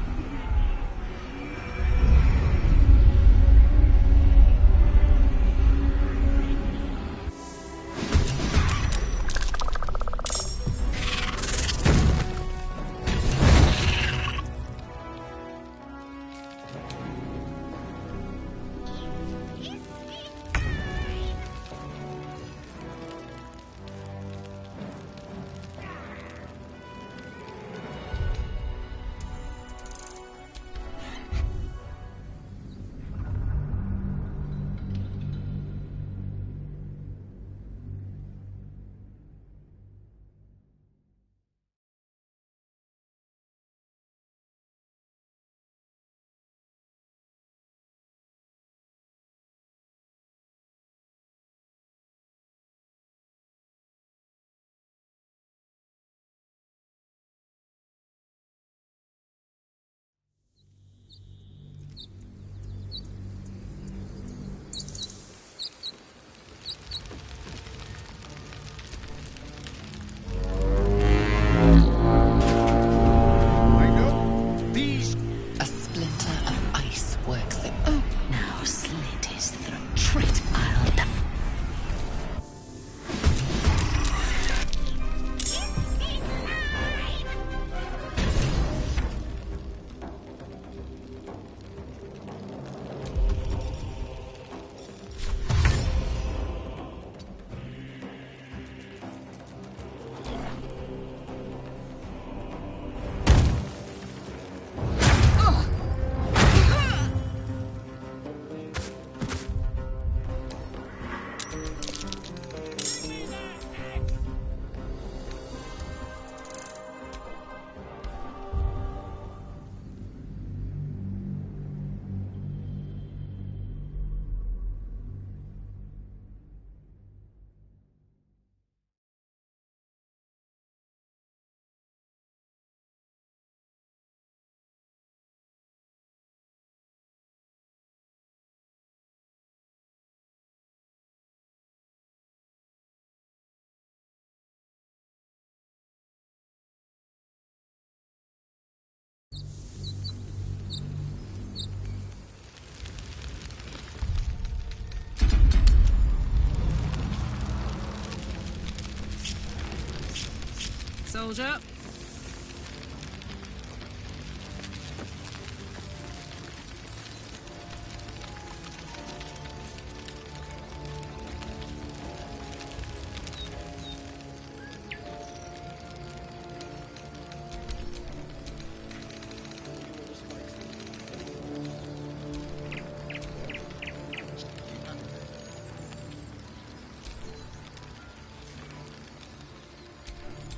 Speaker 16: Soldier.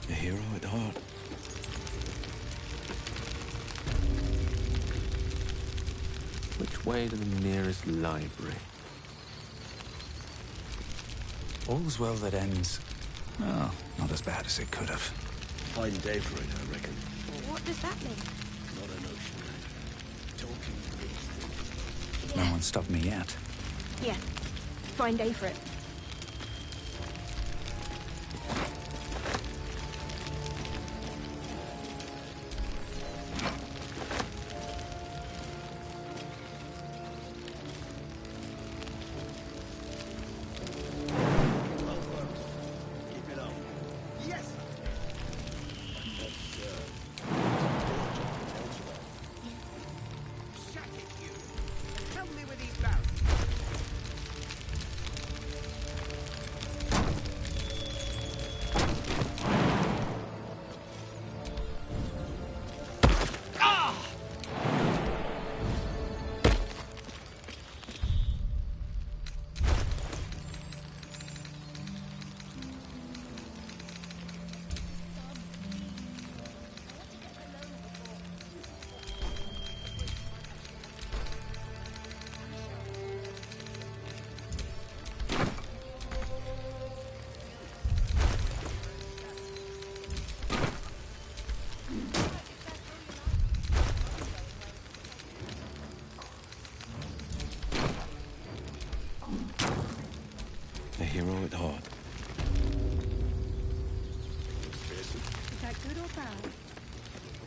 Speaker 19: A hero at heart.
Speaker 5: Which way to the nearest library?
Speaker 8: All's well that ends. Oh, not as bad as it could have.
Speaker 17: Fine day for it, I reckon.
Speaker 3: What does that mean?
Speaker 17: Not an ocean. Talking these things.
Speaker 8: No one stopped me yet.
Speaker 3: Yeah. Fine day for it.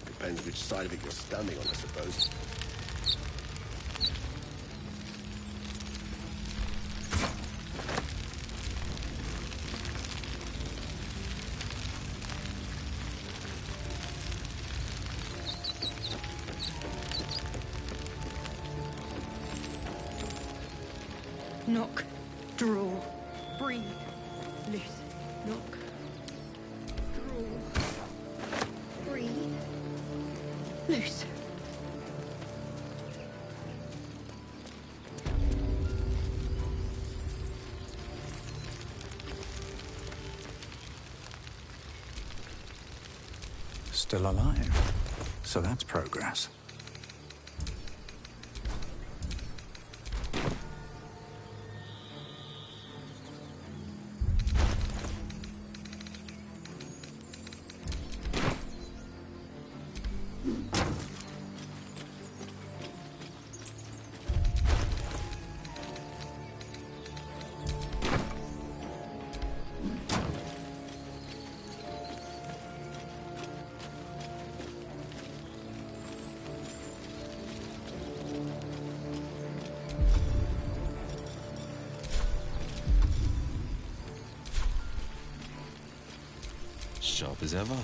Speaker 15: Depends which side of it you're standing on, I suppose.
Speaker 12: Knock. Draw. Breathe. Loose. Knock. Draw. Breathe. Loose.
Speaker 8: Still alive. So that's progress.
Speaker 5: Sharp as ever.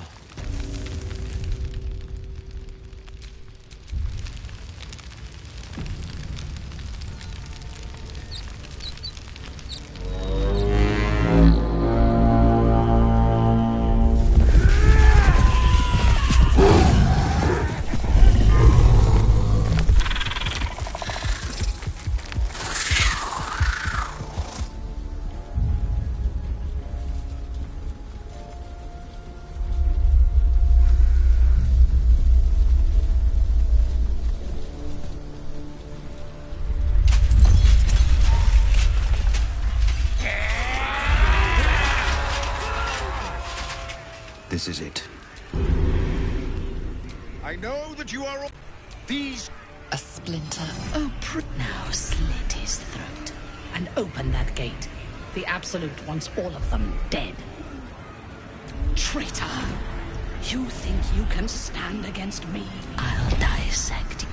Speaker 19: This is it.
Speaker 17: I know that you are all these.
Speaker 1: A splinter.
Speaker 20: Oh, now slit his throat and open that gate. The Absolute wants all of them dead. Traitor! You think you can stand against me? I'll dissect you.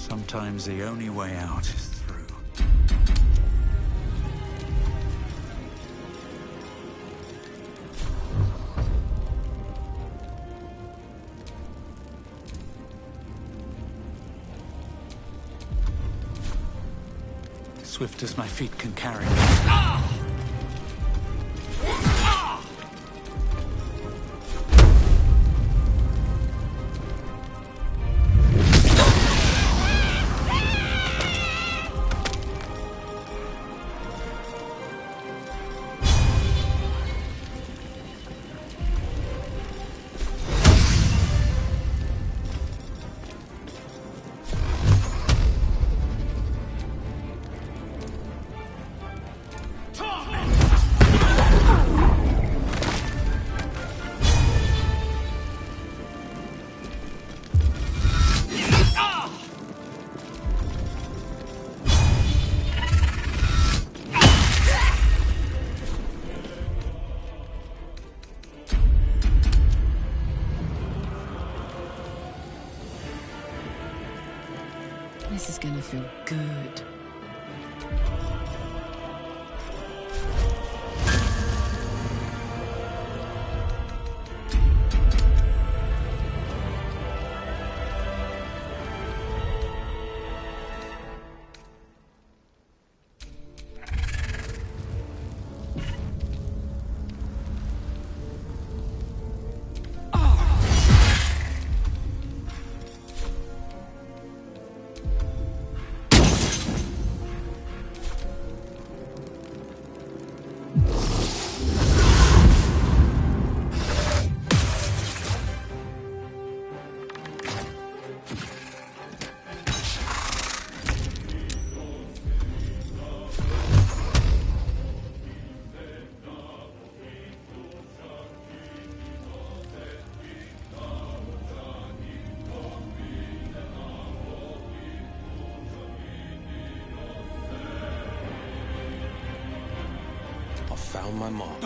Speaker 8: Sometimes the only way out is through. Swift as my feet can carry me.
Speaker 16: This is gonna feel good.
Speaker 5: Found my mark.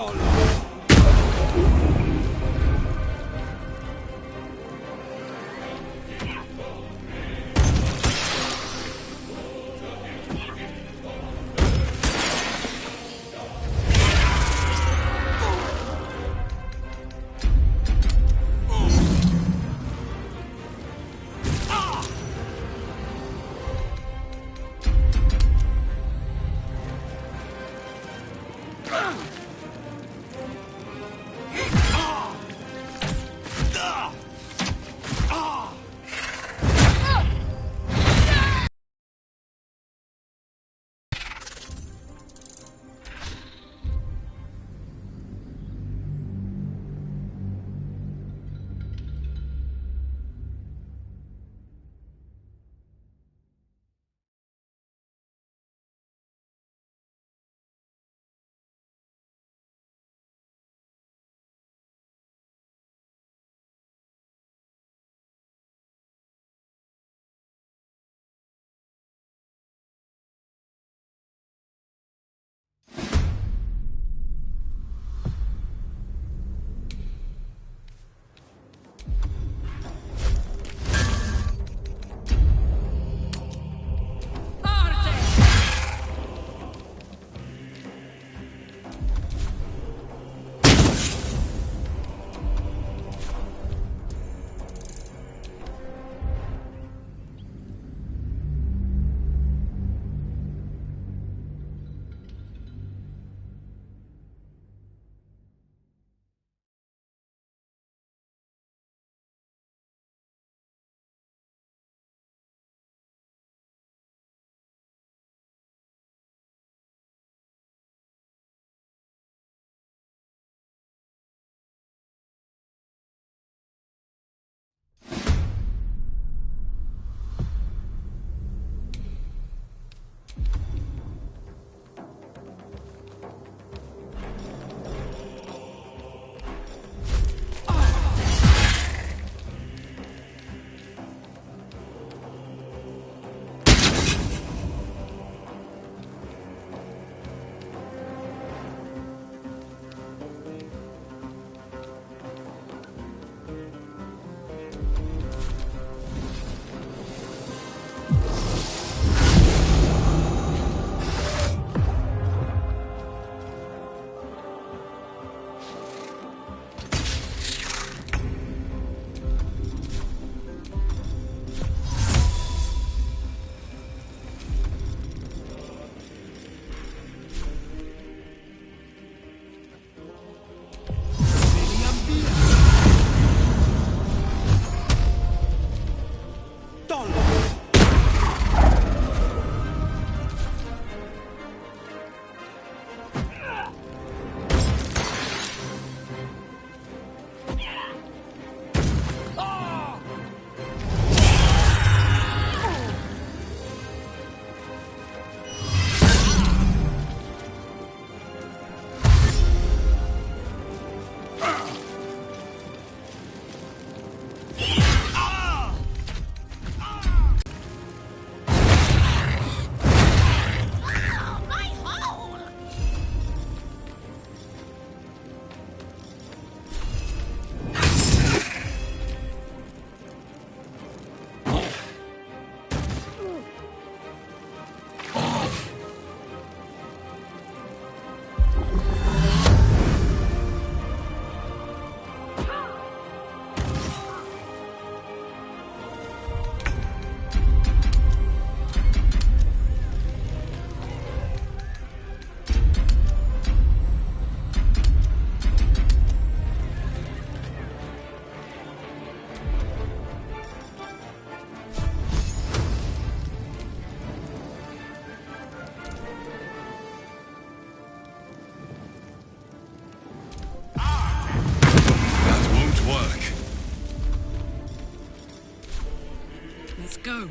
Speaker 16: Let's go.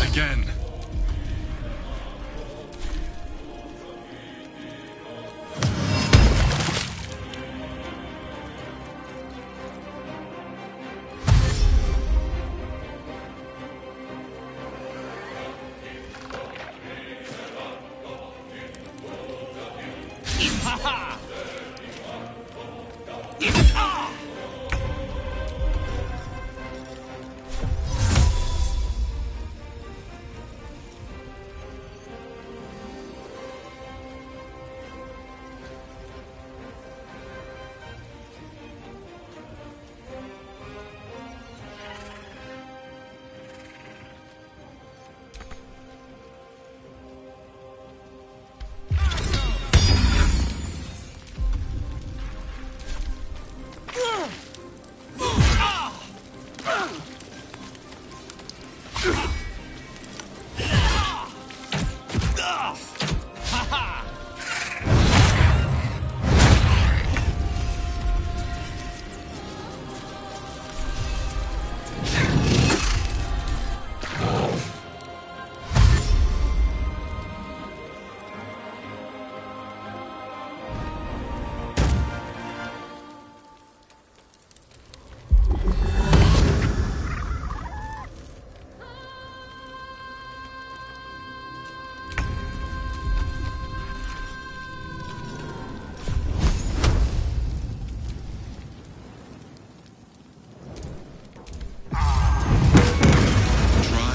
Speaker 21: Again.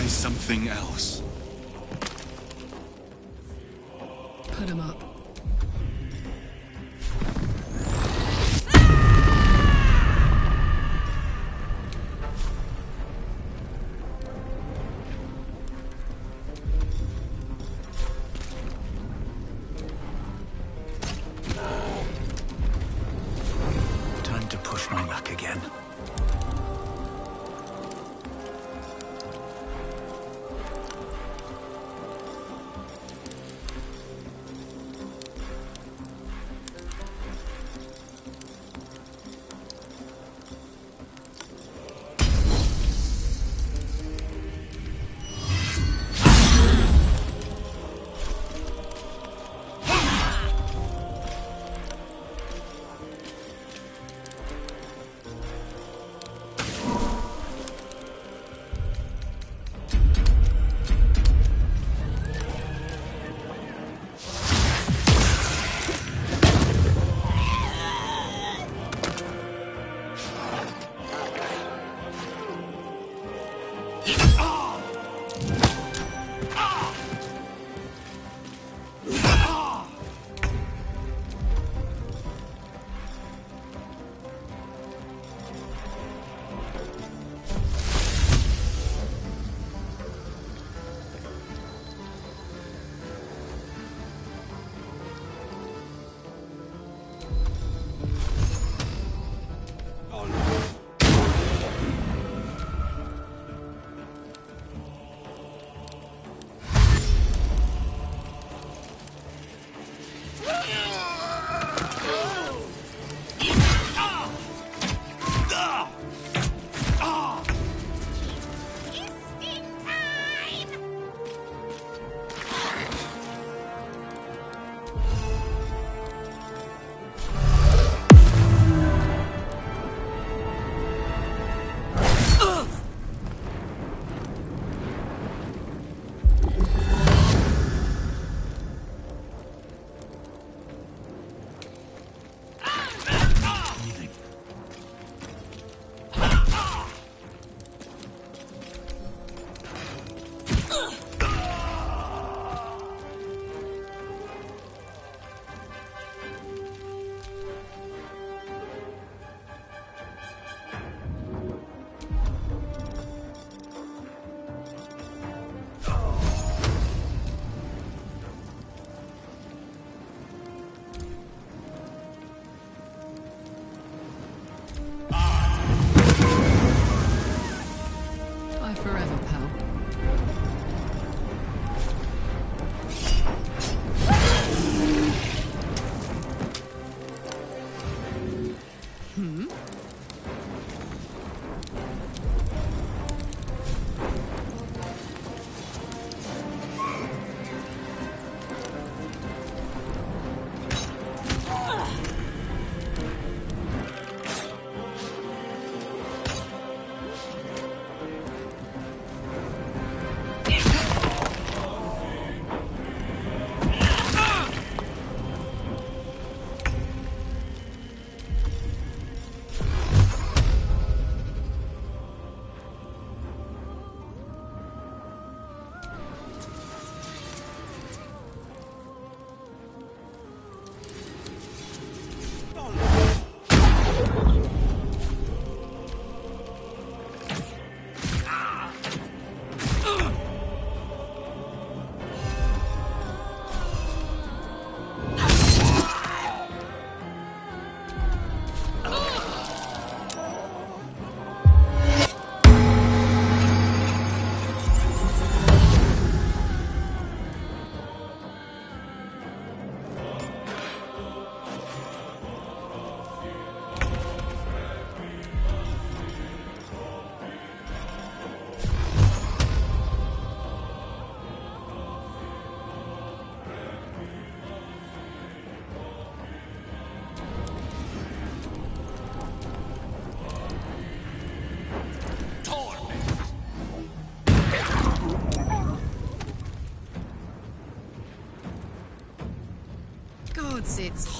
Speaker 21: Something else.
Speaker 16: Put him up.
Speaker 8: Time to push my luck again.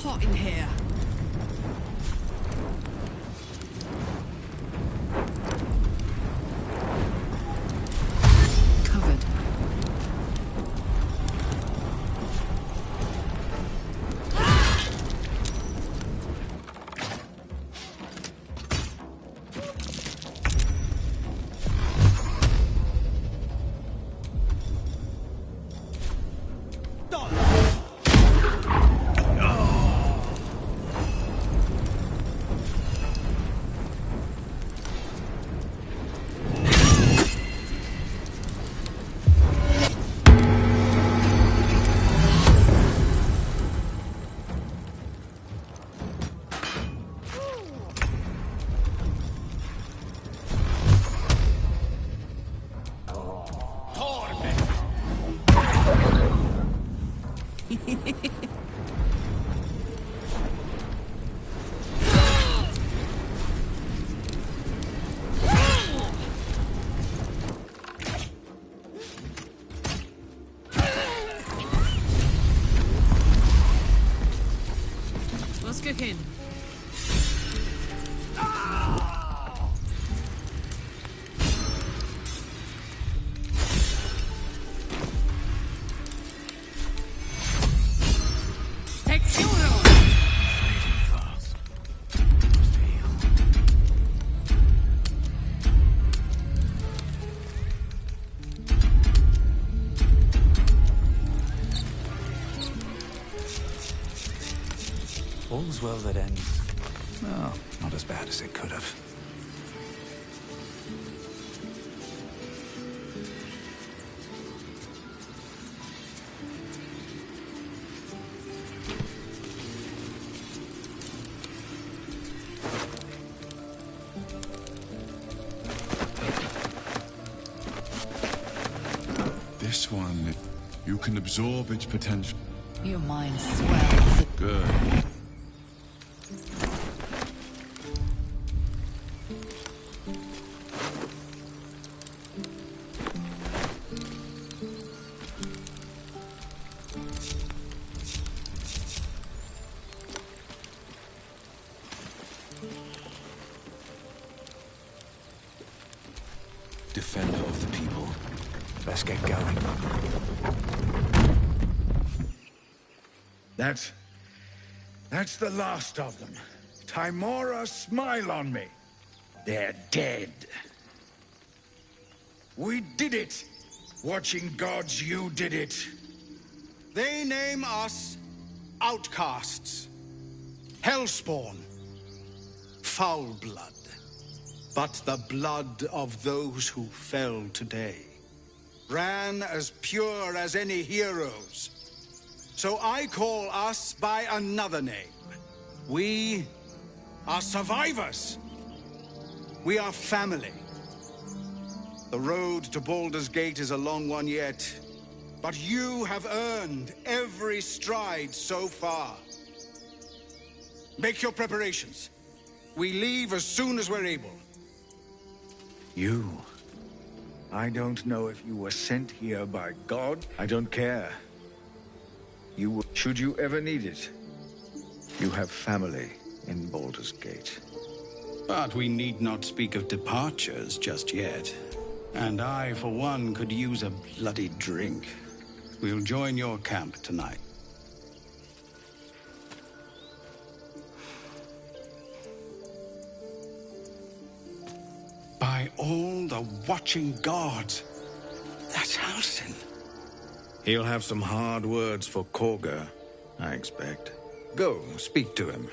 Speaker 16: hot in here.
Speaker 1: Covered.
Speaker 16: What's cooking?
Speaker 8: All's well that ends. Well, not as bad as it could have.
Speaker 21: This one, you can absorb its potential.
Speaker 1: Your mind swells.
Speaker 21: Good.
Speaker 8: Defender of the people. Let's get going.
Speaker 9: That's the last of them. Timora, smile on me. They're dead. We did it! Watching gods, you did it.
Speaker 19: They name us outcasts, hellspawn, foul blood. But the blood of those who fell today ran as pure as any heroes. So I call us by another name. We are survivors. We are family. The road to Baldur's Gate is a long one yet, but you have earned every stride so far. Make your preparations. We leave as soon as we're able.
Speaker 9: You. I don't know if you were sent here by God. I don't care. Should you ever need it, you have family in Baldur's Gate.
Speaker 19: But we need not speak of departures just yet. And I, for one, could use a bloody drink. We'll join your camp tonight. By all the watching gods, that's Halsin.
Speaker 9: He'll have some hard words for Korga, I expect. Go, speak to him.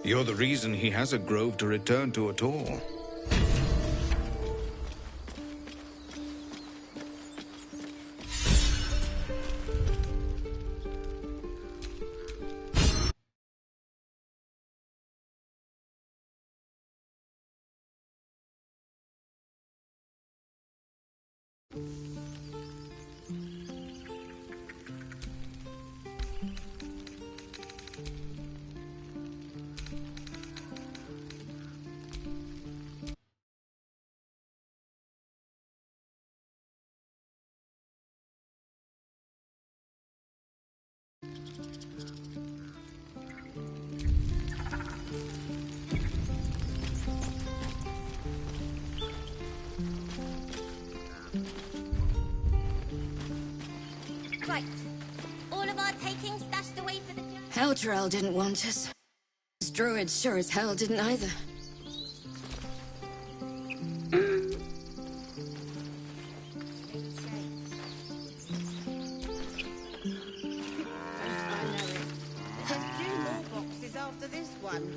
Speaker 9: You're the reason he has a grove to return to at all.
Speaker 18: Right. All of our taking stashed away for the...
Speaker 22: Elturel didn't want us. Those druids sure as hell didn't either.
Speaker 6: There's 2 more boxes after this one.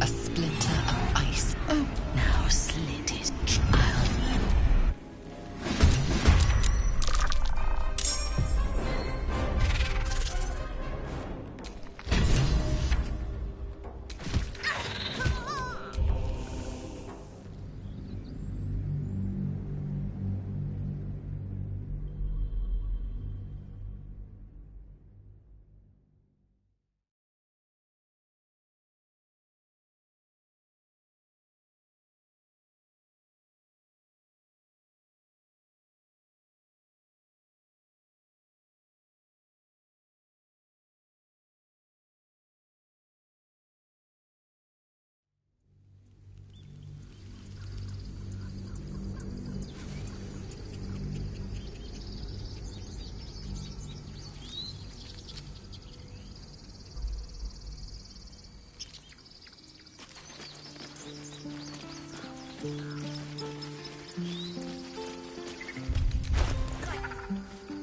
Speaker 1: A splinter of ice.
Speaker 20: Oh, now slit his child.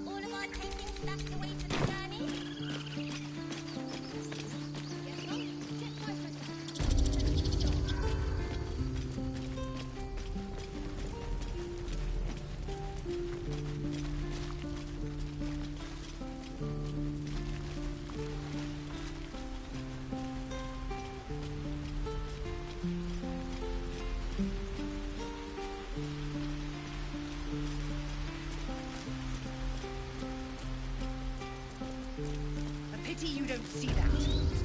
Speaker 18: All of our taking stashed away for the journey? Yes, Mum? Check twice,
Speaker 6: A pity you don't see that.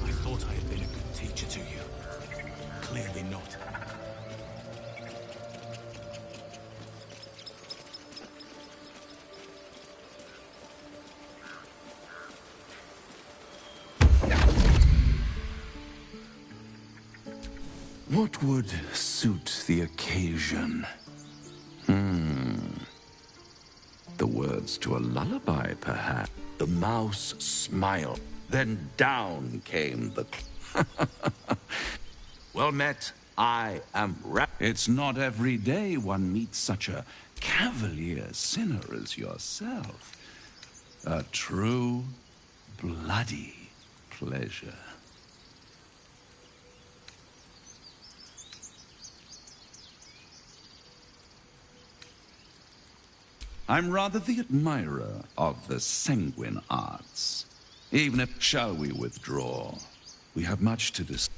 Speaker 13: I thought I had been a good teacher to you. Clearly not.
Speaker 19: What would suit the occasion? The words to a lullaby, perhaps. The mouse smiled. Then down came the... Well met. I am It's not every day one meets such a cavalier sinner as yourself. A true, bloody pleasure. I'm rather the admirer of the sanguine arts. Even if... Shall we withdraw? We have much to this.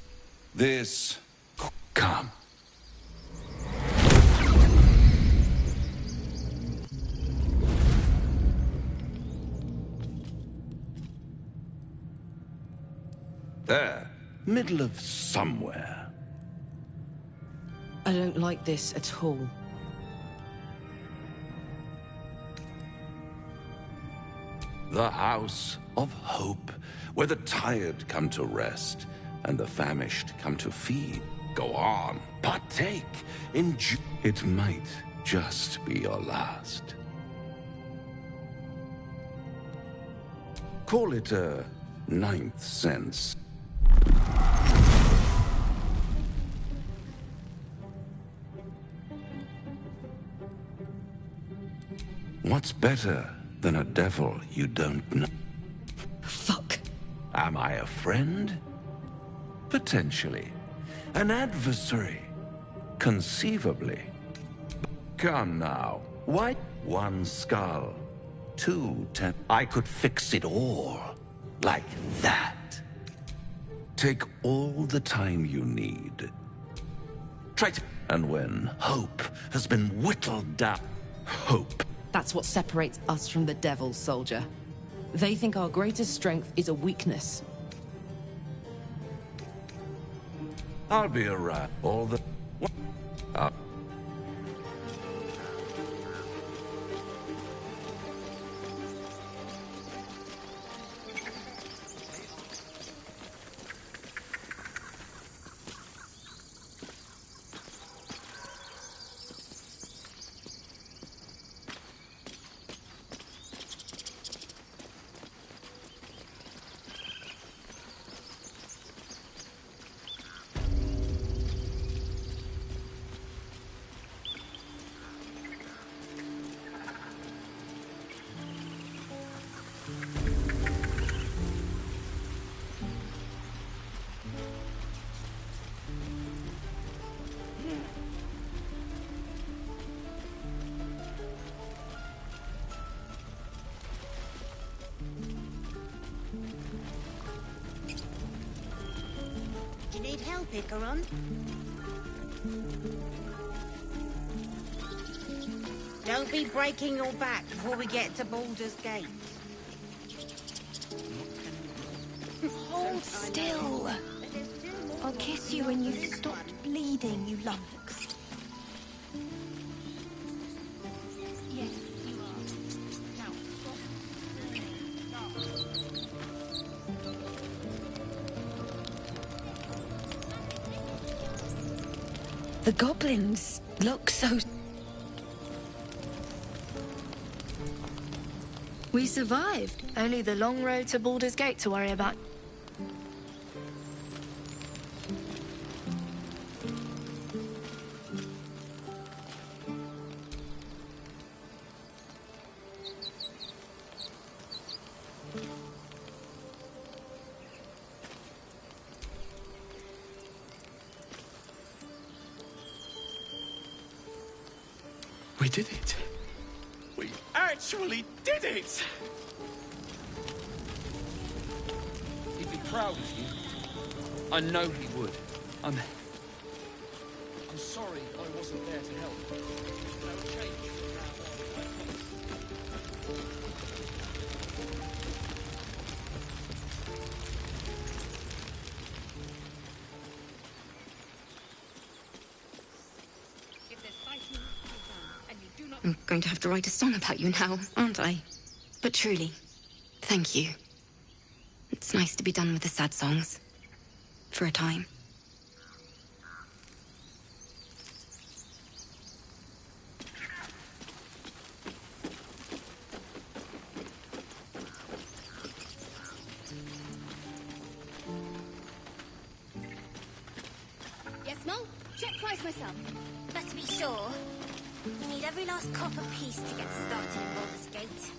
Speaker 19: This... Come. There. Middle of somewhere.
Speaker 16: I don't like this at all.
Speaker 19: The house of hope, where the tired come to rest and the famished come to feed. Go on, partake, enjoy. It might just be your last. Call it a 9th sense. What's better than a devil you don't know?
Speaker 16: Fuck.
Speaker 19: Am I a friend? Potentially. An adversary? Conceivably.
Speaker 4: Come now. Why? One skull. Two I could fix it all. Like that. Take all the time you need. Try to... And when hope has been whittled down... Hope.
Speaker 16: That's what separates us from the devils, soldier. They think our greatest strength is a weakness.
Speaker 4: I'll be around. All the...
Speaker 18: Do you need help, Icaron? Don't be breaking your back before we get to Baldur's Gate.
Speaker 3: Hold still. I'll kiss you when you've stopped bleeding, you lummox. Yes, you are. Now,
Speaker 2: The goblins look so...
Speaker 3: We survived. Only the long road to Baldur's Gate to worry about.
Speaker 17: We did it. We actually did it!
Speaker 11: He'd be proud of you. I know he would. I'm sorry I wasn't there to help. No change from now on, I promise.
Speaker 22: I'm going to have to write a song about you now, aren't I? But truly, thank you. It's nice to be done with the sad songs. For a time.
Speaker 18: Yes, Mo? Check price myself. But to be sure, you need every last copper piece to get started in Baldur's Gate.